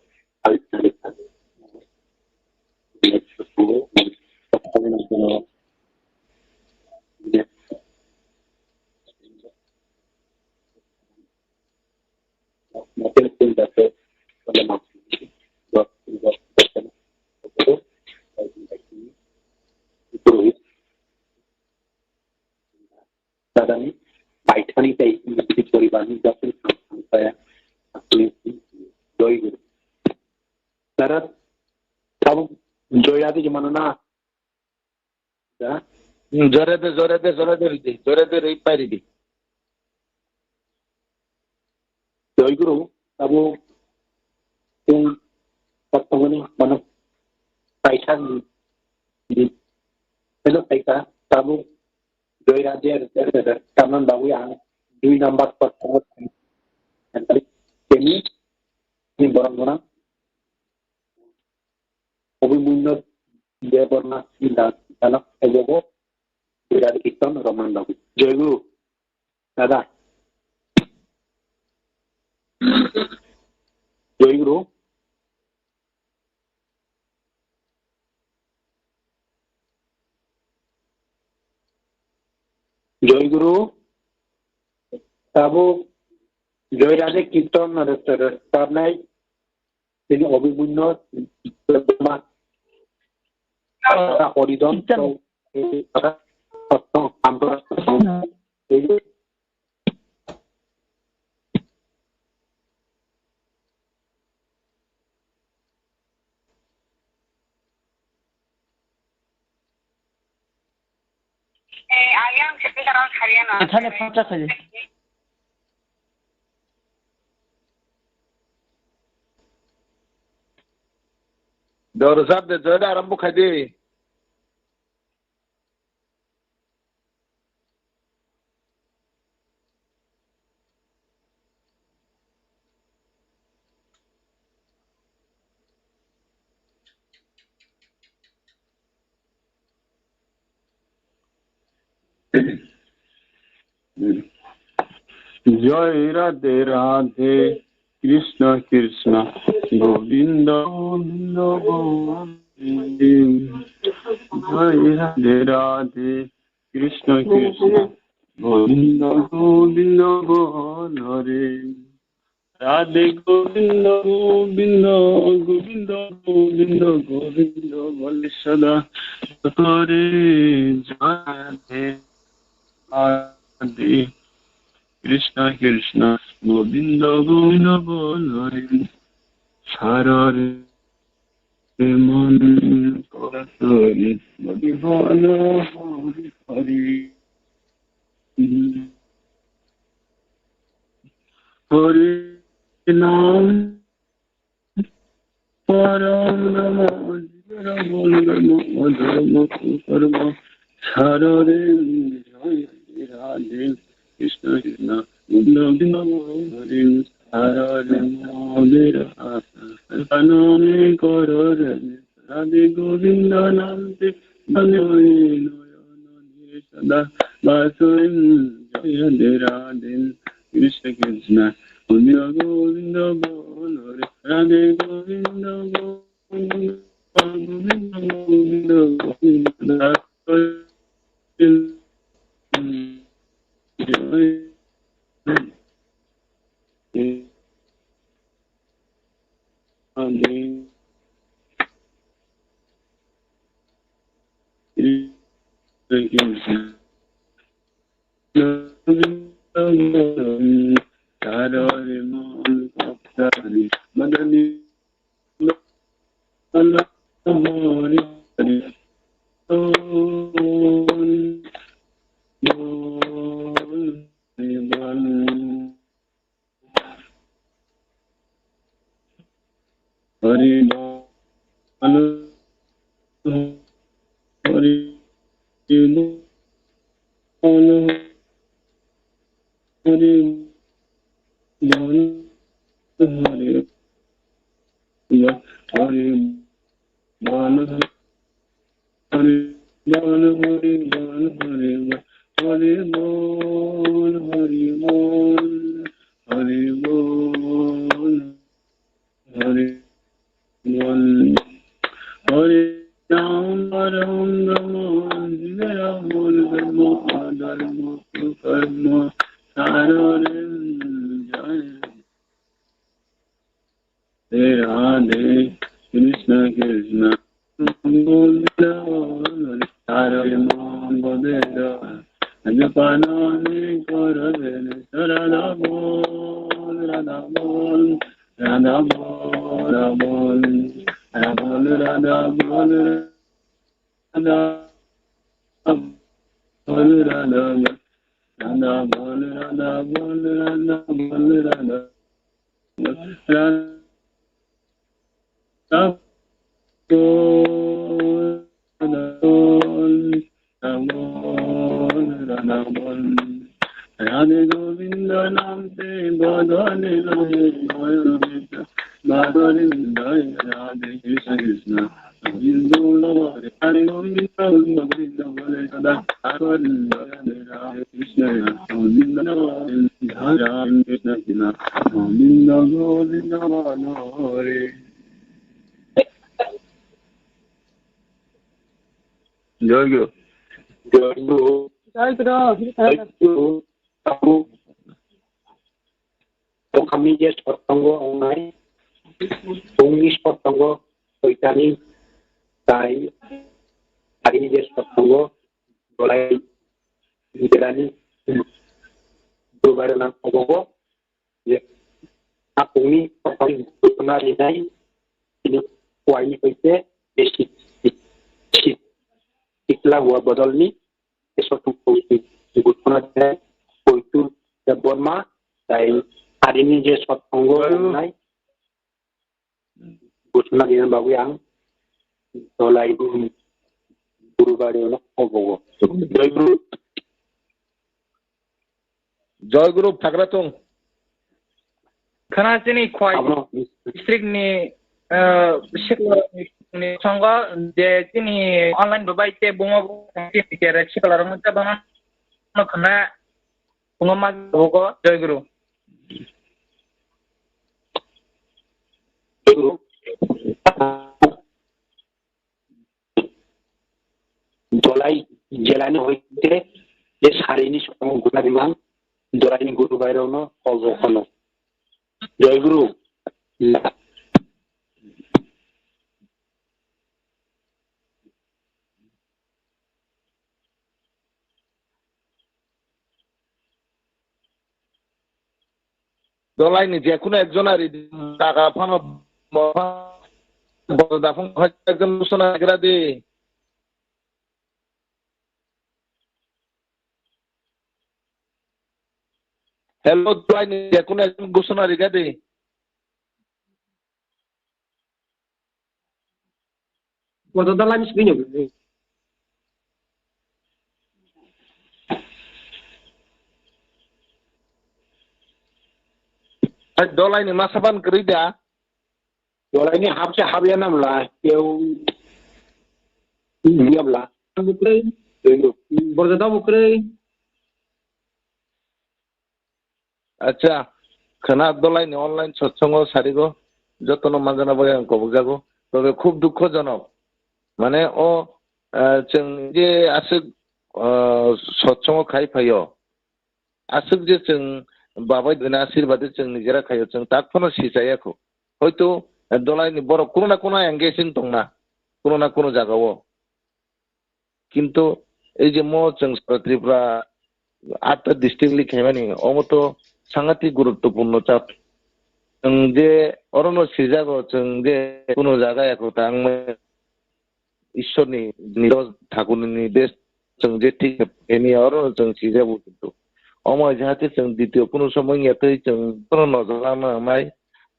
दादानि बायथानिफ्राय परिबारनि गासै संस्थाया जय गुरु दादा थाब जयादि मानोना जरे रै पारिदि जय गुरु अब जों सत्संगनि माने बायथानि हेलो पैसा तब जय राज्य कामन बाबू आं 2 नंबर पर तेनी नि बरंगना अभिमुन्नत देबर्मा सिदा जनक एगो बिराद कीर्तन रमन बाबू जय गुरु दादा जय गुरु জয়গুরু তাবু জয়রাজে কীর্তন নাই তিনি অভিমন্য হরিধন এখানে 50 আছে দরজাত জয়টা আরম্ভ খাই দে জয় রাধে রাধে কৃষ্ণ কৃষ্ণ গোবিন্দ গোবিন্দ গোবিন্দ জয় রাধে রাধে কৃষ্ণ কৃষ্ণ গোবিন্দ গোবিন্দ হরে রাধে গোবিন্দ গোবিন্দ গোবিন্দ গোবিন্দ গোবিন্দ বলে সদা হরে জয় রাধে রাধে কৃষ্ণ কৃষ্ণ গোবিন্দ গোবিন্দ হরে সারে মন হরি বল হরি হরি হরি নাম পরম ধর্ম কর্ম সারে জয় রাধে কৃষ্ণ কৃষ্ণ গোবিন্দ হরি হরে মোদের আনন্দে কর রাধে গোবিন্দ নামতে নয়ন সদা বাসুন জয় রাধে রাধে কৃষ্ণ কৃষ্ণ গোবিন্দ গোবিন্দ হরে রাধে গোবিন্দ গোবিন্দ গোবিন্দ গোবিন্দ জয় রাধে কৃষ্ণ সারে মন ভক্তি মদনী হরি হরি হরি বল হরি বল হরি বল হরি হরি বল হরি বল হরি বল হরি হরি বল হরি বল হরি বল হরি বল হরি রাম রাম রাম বল ধর্ম অধর্ম কর্ম সারে জয় রাধে কৃষ্ণ কৃষ্ণ গোবিন্দ সারে মন গোবিন্দ জপানি করবে রাধা বল রাধা বল রাধা বল বল বল রাধা বল রাধা বল রাধা রাধা বল রাধা বল রাধা বল রাধা রাধা রাধে গোবিন্দ নাম से बदले राधे कृष्ण कृष्ण गोविंद हरे गोविंद गोविंद बोले सदा राधे कृष्ण गोविंद राम कृष्ण कृष्ण गोविंद गोविंद हरे जय गुरु জয়গুরু kami je sotonggo ongai bungi sotonggo toitani tai hari je sotonggo dolai dirani berbara nang ogogo je apuni sotonggo penari nai ini kuai pete besi ikla gua bodol ni sotonggo gutona de koitu Debbarma tai hari ini je sotonggo onai gutona dinan babu yang dolai berbara nang ogogo জয় গুরু ঠাকরাতং খানাচিনি খয় ডিস্ট্রিক্টনি শিকলারনি সঙ্গ যে তিনি online বাইতে বুমা টিকেরে শিকলার মধ্যে বানানো খানা বুমা ভোগ জয় গুরু dolai jelani hoite je sarini sotong guna dimang dolai ni guru bayrono ogokono jai guru দলাইনি যে কোনো একজন আর টাকা ফানো দাফন একজন ঘোষণা এগরা দে হ্যালো দলাইনি যে কোনো একজন ঘোষণা রেগা দে কত দলাইনি স্পিনে দলাইনি মাসাবান করিদা dolai ni habse habya namla keu niabla bukre bordada bukre আচ্ছা খানা দলাইনি অনলাইন সৎসঙ্গ সারিগ যতন মানজানা বলে কবজাগো তবে খুব দুঃখজনক মানে ও जों যে আসুক সৎসঙ্গ খাই ফাইও আসুক যে जों বাবাই দিনা আশীর্বাদে जों নিজেরা খাইও जों তাকফোনো সিজায়াখো হয়তো দলাইনি বড় কোনো না কোনো এঙ্গেজিং দংনা কোনো না কোনো জায়গাও কিন্তু এই যে जों ত্রিপুরা 8টা ডিস্ট্রিক্টলি খাইবানি অমতো সাংঘাতিক গুরুত্বপূর্ণ চাপ जों যে অরণ্য সিজাগো जों যে কোনো জায়গায় এখন ঈশ্বরনি নিরজ ঠাকুরনি নির্দেশ जों যে ঠিক এনি অরণ্য जों সিজাবো কিন্তু অময় যাহাতে जों দ্বিতীয় কোনো সময় এতই जों কোনো নজর নামাই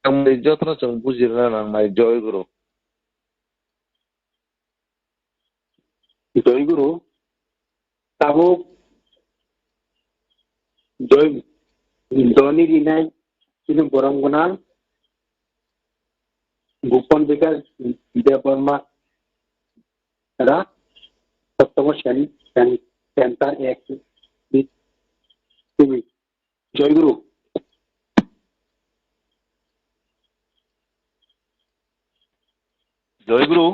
আমরা যত্ন जों বুঝিরা নামাই জয় গুরু jai guru tabo jai doni dinai ini boronggonal Gopan Bikash Debbarma era সপ্তম শ্রেণী সেন্টার এক তুমি জয় গুরু জয় গুরু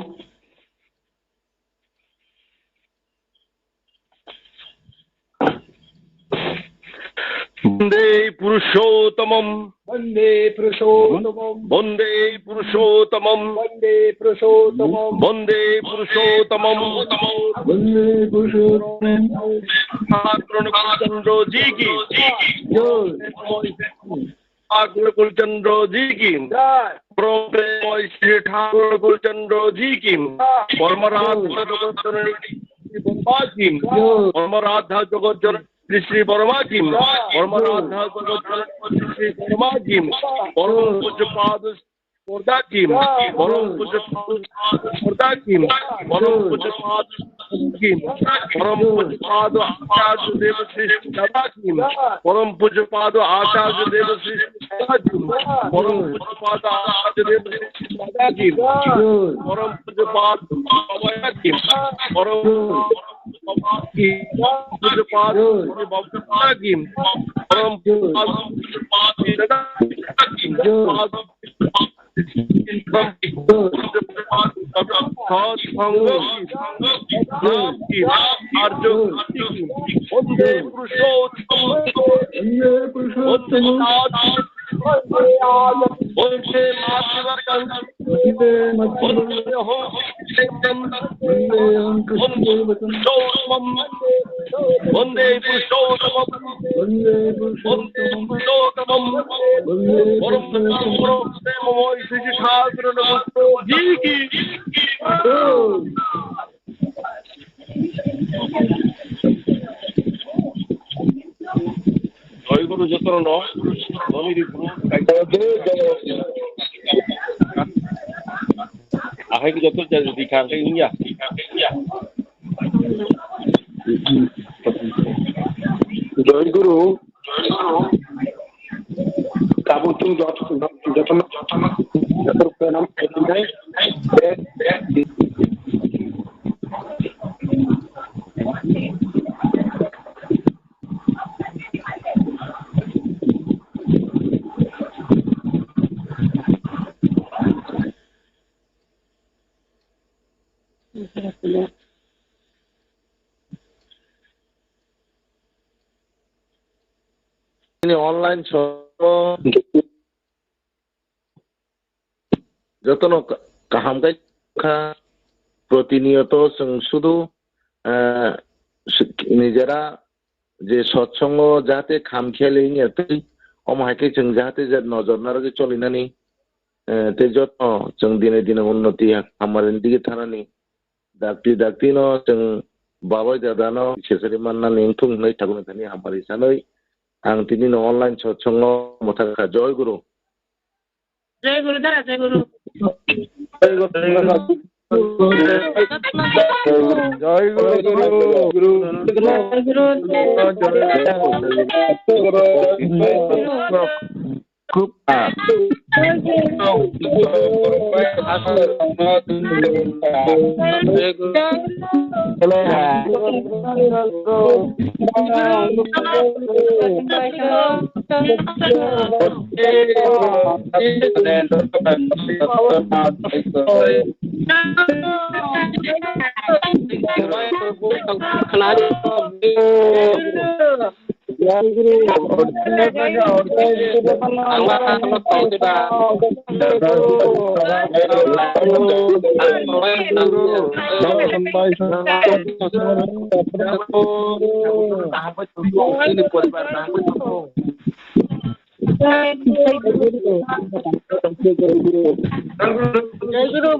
বন্দে পুরুষোত্তমম বন্দে পুরুষোত্তমম বন্দে পুরুষোত্তমম বন্দে পুরুষোত্তমম বন্দে পুরুষোত্তমম বন্দে পুরুষোত্তমম ঠাকুর জি কি ঠাকুর কুলচন্দ্র জি কি পরম প্রেমময় শ্রী ঠাকুর কুলচন্দ্র জি কি পরমরাধা জগজ্জননী পরমরাধা জগজ্জননী শ্রী বর্মা কি পরমরাধা জগজ্জননী শ্রী বর্মা কি পরম পূজ্যপাদ স্পর্ধা কি পরম পূজ্যপাদ স্পর্ধা কি পরম পূজ্যপাদ কি পরম পূজ্যপাদ আচার্য দেব শ্রী দাদা কি পরম পূজ্যপাদ আচার্য দেব শ্রী দাদা কি পরম পূজ্যপাদ আচার্য দেব শ্রী দাদা কি পরম পূজ্যপাদ বাবা কি পরম কি পূজ্যপাদ বাবা কি পরম পূজ্যপাদ দাদা কি সৎসঙ্গ কি আর্য বন্দে পুরুষোত্তম বন্দে বন্দে মাতৃবর্গং বন্দে বন্দে পুরুষোত্তম বন্দে পুরুষোত্তম পরম প্রেমময় শ্রী ঠাকুর জি কি জয় গুরু যতন আহে কি যত দিখাং কে ইয়া জয় গুরু কাবুতুম যত প্রণাম অনলাইন যতন কাহামকাই প্রতিনিয়ত শুধু নিজেরা যে সৎসঙ্গ যাতে খামখেয়ালি এতই অমাহাকে जों जाहाथे नजर नारगे चलिनानै ते जत्न जों दिने दिने उन्नति खामारिनि दिगे थानानै दाक्ति जों बाबाय दादानो सेसरी माननानै थुंनै थागुन थानि हामारि सानै आं दिनै अनलाइन सत्संग मथाखा जय गुरु दादा जय गुरु जय गुरु खूब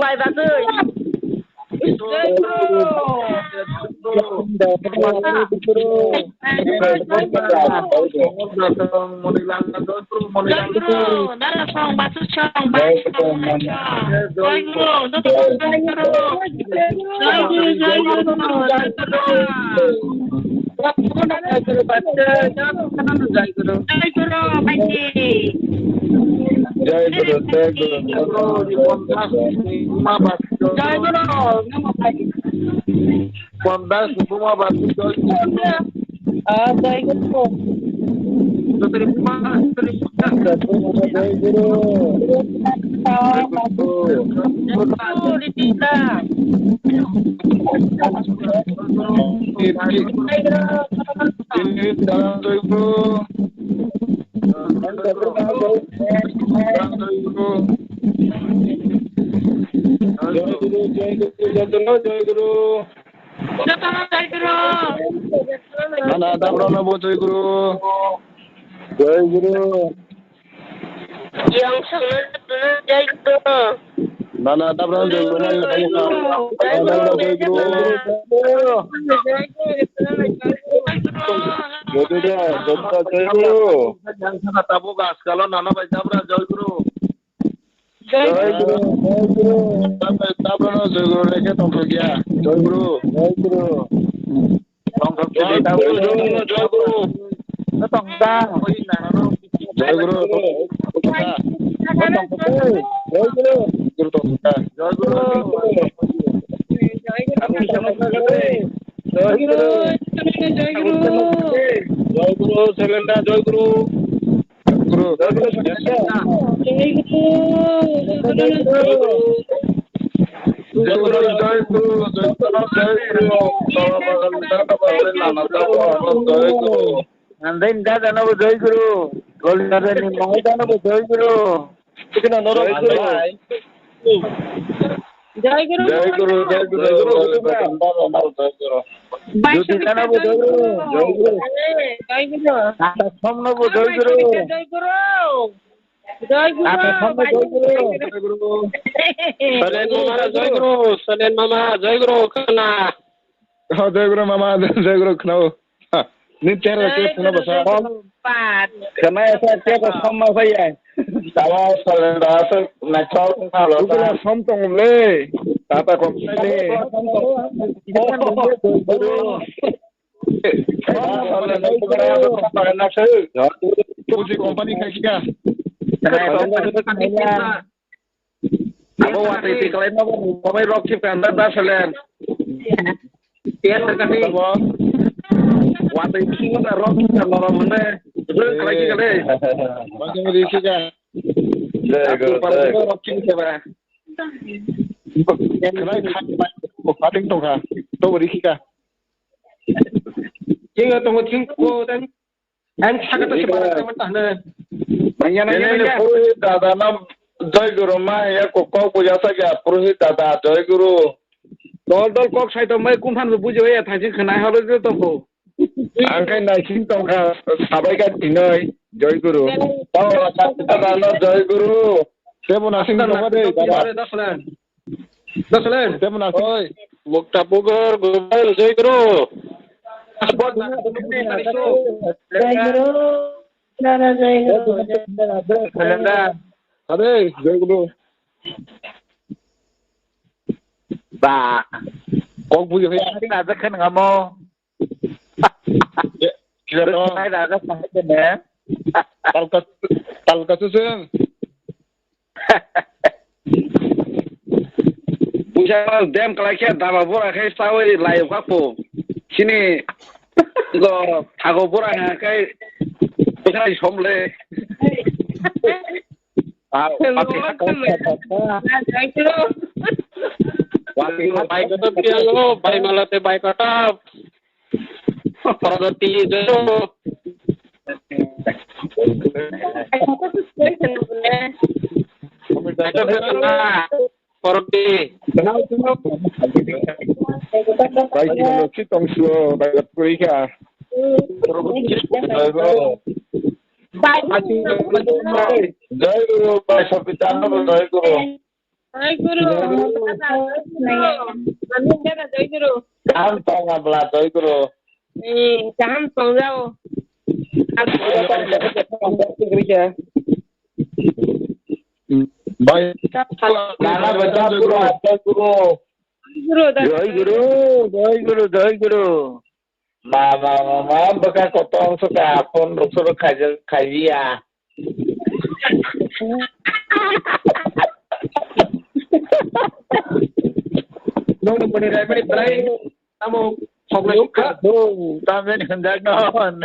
भाई बात Nandain ka dana bo jai guru. Golgare ni mai dana bo jai guru. Tikna noro Jai Guru. Joy Guru Jai Guru, Jai Guru, Jai Guru. Jyoti dana bo jai guru. Jai Guru. Joy Guru Ata samna bo jai guru. Joy Guru Joy Guru Ata samna jai guru. Salen mama jai guru, Salen mama jai guru kana. Jai Guru Mama, Jai Guru Knau. Ni cara ke sana basa. Kena esa ke ko samma saya. Tawa salenda asa na chow na lo. Ukula som tong le. Tata kom le. Puji company kai kika. Ako wati ti kalain mo kamay rock chip kan da salen. Tiyan terkani. Wati ti na rock kan lo mane. Terus kalai ki kalai. Macam ni kika. Aku pada rock chip ke ba. Kenai kai pating tong ha. To beri kika. Jinga tong ting ko dan an chaga to sibara ta mata. Manya na manya. Dada na Jai Guru ma ya ko puja sa kya purohit dada Jai Guru. Dol kok sai to mai kumhan bujo ya thajin khana halo to ko. Angkai na sing tong ka sabai ka dinoi Jai Guru. Tahu kata dana Jai Guru. Saya mau nasi tong de. Daslen. Saya mau nasi. Oi, mukta pugar gobal Jai Guru. জয় গুরু দাদা জয় গুরু Kendra. Ade, Jai Guru. Ba. Kok puja Cái nào rất khăn ngà mô. Kira Rất to. hay là rất phải trên nè. Tal ka suseng. Puja dem kalau kia dama bora kai sawai lai kapu. Sini go thago bora kai bukan somle. Joy Guru Wali baik tetap dia lo, baik malah teh baik tetap. Pragati itu. Itu benar. Pragati. Baik kalau kita tong suo, baik puri ka. Jai Guru, baik sapitana Jai Guru. Joy Guru Joy Guru Kan tong abla Jai Guru. Jahan সঞ্জাও Baik. Nana baca Guru, Jai Guru. Guru Jai Guru, Jai Guru, Jai Guru. Mama, bekas potong suka pun suruh kajian. Nung berirai berai, kamu sobat suka. Sampai hendak non.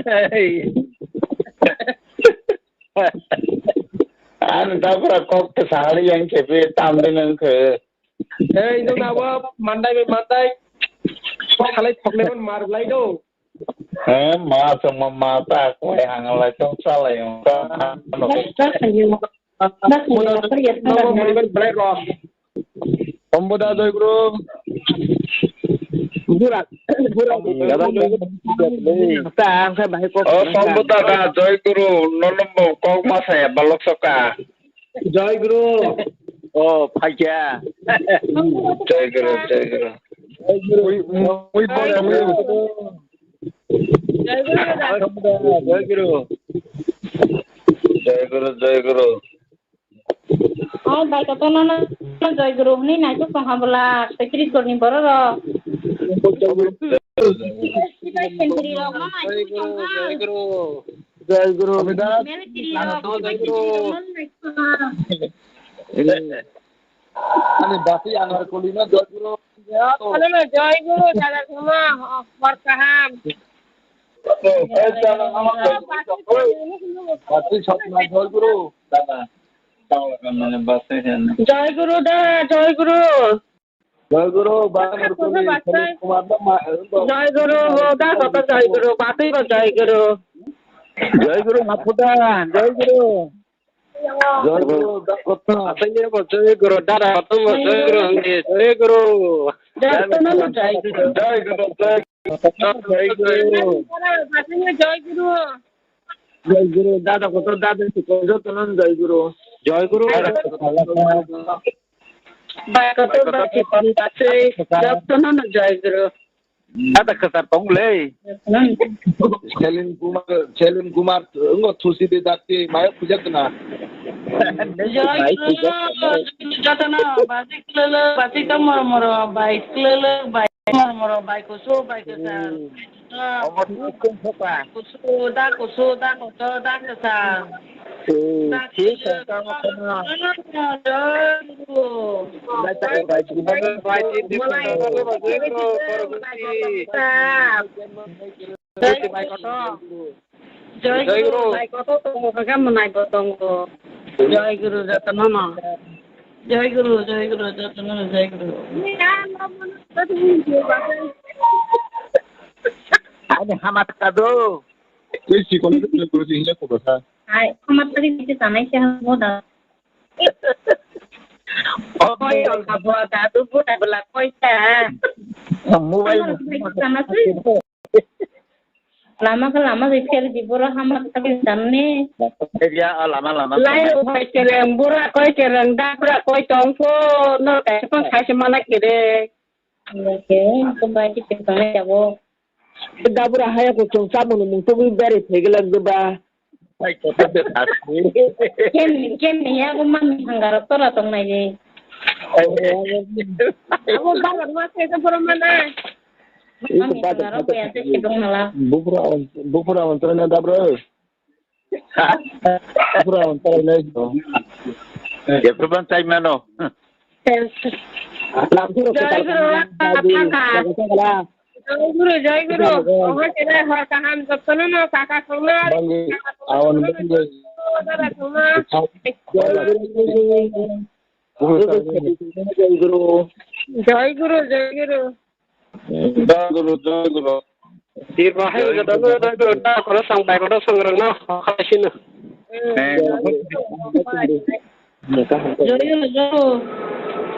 Anda berakok kesali yang cepet tambahan ke. Itu nawa mandai. Halai thokleban marblai do. Ma sama mata aku yang ngalai tong salah yang. Nawa maliban berai roh. Omboda Jai Guru. Burak. Tang saya bahas kok. Oh, sambutan Jai Guru, nonombo kok masa ya balok soka. Jai Guru. Oh, paja. Jai Guru. Muy buena, muy buena. Jai Guru. ভাই কত না জয় গুরু হুনি নাই তো কহা বলা secretary করনি বড় র Jai Guru. Ani basi anar kulina Jai Guru. জয় গুরু দাদা তোমা বরকাহাম Pati sapna Jai Guru. Dada. Tahu kan mana bahasa ini. জয় গুরু দা জয় গুরু জয়গুরু বাংলার কবি কুমার দমা জয়গুরু দা কত জয়গুরু বাতি বা জয়গুরু জয়গুরু নাপুদা জয়গুরু জয়গুরু দত্ত আসলে জয়গুরু দাদা তুমি জয়গুরু হঙ্গে জয়গুরু জয়গুরু জয়গুরু জয়গুরু জয়গুরু জয়গুরু জয়গুরু দাদা কত দাদা যতন জয়গুরু জয়গুরু কত বাতি আছে যতন জয়গুরু দাদা কথা তংলে সেলিন কুমার থুসি দে দাতে মায় পূজা না জয়গুরু যতন বাতি ক্লল বাতি কমর মর বাই ক্লল বাই মর বাই কুসু বাই কুসা কুসু দা কত দা কুসা ঠিক আছে জয়গুরু কত তোমাকে কেমন নাই পতঙ্গ জয়গুরু যতন জয়গুরু জয়গুরু যতন জয়গুরু আমি হামাত কাদো তুই কোন করেছি হিলা কথা Ay, kamat tadi bisa sana siya mo da. Oy, ang kapwa datu po na balakoy ka. Mobile Sama sih. Lama ke lama kecil di bawah kamat tadi sana. Area Lama Lama Lai koy kereng bura koy kereng da bura koy tongfo no kay pang kasi mana kire. Oke, kembali ke sana ya bo. Da bura haya ko chong sa mo mung to bi bere tegelag ba. Ken ya ko man hanggarap to ratong na ye. Ako ba mas kay puro mana. Mami hanggarap ko ya sa sidong nala. Bukura antara na dabra Bukura antara na Ya perubahan saya mana? Jayaguru Jayaguru oh kira ha kahan jatno na kaka khona awan bangi Jayaguru Jayaguru Jayaguru Dirbahe jadano da kono sampai kono sangrang na khasin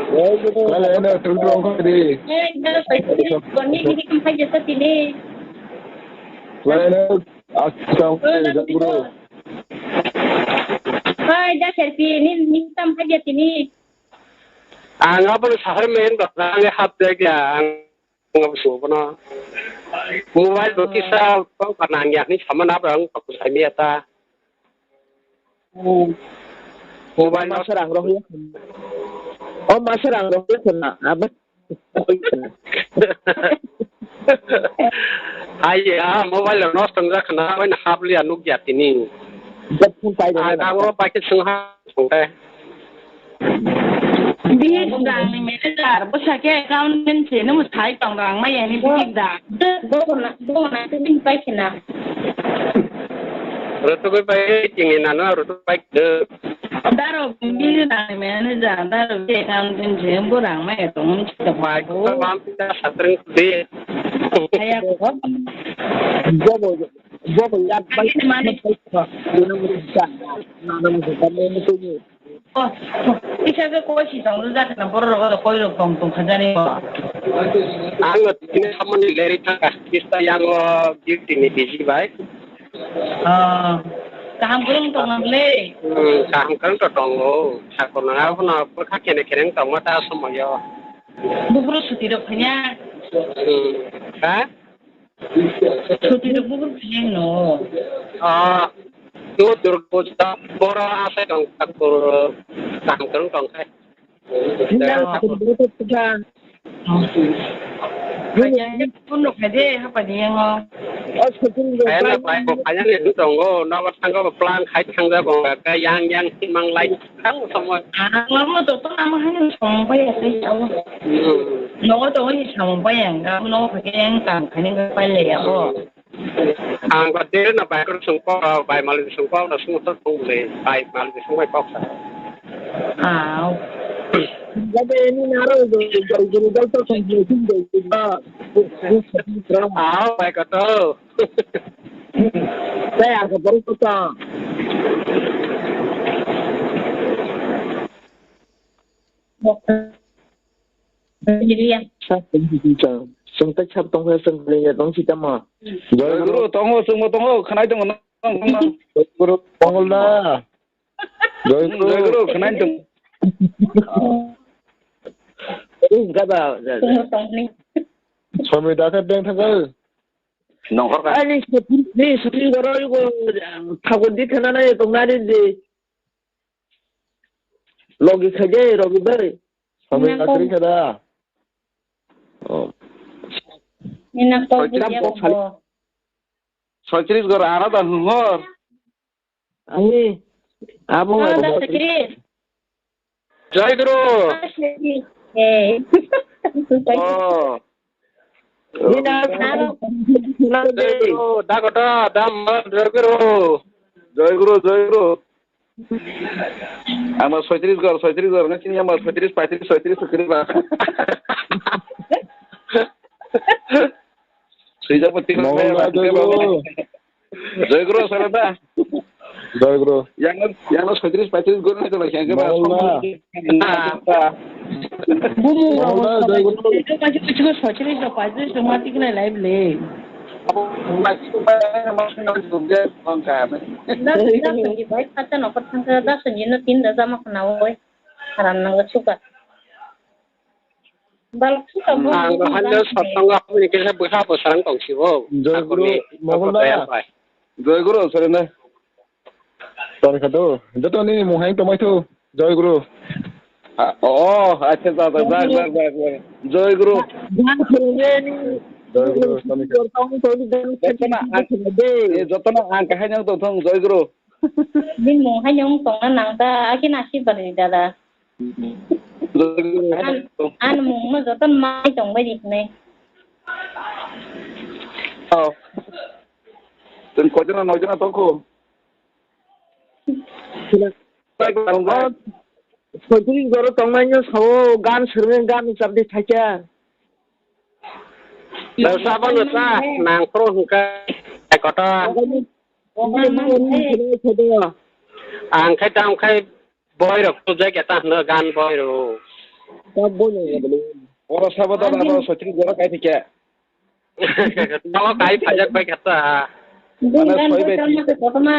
Kalau ada terus di. Koni hindi kampai jasa tini. Kalau ada asal guru. Hai dah selfie ni kampai jasa tini. Ang apa sahar main batang hat jaga ang subana. Mobile berkisah kau panang ni sama nabrang aku sami ata. Mobile masarang roh ya. Oh masarang roh ya kena apa? Ayah mobile lo setengah kena main habli anuk jati ni. Betul pai dah. Aku pakai setengah sampai. Big dah ni manager, pasal ke account ni nama thai tang mai yang ni big dah. Bo na tu bin pai kena. Rotu ko pakai tingin ano rotu pakai de. Daro big dah ni manager, daro ke account ni burang mai tong cepat. Aku mam kita Satsang de. Ayah ko. Bobo ya pai mana pai ko. Nama kita ni tu ni. Oh, isa ke ko si tong lu dah kena borok ko koi lo tong khajani ko. Ang ini sama ni leri tak kita yang gift ini biji baik. Kaham kurang tong ngamble. Kaham kurang to tong lo. Sakon na ako na perkah kene kene tong mata semua yo. Bubur suti dok hanya. Ha? Suti dok bubur hanya no. Tu durboja bora asa tong takur kaham kurang tong kai. Tidak aku dulu tu kan. Kayaknya pun dok ada apa dia ngo. Oh suti dok. Kayaknya baik pokoknya ni tong lo. Nak tangga pelan kai tangga kong yang mang lain kang semua. Lama tu tu nama hanya sampai ya Allah. Nó tôi thì chồng bây giờ nó phải cái càng cái những cái lẻ đó. Ang ko din na ba ko sung ko ba mal sung ko na sung to tong le ba mal sung ko sa. Gabe ini naro jadi dokter sampai juga. Baik kata. Saya agak baru kata. Jadi ya. Sampai cap tongkol sengkalinya tong kita mah. Jai Guru, tongho khanai tong Guru tongol na. Jai Guru khanai tong. Ini kata. Suami dah kadang tanggal. Hankhor kan. 아니, 네, 수리 걸어이고, 타고 뒤편하나에 동나리인데, 로기 크게, 로기 배. Suami asri kada. Enak kau dia kau. Sotris gor ana dan Hankhor. 아니, 아무 Ada Sri. Jai Guru. Eh. Oh. Ini nak, Jai Guru, dah kata, dah Jai Guru. Jai Guru. Ama Sotris gor, nggak sini ama Sotris ba. Sejak penting Jai Guru sarada. Jai Guru. Yang Sotris gor na itu lagi yang Jai Guru. Itu masih kecil, Sotris so pasti semua tinggal live le. Baik kata nak pertangga dah senjata tindak sama kenal oi. Karena nggak suka. Balik suka bu. Hanya Satsang aku ni kita berapa sarang kongsi wo. Jai Guru, mohon lah. Jai Guru, sarana. Sorry kado. Jatuh ni muhai tomai tu. Jai Guru. Oh, अच्छा बार. Jai Guru. Jangan kerja ni. Jai Guru, kami. Jotna angka hanya tu thong Jai Guru. Din mo hanyong tong nang ta akin nasi bari dada. An mo mo joton mai tong bai dik ne. Oh. Ten kojana nojana tongko. Sotris goro tongmanya sao gan sering gan sabdi thaja. Saban sa nang pro hungka kota. Angkai tangkai boy rok tu jaga ta na gan boy ro. Orang sahabat orang Sotris goro kai tikya. Kalau kai pajak baik kata. Din gan ko tama ko tama.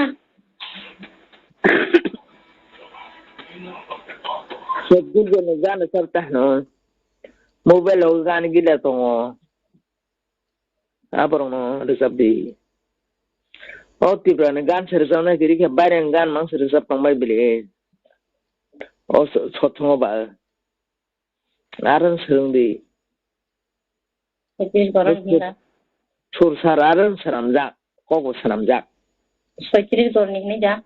Sotris goro gan sarta no. Mobile ho gan gila to. Apa no resabdi. Oh Tripura ne gan sersam na kiri ke bayar gan mang sersam pangbai beli. Oh sotong ba. Aran serung di. Sotris gorang kita. Sursar aran seramjak. Koko seramjak. Sotris gor ni ja.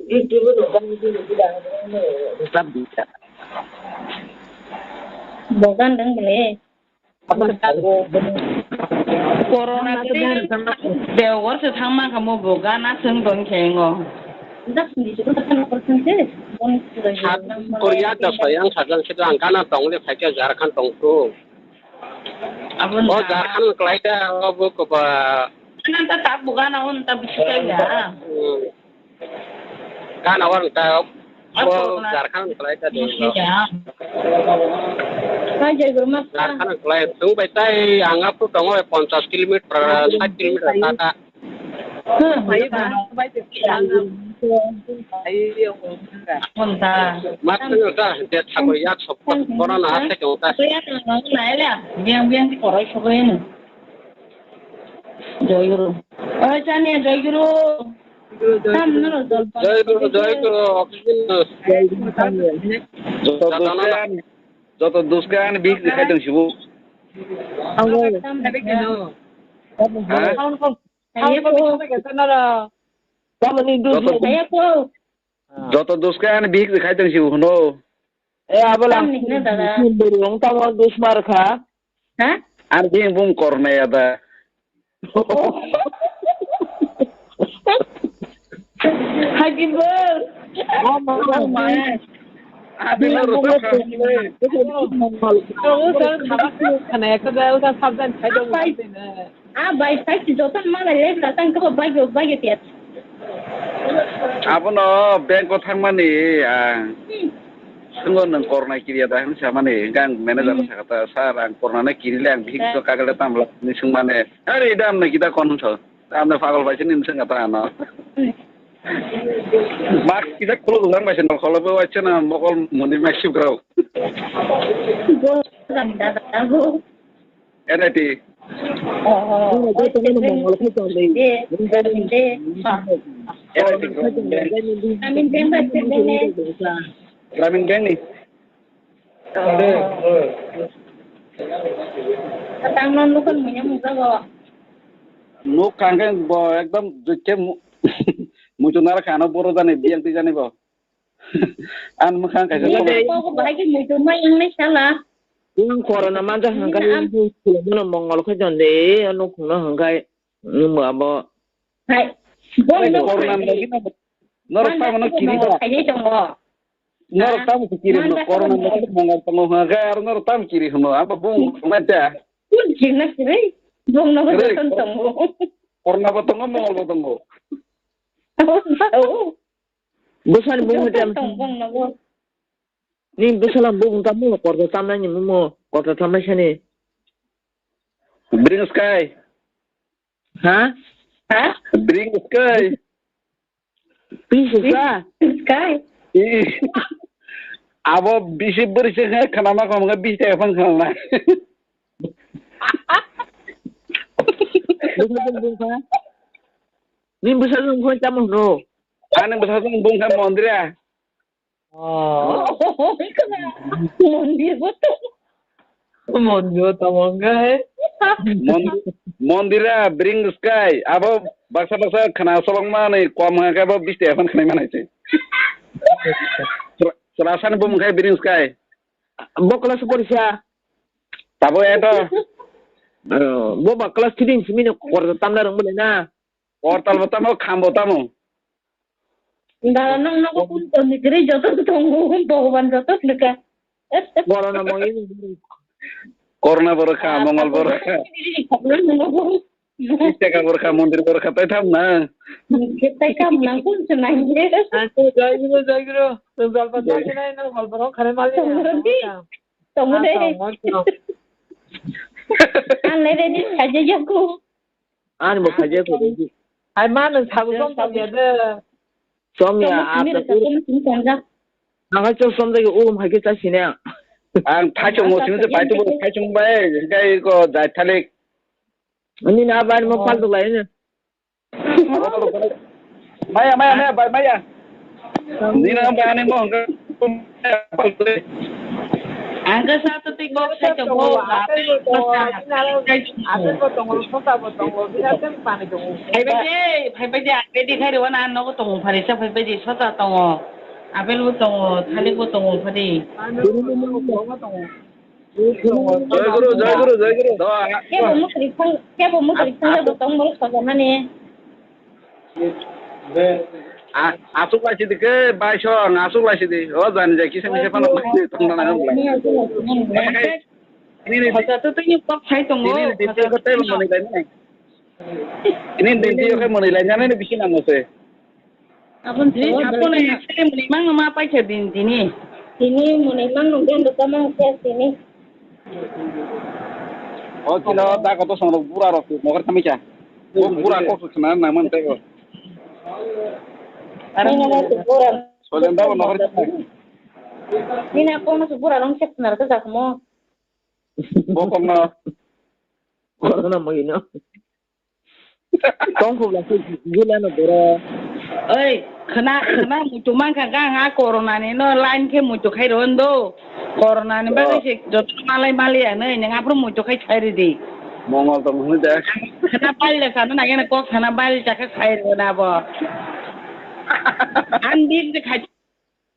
Itu kan resabdi. Bukan deng beli. Corona kiri dewa setama kamu bukan asing bangkengo. Dah sendiri juga kan persentis. Korea dah sayang saja kita angkana tong le pakai Rajkandi tong tu. Oh Rajkandi kelai dah oh ko ba. Nanti tak bukan awon tapi sekali. Kan awal kita oh Rajkandi kelai dah dulu. Jai Guru mas. Rajkandi kelai tu betai anggap tu tong 50 kilometer 60 kilometer kata. Baik baik Maksudnya dah dia tak koyak support corona ada kita. Saya nggak naik ya. Biang di korai sebenarnya. Jai Guru. Oh jangan Jai Guru. Jai Guru oksigen. Joto duskan big dikai dong sibu. Joto duskan big dikai dong sibu no. Apalah. Berong tahu dus marka. Hah? Arjing bung korna ya dah. Hakim ber. Abono bank ko thangmani sungo nang korna kiriya da hang samane gang manager sakata sar ang korna na kirile ang big to kagala tamla ni sungmane are dam na kita kon so dam na pagal baisin ni sungata no mak kita kulo lang baisin no kholo ba wachana mokol muni maksib grau enati Ramin Gang nih. Tangan lu kan punya muka kok. Nuk kangen bo ekdom juche mucho nara khana boro jane biang ti jane bo. An mukhang kaise Kok bahagi mucho mah yang ni salah. Yung corona manja hangkai kulo mongol ko jonde ano kuno hangkai numo abo. Hai. Corona lagi na. Norok pa mo kiri ba. Kaya jongo. Norok tam kiri no corona lagi mongol pango hagar norok tam kiri no apa bung mata. Kun jina kiri. Bung na ko tontongo. Corona ba tongo mongol ba tongo. Oh. Busan bung jam. Bung na ko. Ni busalam bung tamu korto tamna ni mo korto tamna shani. Bring sky. Ha? Ha? Bring sky. Bisa Sky. Abo bisi bersih kenapa kamu nggak bisa evang kana? Busan bung ka? Ni busan bung tamu no. Ane busan bung ka mondir ya? Oh, mondir betul. Mondio tamonga Mondira bring sky. Abo baksa kena solong mana? Kuam nggak abo bisa evang kana mana sih? Serasan bung ka bring sky. Bo kelas polisia. Tabo itu. Bo ba kelas 3 sini korto tamna rong boleh na. Portal betamu kambo tamu. Dalam nang aku pun mikir jatuh tunggu bawa jatuh dekat. Corona mo ini. Corona berkah, mongol berkah. Kita kan berkah, mundir berkah, tetap na. Kita kan langsung senang je. Aku jagiro. Sebab pada kena ini kalau berang kare mali. Tunggu deh. Aneh deh saja jago. An mau saja ko. Ai mana sabu som ta ada. Som ya apa tu? Nang cho som dagi hagi ta sine. Ang thachong mo sinu pai tu thachong bai kai ko dai thalik. Ani na ban mo pal tu lai ne. Maya bai maya. Ni na bai ni mo ang pal tu. Angka satu tiga saya coba. Ada ko tongol sota bo tongol bisa kan pane ko. Hai beje ade di khai wana no ko tong phari sa phai beje sota tong. Apel bu tong thali bu tong phari. Jai guru. Ke bo mu krikang tong mo sa mana? Asuk lah sih ke baishong, asuk lah sih oh jangan jadi kisah siapa nak tengah nang mulai. Ini Satu tu ni pak saya tunggu. Ini dinti ko tayo mo nilai ni. Ini dinti ko mo nilai niya ni bikin ang ose. Apun na actually menimang nama apa je dinti ni? Ini menimang nungguin bersama saya sini. Oh kilo tak ko to sang pura ro mo kami cha. Pura ko sana naman tayo. Ini nama Tripura. Soalnya dah nomor. Ini aku nak Tripura orang cek benar tu tak semua. Bokong na. Corona mo ini. Tongko la su gila no bero. Oi, kena mutu man kan ha corona ni no line ke mutu khai rondo. Corona ni ba ke jot malai ya ne yang apro mutu khai chai di. Mongol to mu da. Kena bal le sana na yana ko kena bal ja ka khai ro na bo. Andi de khai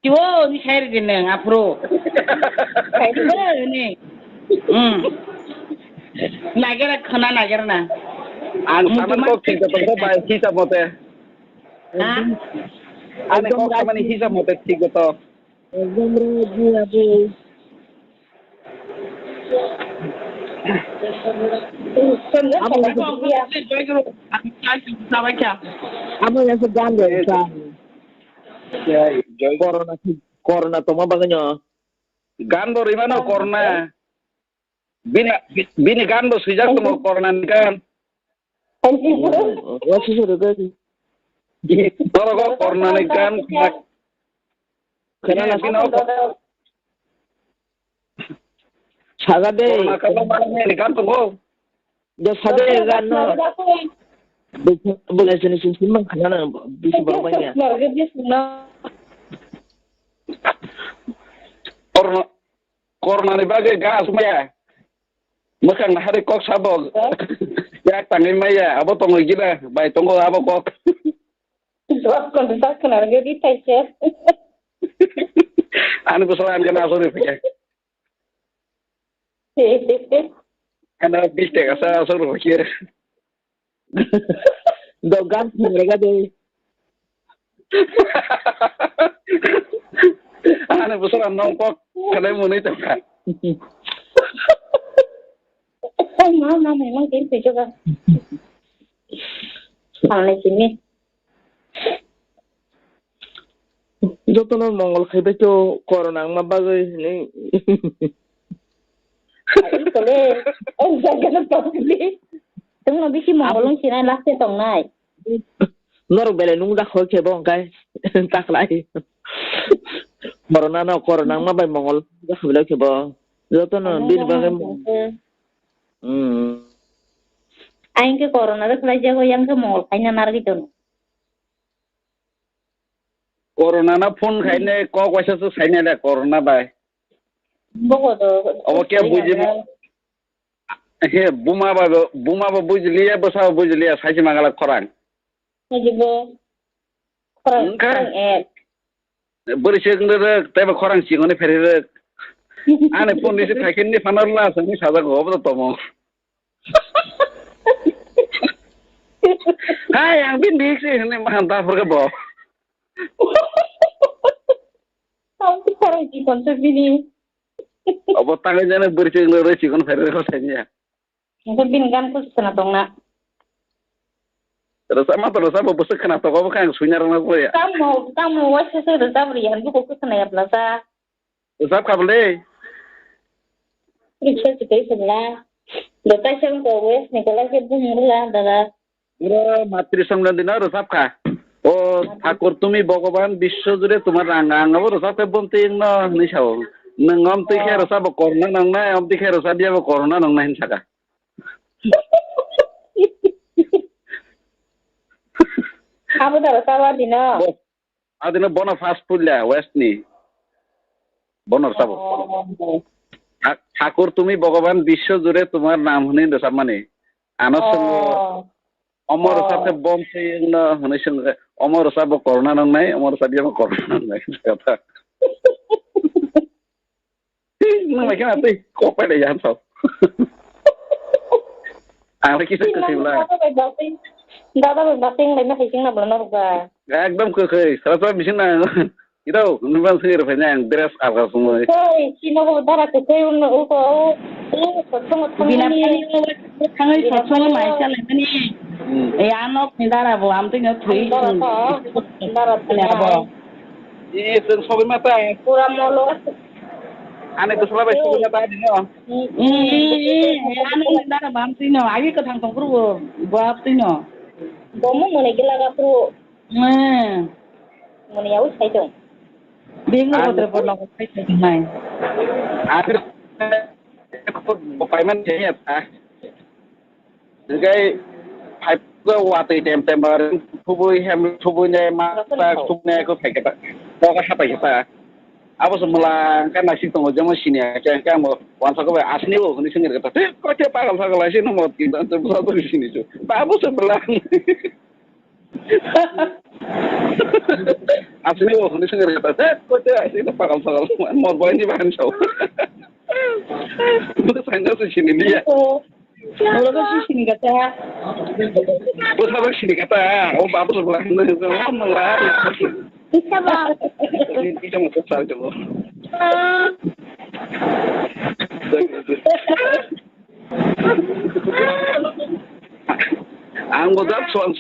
Yo ni khai di ne apro. Khai di ba ni. Nagara khana nagara na. Ang sama ko kita to ba kita mote. Ane kok sama nih hisap mau tes tiga toh. একদম রাজি আপু আমার কাছে গান corona তোমার বাগানো Gan baru mana corona. Bini gan baru sejak temu corona nih kan. What's your good? Kalau kok corona nih kan. Karena nasi nopo. Sagade. Corona kalau mana nih kan tunggu. Dia sagade kan no. Boleh jenis simang karena bisa berbanyak. Corona nih bagai gas maya. Makan hari kok sabog. Ya tangin maya. Apa tunggu gila. Baik tunggu apa kok. Jawab kontak kenal jadi taser. Anu kesalahan kena asal ya. Karena bistek asal berpikir. Dogan mereka deh. Anu kesalahan nongkok karena mau nih kan. Mama memang gitu juga. Kalau sini. যতন মঙ্গল খাইবে তো corona মা বাগে নেই বলে এই জায়গাটা পড়লি তুমি বেশি মঙ্গল সিনা লাগতে তো নাই নর বেলে নুং দা খকে বং গাই তাকলাই করোনা মা বাই মঙ্গল দা খাইলে কেব যতন বীর বাগে আইনকে করোনা রে খাই যাগো ইয়াংকে মঙ্গল খাইনা নারগিতো Corona na phone khaine ko kwaisa so saine la corona bai. Bogodo. Abo kya buji he buma ba bujliya basa bujliya saji mangala khorang. Jibo. Khorang Buri segndere taiba khorang singone ferire. Ane phone ni se thakin ni fanarla sani sada gobo to tomo. Hai yang bin dik sih ni mantap berkebo. Aku sekarang di konsep ini. Apa tangan jana bersih ngelore cikon ferry kosanya. Itu bingan ku sana dong nak. Terus apa besok kena toko bukan sunyar aku ya. Kamu wajah saya udah sabri ya, aku kok sana ya plaza. Usap kabel. Ini juga sebelah. Dokter saya mau wes Nicola ke bumula dadah. Ura matri samlan dina usap ka. ও ঠাকুর তুমি ভগবান বিশ্ব জুড়ে তোমার রাঙাঙাব রসাতে বলতে না নিশাও নঙ্গম তুই খেয়ে রসাব করোনা নংনাই অম তুই খেয়ে রসা দিয়াব corona নংনা হিনসাকা Kamu dah rasa apa dina? Adina bona fast food lah west ni bonor sabo ঠাকুর তুমি ভগবান বিশ্ব জুড়ে তোমার নাম হনি রসাব মানে আনার সঙ্গে Omor sabe bom sih na hanisang omor sabe corona nang nai omor sabe mo corona nang nai kata. Nang macam apa? Kau pada yang tahu. Apa kisah kesimpulan? Dada berbating lain nak hising na belum naruga. Ekdom kekeh. Kalau tu bising na itu numpan sih rupanya yang beres apa semua. Hei, Cina kau darah kekeh uko sosong Binapa ni kangai sosong macam ni. Anak ni darah bu, am tu nggak thui. Darah ni apa? Iya, sobi mata. Kurang molo. Ane tu selalu sobi mata di no. Anak ni darah bam tu no, ayi ke thang tongkru buat tu no. Bomu mana gila kapru? Mana ya usai tu. Bingung kau terpolong usai tu mai. Akhir aku payment je ah. Jadi haiก็ว่าตีเต็มมาทุบุยแฮมทุบุยเนี่ยมาตาทุบเนี่ยก็แพ้กันแล้วก็ทับไปกันapa semula kan nasi tunggu jam sini aja kan mau wanita kau asli loh ini sendiri kata kau cepat kalau lagi nomor kita satu di sini tu apa sebelah asli loh ini sendiri kata kau cepat asli kalau mau bawa ini bahan show itu saya di sini dia Mula ko sini kata. Bos apa sini kata? Oh bapak sebelah mana? Malah. Bisa ba? Bisa mo sa ko. Ang godat son.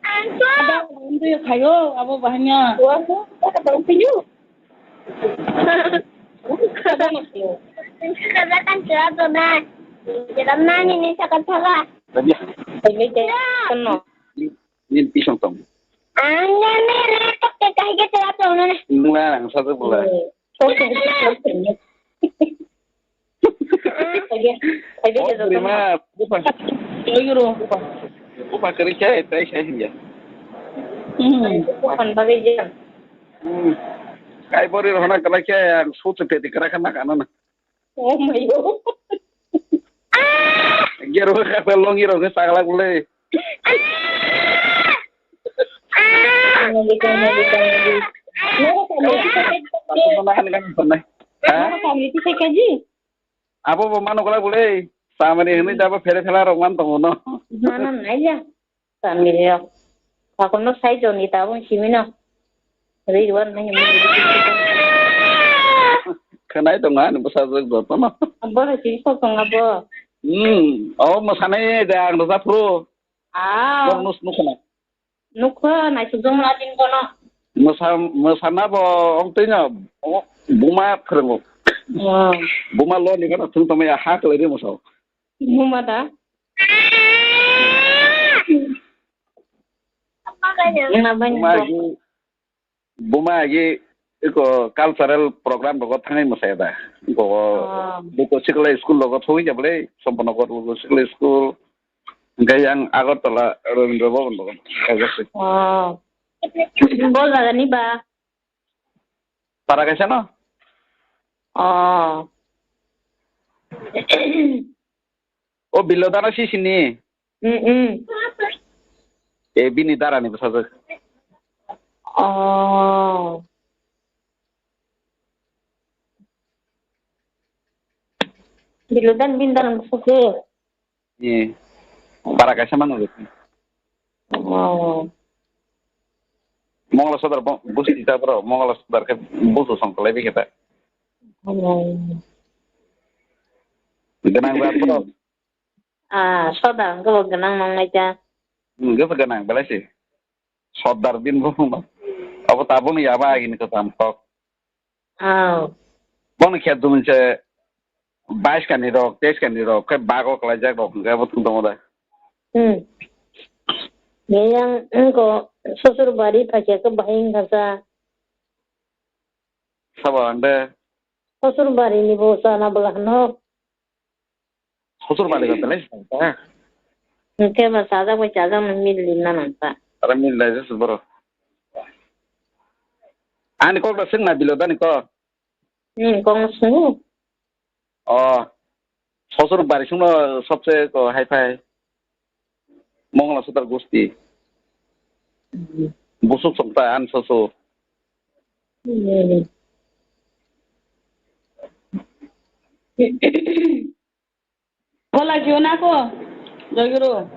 Ada untuk yang kayo, apa bahannya? Waduh, kata pinyu. Kan cerah tuh nah. Dalam nani ni sakat salah. Tadi. Ini dia. Penuh. Ni pisang tong. Anya ni repot ke kahit cerah tuh nah. Mula lang sa bola. Prima, bupa. Euro. Bupa kerja itu saya. Bukan bagi dia. Kai bori rohna kala kya soch te dikra kana kana na. Oh my god. Gero ka longi ro sagla gule. Apa pemano kala gule? Samane ini dapat fere fela roman to no. Mana naya. Sambil aku nak saya joni tahu simino. Riwan nanya Kena itu ngan besar tu no. Apa sih kok ngapa? Oh masane dah nasa pro. Nus kena. Nukha na sujung latin kono. Masana bo ong tenya. Buma krengo. Buma lo ni kana tung tamaya hak le mo so. Buma da. Apa kaya? Buma lagi iko cultural program logo thangai masayada. Iko buku sekolah school logo thoi jable sampono kor buku sekolah school. Yang agar telah Rabindra Bhavan logo. Bol lagi ni ba? Para kaisa no? Oh bilodana si sini. Bini dara ni besar. Bilodan bindaran buku. Iya. Para kaisa mana gitu. Mongol sadar bus kita bro, mongol sadar ke bus sang lebih kita. Genang berat bro. Sadar, kalau genang mang aja. Enggak genang, boleh sih. Sadar din bro. Apa tabung ya apa ini ke tampok. Bon kiat tu mence 22 kan ni rok, 23 kan ni rok, ke bago kelajak rok, enggak apa tu tamu dah. Yang engkau sosur bari pakai ke bahing kasa. Sabar anda. Sosur bari ni bosa na belah no. Sosur bari kata lagi. Mungkin masada ko caga memilih nanti. Ada milih aja sebro. Ani kau berseng na bilodan kau. Kau semua. Sosur bari semua सबसे ko high five. Mongol sadar gusti. Busuk sampai an sosur. Bola jona ko. Jai guru.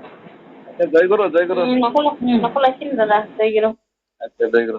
Jai guru. Naku lasin dah jai guru. Jai guru.